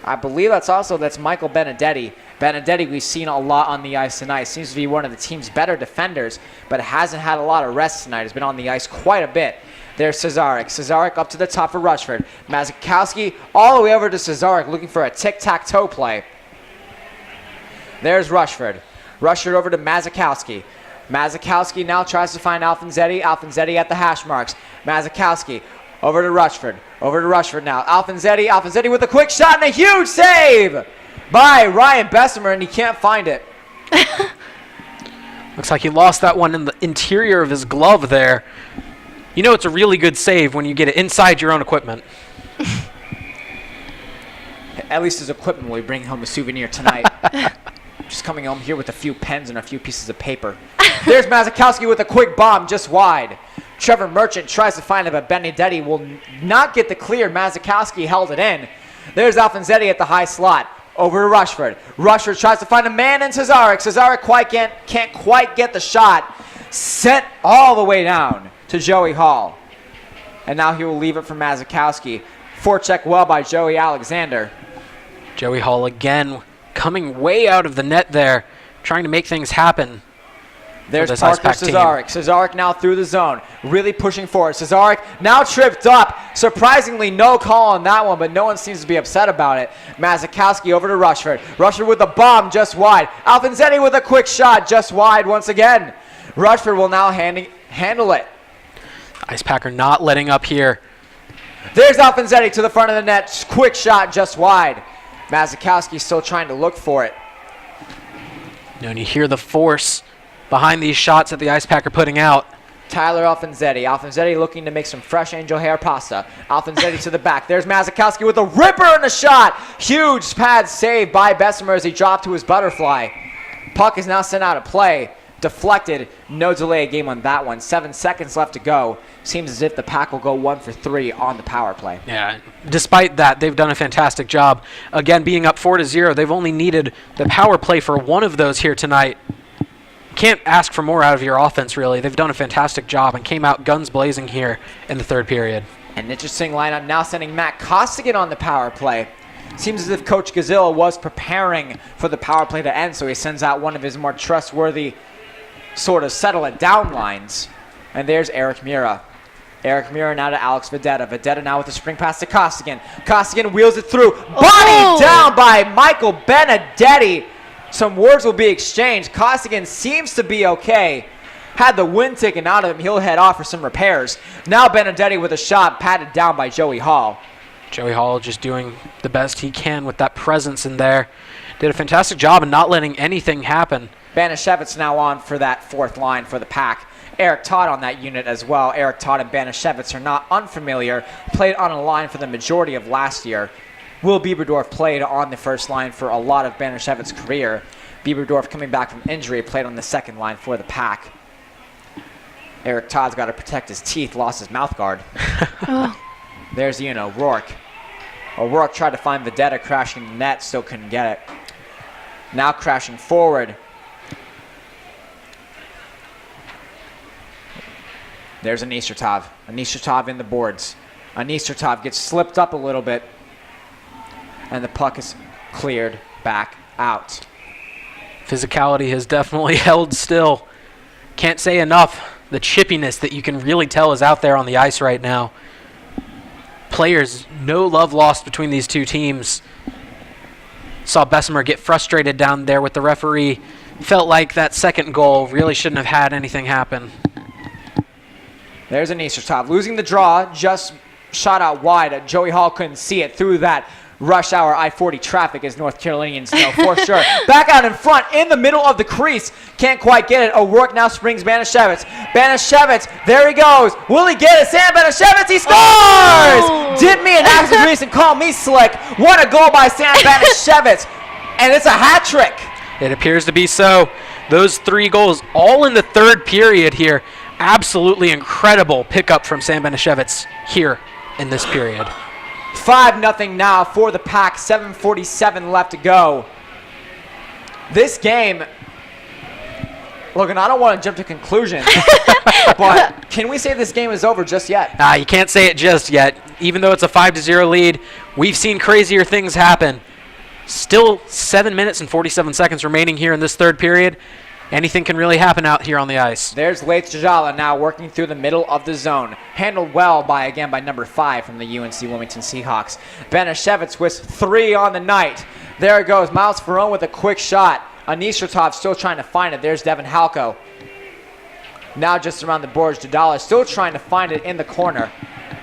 I believe that's Michael Benedetti. Benedetti we've seen a lot on the ice tonight. Seems to be one of the team's better defenders, but hasn't had a lot of rest tonight. Has been on the ice quite a bit. There's Cesarek. Cesarek up to the top for Rushford. Mazakowski all the way over to Cesarek looking for a tic-tac-toe play. There's Rushford. Rushford over to Mazakowski. Mazakowski now tries to find Alfonzetti. Alfonzetti at the hash marks. Mazakowski over to Rushford. Over to Rushford now. Alfonzetti. Alfonzetti with a quick shot and a huge save by Ryan Bessemer, and he can't find it. Looks like he lost that one in the interior of his glove there. You know it's a really good save when you get it inside your own equipment. At least his equipment will be bringing home a souvenir tonight. Just coming home here with a few pens and a few pieces of paper. There's Mazakowski with a quick bomb just wide. Trevor Merchant tries to find it, but Benedetti will not get the clear. Mazakowski held it in. There's Alfonzetti at the high slot. Over to Rushford. Rushford tries to find a man in Cesarek. Cesarek can't quite get the shot. Sent all the way down to Joey Hall. And now he will leave it for Mazakowski. Forecheck well by Joey Alexander. Joey Hall again coming way out of the net there, trying to make things happen. There's Parker Cesarek. Cesarek now through the zone, really pushing forward. Cesarek now tripped up. Surprisingly, no call on that one, but no one seems to be upset about it. Mazakowski over to Rushford. Rushford with the bomb just wide. Alfonzetti with a quick shot just wide once again. Rushford will now handle it. Ice Packer not letting up here. There's Alfonzetti to the front of the net. Quick shot just wide. Mazakowski still trying to look for it. And you hear the force behind these shots that the Ice Pack are putting out. Tyler Alfonzetti. Alfonzetti looking to make some fresh angel hair pasta. Alfonzetti to the back. There's Mazakowski with a ripper and a shot. Huge pad save by Bessemer as he dropped to his butterfly. Puck is now sent out of play. Deflected. No delay game on that one. 7 seconds left to go. Seems as if the Pack will go 1 for 3 on the power play. Yeah, despite that, they've done a fantastic job. Again, being up 4-0, they've only needed the power play for one of those here tonight. Can't ask for more out of your offense, really. They've done a fantastic job and came out guns blazing here in the third period. An interesting lineup now sending Matt Costigan on the power play. Seems as if Coach Gazilla was preparing for the power play to end, so he sends out one of his more trustworthy sort of settle it down lines. And there's Eric Mura. Eric Mura now to Alex Vedetta. Vedetta now with a spring pass to Costigan. Costigan wheels it through. Body down by Michael Benedetti. Some words will be exchanged. Costigan seems to be okay. Had the wind taken out of him, he'll head off for some repairs. Now Benedetti with a shot patted down by Joey Hall. Joey Hall just doing the best he can with that presence in there. Did a fantastic job of not letting anything happen. Banashevitz now on for that fourth line for the Pack. Eric Todd on that unit as well. Eric Todd and Banashevitz are not unfamiliar. Played on a line for the majority of last year. Will Bieberdorf played on the first line for a lot of Banishevitz's career. Bieberdorf, coming back from injury, played on the second line for the Pack. Eric Todd's got to protect his teeth, lost his mouth guard. There's O'Rourke. O'Rourke tried to find Vedetta crashing the net, still couldn't get it. Now crashing forward. There's Anistertov. Anistertov in the boards. Anistertov gets slipped up a little bit. And the puck is cleared back out. Physicality has definitely held still. Can't say enough. The chippiness that you can really tell is out there on the ice right now. Players, no love lost between these two teams. Saw Bessemer get frustrated down there with the referee. Felt like that second goal really shouldn't have had anything happen. There's Anistertov losing the draw, just shot out wide. Joey Hall couldn't see it through that rush hour I-40 traffic, as North Carolinians know for sure. Back out in front, in the middle of the crease. Can't quite get it. O'Rourke now springs Banashevitz. Banashevitz, there he goes. Will he get it? Sam Banashevitz, he scores! Did me an active grease and call me slick. What a goal by Sam Banashevitz. And it's a hat trick. It appears to be so. Those 3 goals all in the third period here. Absolutely incredible pickup from Sam Banashevitz here in this period. 5-0 now for the Pack. 7:47 left to go. This game, look, and I don't want to jump to conclusions, but can we say this game is over just yet? You can't say it just yet. Even though it's a 5-0 lead, we've seen crazier things happen. Still 7 minutes and 47 seconds remaining here in this third period. Anything can really happen out here on the ice. There's Leith Jajala now working through the middle of the zone. Handled well by number 5 from the UNC Wilmington Seahawks. Banashevitz with 3 on the night. There it goes. Miles Ferrone with a quick shot. Anistertov still trying to find it. There's Devin Halko. Now just around the boards. Jadala still trying to find it in the corner.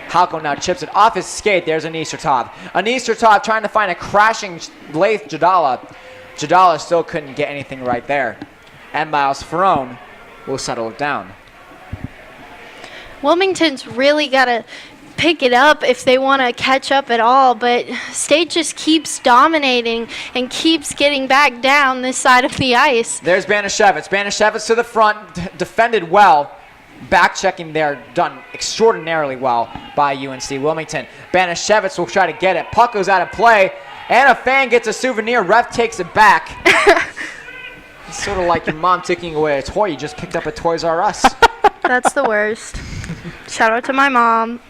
Halko now chips it off his skate. There's Anistertov. Anistertov trying to find a crashing Leith Jadala. Jadala still couldn't get anything right there. And Miles Ferrone will settle it down. Wilmington's really got to pick it up if they want to catch up at all, but State just keeps dominating and keeps getting back down this side of the ice. There's Banashevitz. Banashevitz to the front, defended well. Back checking there, done extraordinarily well by UNC Wilmington. Banashevitz will try to get it. Puck goes out of play, and a fan gets a souvenir. Ref takes it back. It's sort of like your mom taking away a toy you just picked up at Toys R Us. That's the worst. Shout out to my mom.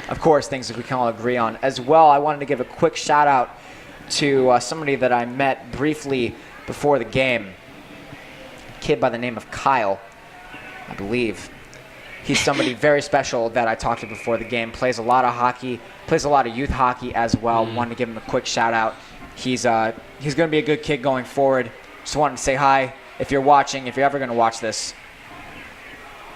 Of course, things that we can all agree on. As well, I wanted to give a quick shout out to somebody that I met briefly before the game. A kid by the name of Kyle, I believe. He's somebody very special that I talked to before the game. Plays a lot of hockey, plays a lot of youth hockey as well. Wanted to give him a quick shout out. He's going to be a good kid going forward. Just wanted to say hi. If you're watching, if you're ever going to watch this,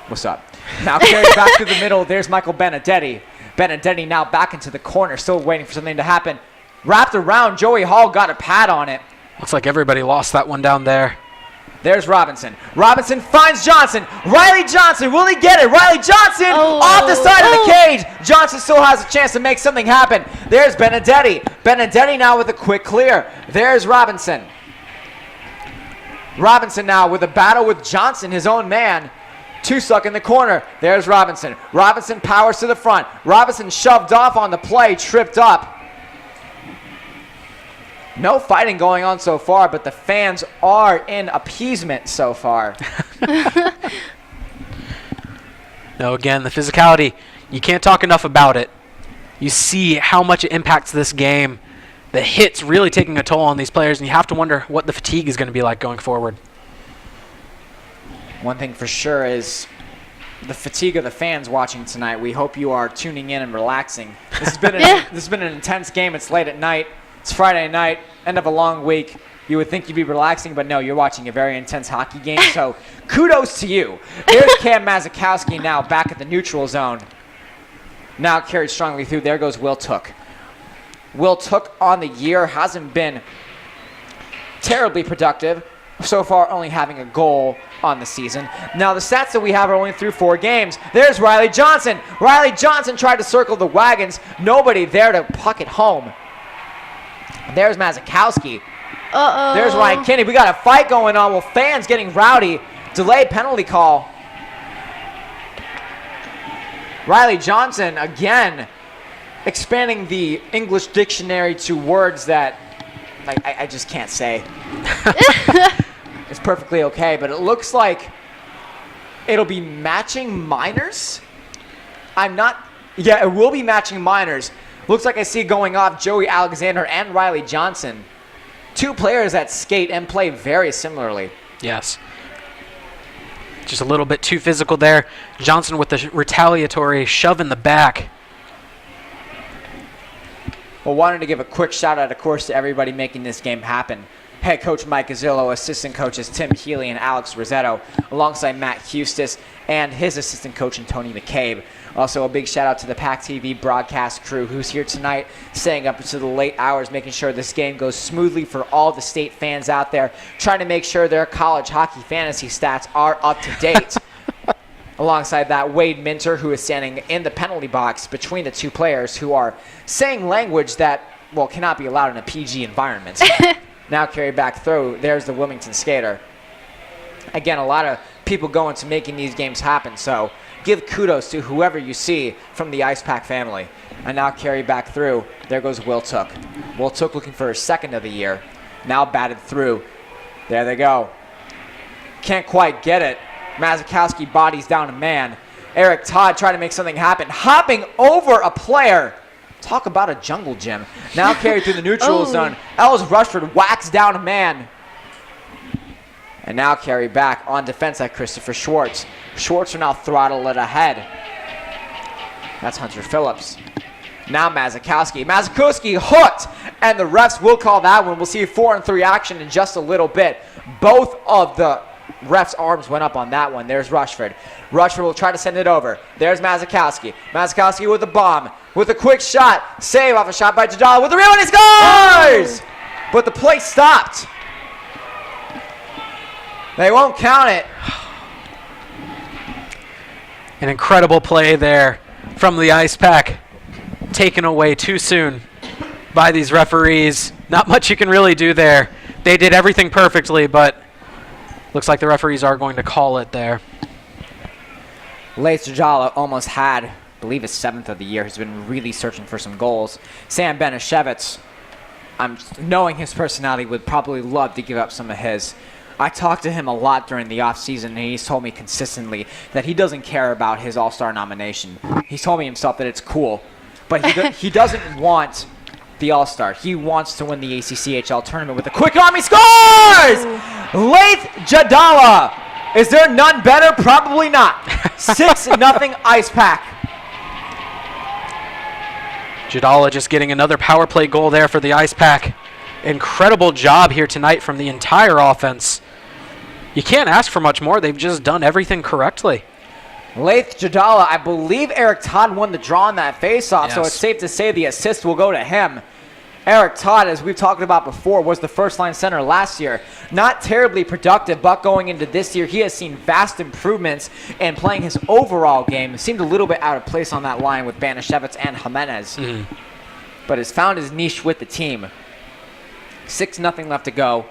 what's up? Now carried back to the middle. There's Michael Benedetti. Benedetti now back into the corner, still waiting for something to happen. Wrapped around, Joey Hall got a pad on it. Looks like everybody lost that one down there. There's Robinson. Robinson finds Johnson. Riley Johnson, will he get it? Riley Johnson off the side of the cage. Johnson still has a chance to make something happen. There's Benedetti. Benedetti now with a quick clear. There's Robinson. Robinson now with a battle with Johnson, his own man. 2 stuck in the corner. There's Robinson. Robinson powers to the front. Robinson shoved off on the play, tripped up. No fighting going on so far, but the fans are in appeasement so far. No, again, the physicality, you can't talk enough about it. You see how much it impacts this game. The hit's really taking a toll on these players, and you have to wonder what the fatigue is going to be like going forward. One thing for sure is the fatigue of the fans watching tonight. We hope you are tuning in and relaxing. This has been an intense game. It's late at night. It's Friday night, end of a long week. You would think you'd be relaxing, but no, you're watching a very intense hockey game, so kudos to you. There's Cam Mazikowski now back at the neutral zone. Now carried strongly through. There goes Will Took. Will Took on the year hasn't been terribly productive. So far, only having a goal on the season. Now, the stats that we have are only through 4 games. There's Riley Johnson. Riley Johnson tried to circle the wagons. Nobody there to puck it home. There's Mazikowski. Uh-oh. There's Ryan Kinney. We got a fight going on. Well, fans getting rowdy. Delayed penalty call. Riley Johnson, again, expanding the English dictionary to words that I just can't say. It's perfectly okay, but it looks like it'll be matching minors. Yeah, it will be matching minors. Looks like I see going off Joey Alexander and Riley Johnson. 2 players that skate and play very similarly. Yes. Just a little bit too physical there. Johnson with the retaliatory shove in the back. Well, wanted to give a quick shout out, of course, to everybody making this game happen. Head coach Mike Gazzillo, assistant coaches Tim Healy and Alex Rossetto, alongside Matt Hustis and his assistant coach Tony McCabe. Also, a big shout out to the PackTV broadcast crew who's here tonight, staying up into the late hours, making sure this game goes smoothly for all the state fans out there, trying to make sure their college hockey fantasy stats are up to date. Alongside that, Wade Minter, who is standing in the penalty box between the 2 players who are saying language that, well, cannot be allowed in a PG environment. Now carried back through. There's the Wilmington skater. Again, a lot of people going to making these games happen, so give kudos to whoever you see from the Ice Pack family. And now carried back through. There goes Will Took. Will Took looking for his 2nd of the year. Now batted through. There they go. Can't quite get it. Mazikowski bodies down a man. Eric Todd trying to make something happen. Hopping over a player. Talk about a jungle gym. Now carried through the neutral zone. Ellis Rushford whacks down a man. And now carry back on defense at Christopher Schwartz. Schwartz will now throttle it ahead. That's Hunter Phillips. Now Mazikowski. Mazikowski hooked. And the refs will call that one. We'll see 4-on-3 action in just a little bit. Both of the refs' arms went up on that one. There's Rushford. Rushford will try to send it over. There's Mazikowski. Mazikowski with a bomb. With a quick shot. Save off a shot by Jadala with the rebound. He scores! But the play stopped. They won't count it. An incredible play there from the Ice Pack. Taken away too soon by these referees. Not much you can really do there. They did everything perfectly, but looks like the referees are going to call it there. Lace Jala almost had, I believe, his 7th of the year. He's been really searching for some goals. Sam Benishevitz, knowing his personality, would probably love to give up some of his. I talked to him a lot during the offseason, and he's told me consistently that he doesn't care about his All-Star nomination. He's told me himself that it's cool, but he doesn't want the All-Star. He wants to win the ACCHL tournament with a quick arm. He scores! Laith Jadala. Is there none better? Probably not. 6-0 Ice Pack. Jadala just getting another power play goal there for the Ice Pack. Incredible job here tonight from the entire offense. You can't ask for much more. They've just done everything correctly. Laith Jadala, I believe Eric Todd won the draw on that faceoff, so it's safe to say the assist will go to him. Eric Todd, as we've talked about before, was the first-line center last year. Not terribly productive, but going into this year, he has seen vast improvements in playing his overall game. It seemed a little bit out of place on that line with Banishevitz and Jimenez, but has found his niche with the team. 6-0 left to go.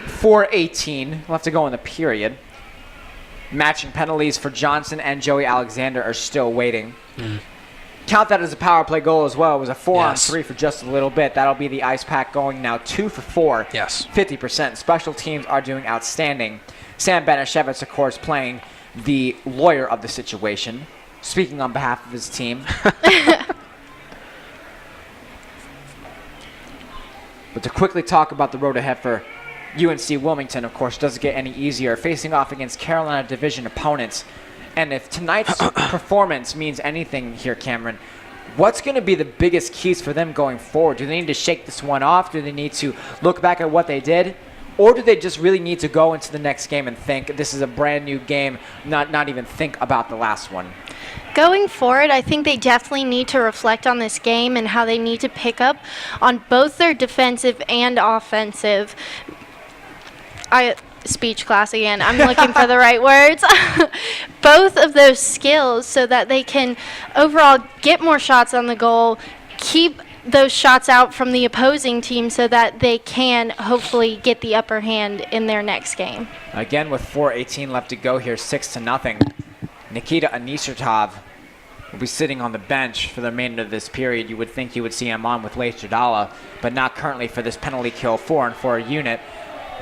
4:18 left to go in the period. Matching penalties for Johnson and Joey Alexander are still waiting. Count that as a power play goal as well. It was a 4-on-3 for just a little bit. That'll be the Ice Pack going now 2 for 4. Yes. 50%. Special teams are doing outstanding. Sam Benishevitz, of course, playing the lawyer of the situation, speaking on behalf of his team. But to quickly talk about the road ahead for UNC Wilmington, of course, doesn't get any easier, facing off against Carolina Division opponents. And if tonight's performance means anything here, Cameron, what's going to be the biggest keys for them going forward? Do they need to shake this one off? Do they need to look back at what they did? Or do they just really need to go into the next game and think this is a brand new game, not even think about the last one? Going forward, I think they definitely need to reflect on this game and how they need to pick up on both their defensive and offensive. Speech class again. I'm looking for the right words. Both of those skills so that they can overall get more shots on the goal, keep those shots out from the opposing team so that they can hopefully get the upper hand in their next game. Again, with 4:18 left to go here, 6-0. Nikita Anisertov will be sitting on the bench for the remainder of this period. You would think you would see him on with Leif Jadala, but not currently for this penalty kill 4-on-4 unit.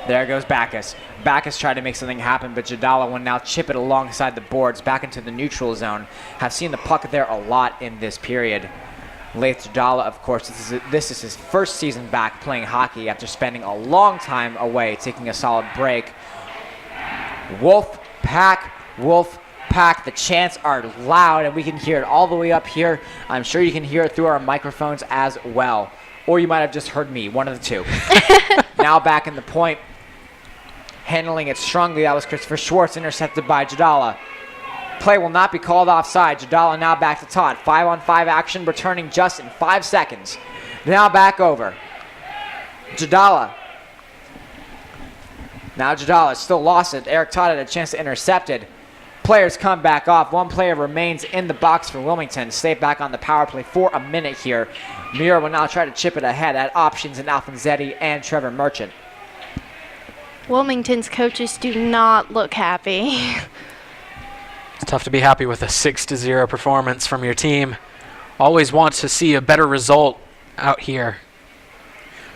There goes Backus. Backus tried to make something happen, but Jadala will now chip it alongside the boards back into the neutral zone. Have seen the puck there a lot in this period. Leif Jadala, of course, this is his first season back playing hockey after spending a long time away, taking a solid break. Wolf Pack. The chants are loud, and we can hear it all the way up here. I'm sure you can hear it through our microphones as well. Or you might have just heard me, one of the two. Now back in the point. Handling it strongly, that was Christopher Schwartz, intercepted by Jadala. Play will not be called offside. Jadala now back to Todd. 5-on-5 action, returning just in 5 seconds. Now back over. Jadala. Now Jadala still lost it. Eric Todd had a chance to intercept it. Players come back off. One player remains in the box for Wilmington. Stay back on the power play for a minute here. Muir will now try to chip it ahead at options in Alfonzetti and Trevor Merchant. Wilmington's coaches do not look happy. It's tough to be happy with a 6-0 performance from your team. Always want to see a better result out here.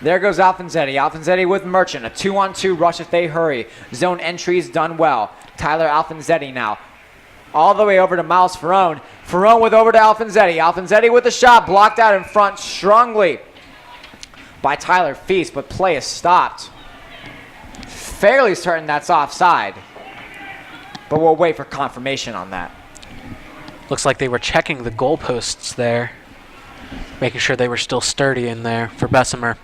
There goes Alfonzetti. Alfonzetti with Merchant. A 2-on-2 rush if they hurry. Zone entries done well. Tyler Alfonzetti now. All the way over to Miles Ferrone. Ferrone with over to Alfonzetti. Alfonzetti with the shot. Blocked out in front strongly by Tyler Feast, but play is stopped. Fairly certain that's offside, but we'll wait for confirmation on that. Looks like they were checking the goalposts there, making sure they were still sturdy in there for Bessemer.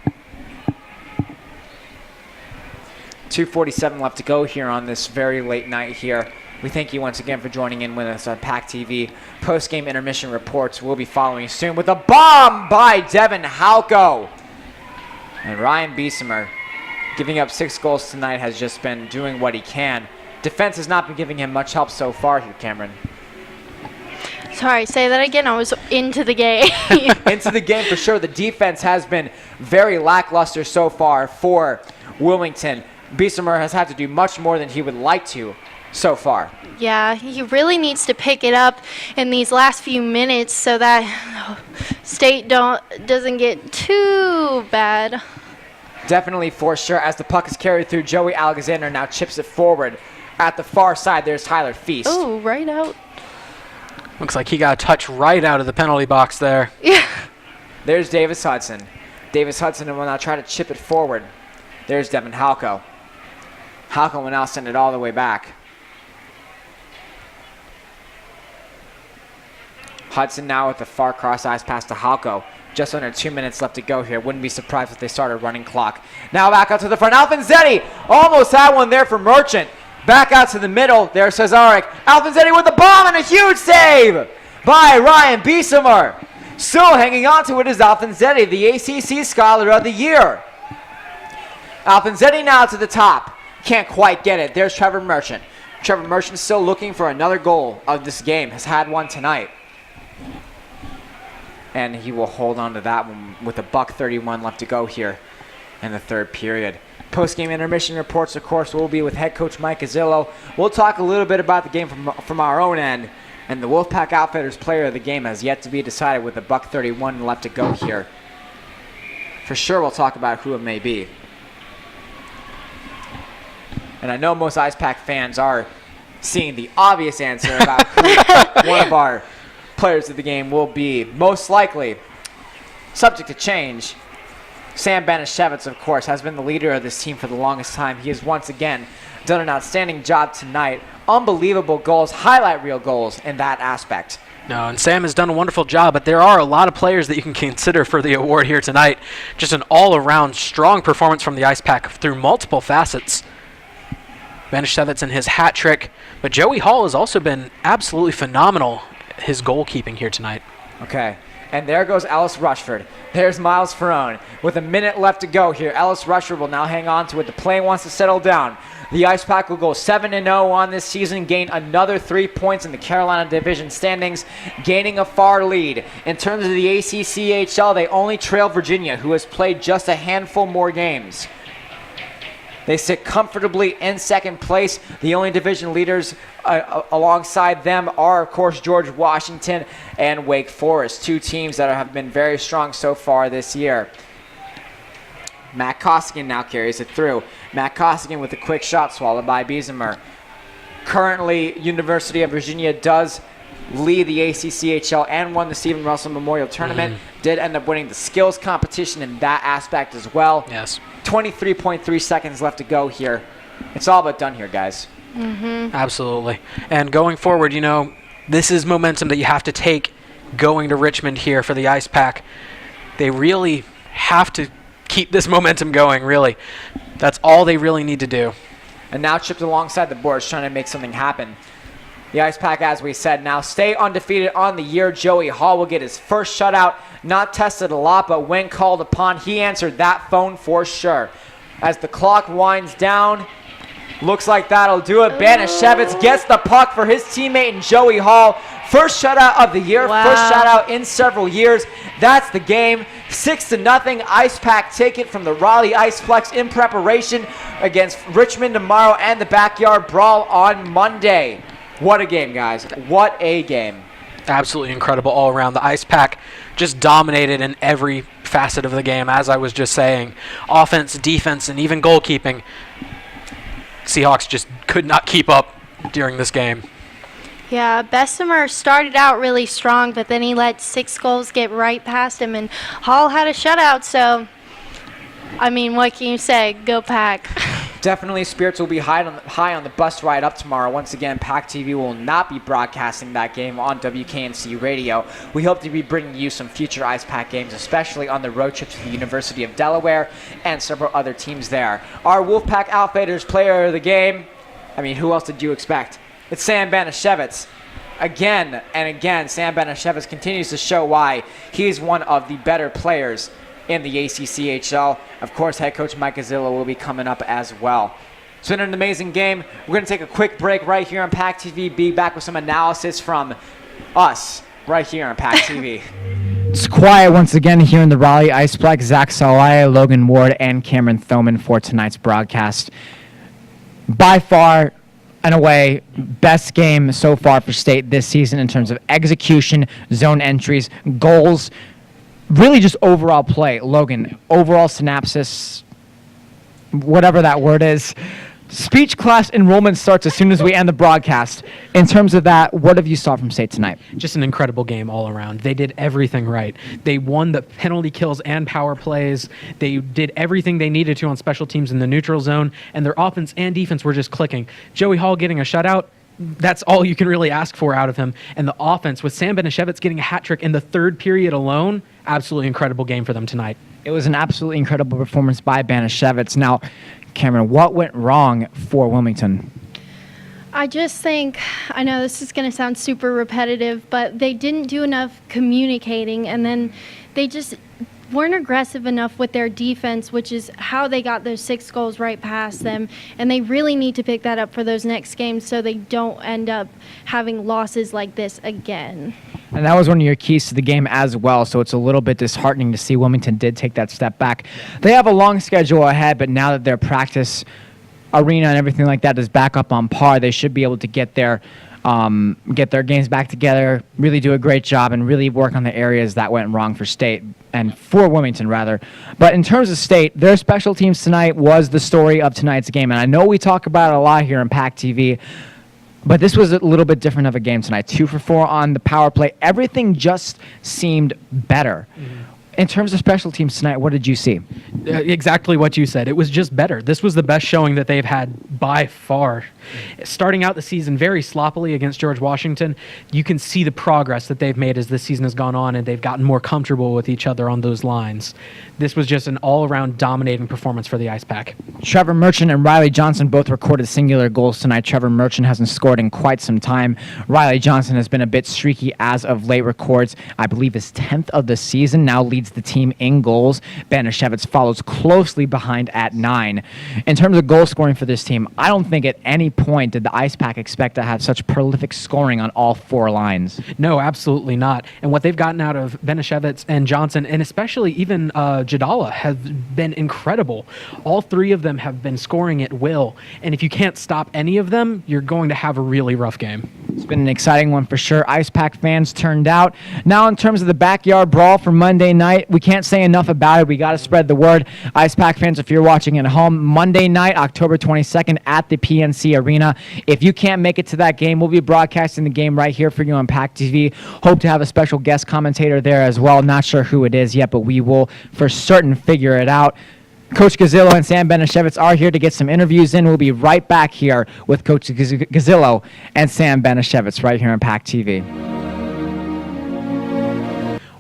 2:47 left to go here on this very late night here. We thank you once again for joining in with us on PackTV. Post-game intermission reports will be following soon with a bomb by Devin Halko. And Ryan Bessemer, giving up 6 goals tonight, has just been doing what he can. Defense has not been giving him much help so far here, Cameron. Sorry, say that again. I was into the game. Into the game for sure. The defense has been very lackluster so far for Wilmington. Bessemer has had to do much more than he would like to so far. Yeah, he really needs to pick it up in these last few minutes so that State doesn't get too bad. Definitely for sure. As the puck is carried through, Joey Alexander now chips it forward. At the far side, there's Tyler Feast. Oh, right out. Looks like he got a touch right out of the penalty box there. Yeah. There's Davis Hudson. Davis Hudson will now try to chip it forward. There's Devin Halko. Halko will now send it all the way back. Hudson now with the far cross ice pass to Halko. Just under 2 minutes left to go here. Wouldn't be surprised if they started running clock. Now back out to the front. Alfonzetti almost had one there for Merchant. Back out to the middle. There's Cesarek. Alfonzetti with the bomb and a huge save by Ryan Bessemer. Still hanging on to it is Alfonzetti, the ACC Scholar of the Year. Alfonzetti now to the top. Can't quite get it. There's Trevor Merchant. Trevor Merchant still looking for another goal of this game. Has had one tonight. And he will hold on to that one with $1:31 left to go here in the third period. Post-game intermission reports, of course, will be with head coach Mike Gazzillo. We'll talk a little bit about the game from our own end. And the Wolfpack Outfitters player of the game has yet to be decided with $1:31 left to go here. For sure, we'll talk about who it may be. And I know most Ice Pack fans are seeing the obvious answer about who one of our players of the game will be. Most likely, subject to change, Sam Banashevitz, of course, has been the leader of this team for the longest time. He has once again done an outstanding job tonight. Unbelievable goals, highlight reel goals in that aspect. No, and Sam has done a wonderful job, but there are a lot of players that you can consider for the award here tonight. Just an all-around strong performance from the Ice Pack through multiple facets. Banashevitz and his hat trick, but Joey Hall has also been absolutely phenomenal his goalkeeping here tonight. Okay. And there goes Ellis Rushford. There's Miles Ferrone. With a minute left to go here, Ellis Rushford will now hang on to it. The play wants to settle down. The Ice Pack will go 7-0 on this season, gain another 3 points in the Carolina Division standings, gaining a far lead. In terms of the ACCHL, they only trail Virginia, who has played just a handful more games. They sit comfortably in second place. The only division leaders alongside them are, of course, George Washington and Wake Forest, two teams that have been very strong so far this year. Matt Costigan now carries it through. Matt Costigan with a quick shot swallowed by Biesemer. Currently, University of Virginia does lead the ACCHL and won the Stephen Russell Memorial Tournament. Did end up winning the skills competition in that aspect as well. Yes. 23.3 seconds left to go here. It's all but done here, guys. Absolutely. And going forward, this is momentum that you have to take going to Richmond here for the Ice Pack. They really have to keep this momentum going, really. That's all they really need to do. And now chipped alongside the boards, trying to make something happen. The Ice Pack, as we said, now stay undefeated on the year. Joey Hall will get his first shutout. Not tested a lot, but when called upon, he answered that phone for sure. As the clock winds down, looks like that'll do it. Banashevitz gets the puck for his teammate and Joey Hall. First shutout of the year, first shutout in several years. That's the game. 6-0. Ice Pack take it from the Raleigh Iceplex in preparation against Richmond tomorrow and the Backyard Brawl on Monday. What a game, guys. What a game. Absolutely incredible all around. The Ice Pack just dominated in every facet of the game, as I was just saying. Offense, defense, and even goalkeeping. Seahawks just could not keep up during this game. Yeah, Bessemer started out really strong, but then he let 6 goals get right past him, and Hall had a shutout, so, what can you say? Go Pack. Definitely spirits will be high on the bus ride up tomorrow. Once again, PackTV will not be broadcasting that game on WKNC Radio. We hope to be bringing you some future Ice Pack games, especially on the road trip to the University of Delaware and several other teams there. Our Wolfpack Outfitters player of the game, who else did you expect? It's Sam Banashevitz. Again and again, Sam Banashevitz continues to show why he's one of the better players in the ACCHL. Of course, head coach Mike Gazzillo will be coming up as well. It's been an amazing game. We're going to take a quick break right here on PackTV. Be back with some analysis from us right here on PackTV. It's quiet once again here in the Raleigh Iceplex. Zach Salaya, Logan Ward, and Cameron Thoman for tonight's broadcast. By far and away, best game so far for State this season in terms of execution, zone entries, goals, really just overall play. Logan, overall synopsis, whatever that word is. Speech class enrollment starts as soon as we end the broadcast. In terms of that, what have you saw from State tonight? Just an incredible game all around. They did everything right. They won the penalty kills and power plays. They did everything they needed to on special teams in the neutral zone, and their offense and defense were just clicking. Joey Hall getting a shutout, that's all you can really ask for out of him. And the offense, with Sam Banashevitz getting a hat trick in the third period alone, absolutely incredible game for them tonight. It was an absolutely incredible performance by Banashevitz. Now, Cameron, what went wrong for Wilmington? I just think, I know this is going to sound super repetitive, but they didn't do enough communicating, and then they just weren't aggressive enough with their defense, which is how they got those 6 goals right past them. And they really need to pick that up for those next games so they don't end up having losses like this again. And that was one of your keys to the game as well, so it's a little bit disheartening to see Wilmington did take that step back. They have a long schedule ahead, but now that their practice arena and everything like that is back up on par, they should be able to get their games back together, really do a great job, and really work on the areas that went wrong for State, and for Wilmington, rather. But in terms of State, their special teams tonight was the story of tonight's game, and I know we talk about it a lot here on PackTV, but this was a little bit different of a game tonight. 2 for 4 on the power play. Everything just seemed better. In terms of special teams tonight, what did you see? Exactly what you said. It was just better. This was the best showing that they've had by far. Starting out the season very sloppily against George Washington, you can see the progress that they've made as this season has gone on, and they've gotten more comfortable with each other on those lines. This was just an all-around dominating performance for the Ice Pack. Trevor Merchant and Riley Johnson both recorded singular goals tonight. Trevor Merchant hasn't scored in quite some time. Riley Johnson has been a bit streaky as of late, records, I believe, his 10th of the season, now leads the team in goals. Banashevitz follows closely behind at 9. In terms of goal scoring for this team, I don't think at any point did the Ice Pack expect to have such prolific scoring on all 4 lines. No, absolutely not. And what they've gotten out of Banashevitz and Johnson, and especially even Jadala, have been incredible. All 3 of them have been scoring at will. And if you can't stop any of them, you're going to have a really rough game. It's been an exciting one for sure. Ice Pack fans turned out. Now, in terms of the backyard brawl for Monday night, we can't say enough about it. We got to spread the word. Ice Pack fans, if you're watching at home, Monday night, October 22nd at the PNC Arena. If you can't make it to that game, we'll be broadcasting the game right here for you on PackTV. Hope to have a special guest commentator there as well. Not sure who it is yet, but we will for certain figure it out. Coach Gazzillo and Sam Banashevitz are here to get some interviews in. We'll be right back here with Coach Gazzillo and Sam Banashevitz right here on PackTV.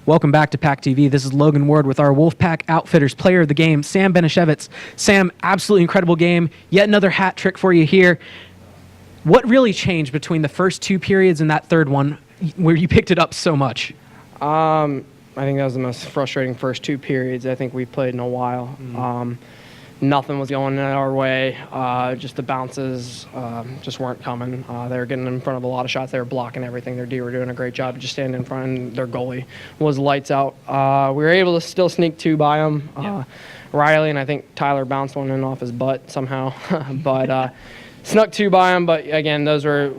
Welcome back to PackTV. This is Logan Ward with our Wolfpack Outfitters player of the game, Sam Banashevitz. Sam, absolutely incredible game. Yet another hat trick for you here. What really changed between the first 2 periods and that third one where you picked it up so much? I think that was the most frustrating first 2 periods I think we played in a while. Nothing was going our way. Just the bounces just weren't coming. They were getting in front of a lot of shots. They were blocking everything. Their D were doing a great job just standing in front, and their goalie was lights out. We were able to still sneak 2 by them. Riley and I think Tyler bounced one in off his butt somehow. But snuck 2 by them, but again, those were,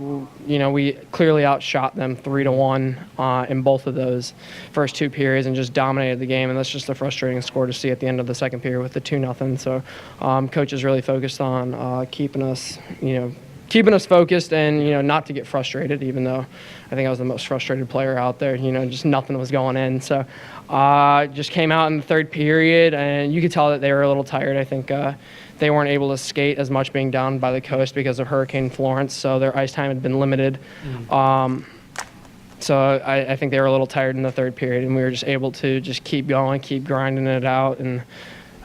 we clearly outshot them 3-1 in both of those first 2 periods and just dominated the game. And that's just a frustrating score to see at the end of the second period with the 2-0. So, coach is really focused on keeping us focused and not to get frustrated. Even though I think I was the most frustrated player out there. Just nothing was going in. So, just came out in the third period, and you could tell that they were a little tired. I think. They weren't able to skate as much being down by the coast because of Hurricane Florence, so their ice time had been limited. So I think they were a little tired in the third period, and we were just able to just keep going, keep grinding it out, and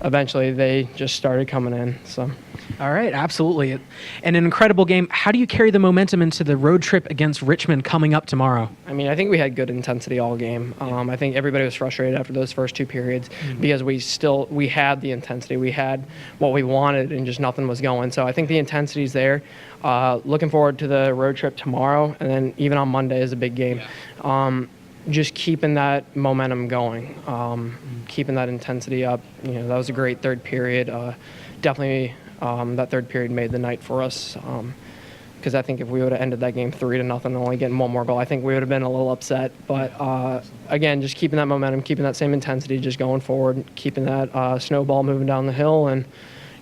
eventually they just started coming in. So. All right, absolutely. And an incredible game. How do you carry the momentum into the road trip against Richmond coming up tomorrow? I mean, I think we had good intensity all game. I think everybody was frustrated after those first 2 periods because we had the intensity. We had what we wanted, and just nothing was going. So I think the intensity's there. Looking forward to the road trip tomorrow, and then even on Monday is a big game. Just keeping that momentum going, keeping that intensity up. That was a great third period. Definitely that third period made the night for us because I think if we would have ended that game 3-0 and only getting 1 more goal, I think we would have been a little upset. But again, just keeping that momentum, keeping that same intensity, just going forward, keeping that snowball moving down the hill, and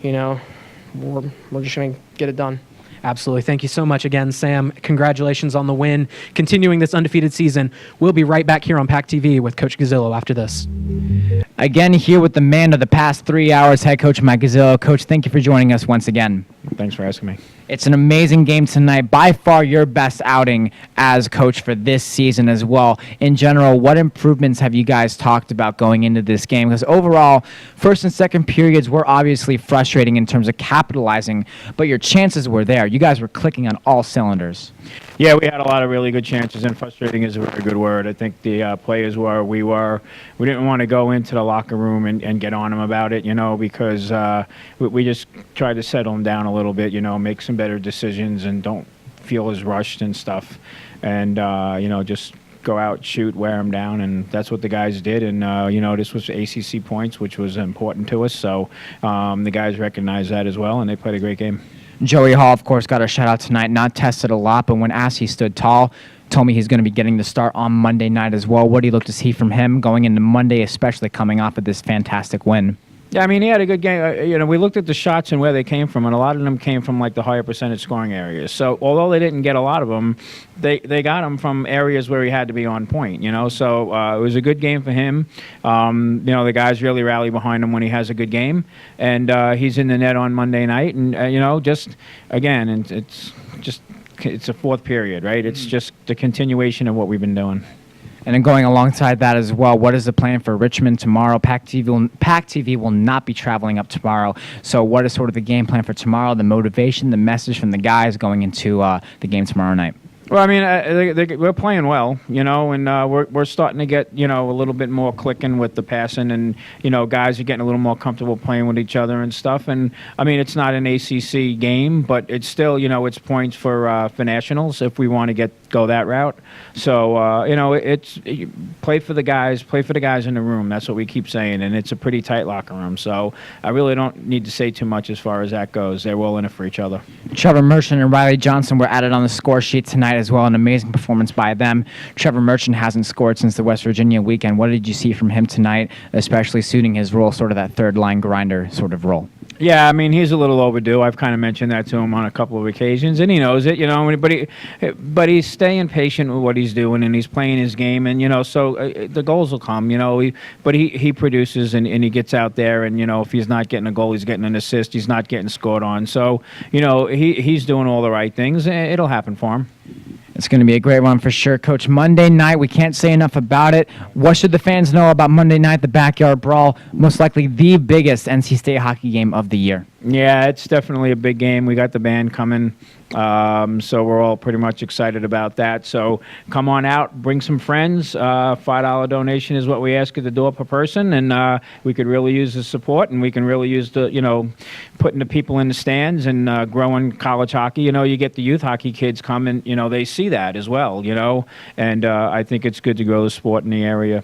we're just going to get it done. Absolutely. Thank you so much again, Sam. Congratulations on the win. Continuing this undefeated season. We'll be right back here on PackTV with Coach Gazzillo after this. Again, here with the man of the past 3 hours, head coach Mike Gazzillo. Coach, thank you for joining us once again. Thanks for asking me. It's an amazing game tonight. By far your best outing as coach for this season as well. In general, what improvements have you guys talked about going into this game? Because overall, first and second periods were obviously frustrating in terms of capitalizing, but your chances were there. You guys were clicking on all cylinders. Yeah, we had a lot of really good chances, and frustrating is a very good word. I think the players were. We didn't want to go into the locker room and get on them about it, because we just tried to settle them down a little bit, make some better decisions and don't feel as rushed and stuff. And, just go out, shoot, wear them down, and that's what the guys did. And, this was ACC points, which was important to us. So the guys recognized that as well, and they played a great game. Joey Hall, of course, got a shutout tonight. Not tested a lot, but when asked, he stood tall. Told me he's going to be getting the start on Monday night as well. What do you look to see from him going into Monday, especially coming off of this fantastic win? Yeah, I mean, he had a good game. We looked at the shots and where they came from, and a lot of them came from like the higher percentage scoring areas. So although they didn't get a lot of them, they got them from areas where he had to be on point. So it was a good game for him. The guys really rally behind him when he has a good game, and he's in the net on Monday night. And just again, and it's a fourth period, right? It's just the continuation of what we've been doing. And then going alongside that as well, what is the plan for Richmond tomorrow? PackTV will not be traveling up tomorrow. So what is sort of the game plan for tomorrow, the motivation, the message from the guys going into the game tomorrow night? Well, I mean, we're playing well, and we're starting to get, a little bit more clicking with the passing, and, guys are getting a little more comfortable playing with each other and stuff. And, I mean, it's not an ACC game, but it's still, it's points for nationals if we want to go that route. So, it's play for the guys in the room. That's what we keep saying, and it's a pretty tight locker room. So I really don't need to say too much as far as that goes. They're all in it for each other. Trevor Merchant and Riley Johnson were added on the score sheet tonight as well. An amazing performance by them. Trevor Merchant hasn't scored since the West Virginia weekend. What did you see from him tonight, especially suiting his role, sort of that third-line grinder sort of role? Yeah, I mean, he's a little overdue. I've kind of mentioned that to him on a couple of occasions, and he knows it, but he's staying patient with what he's doing, and he's playing his game, and, so the goals will come, but he produces, and he gets out there, and, if he's not getting a goal, he's getting an assist, he's not getting scored on. So, he's doing all the right things, and it'll happen for him. It's going to be a great one for sure, Coach. Monday night, we can't say enough about it. What should the fans know about Monday night, the Backyard Brawl? Most likely the biggest NC State hockey game of the year. Yeah, it's definitely a big game. We got the band coming, so we're all pretty much excited about that. So come on out, bring some friends. $5 donation is what we ask at the door per person, and we could really use the support, and we can really use the, putting the people in the stands and growing college hockey. You get the youth hockey kids come, and, they see that as well, and I think it's good to grow the sport in the area.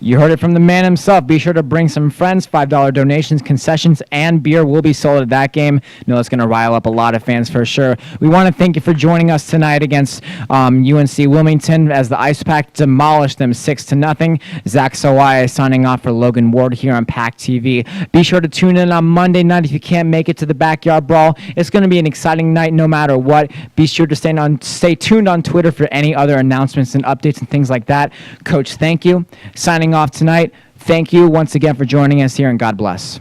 You heard it from the man himself. Be sure to bring some friends. $5 donations, concessions, and beer will be sold at that game. That's going to rile up a lot of fans for sure. We want to thank you for joining us tonight against UNC Wilmington as the Ice Pack demolished them 6-0. Zach Sawai is signing off for Logan Ward here on PackTV. Be sure to tune in on Monday night if you can't make it to the Backyard Brawl. It's going to be an exciting night no matter what. Be sure to stay tuned on Twitter for any other announcements and updates and things like that. Coach, thank you. Signing off tonight. Thank you once again for joining us here, and God bless.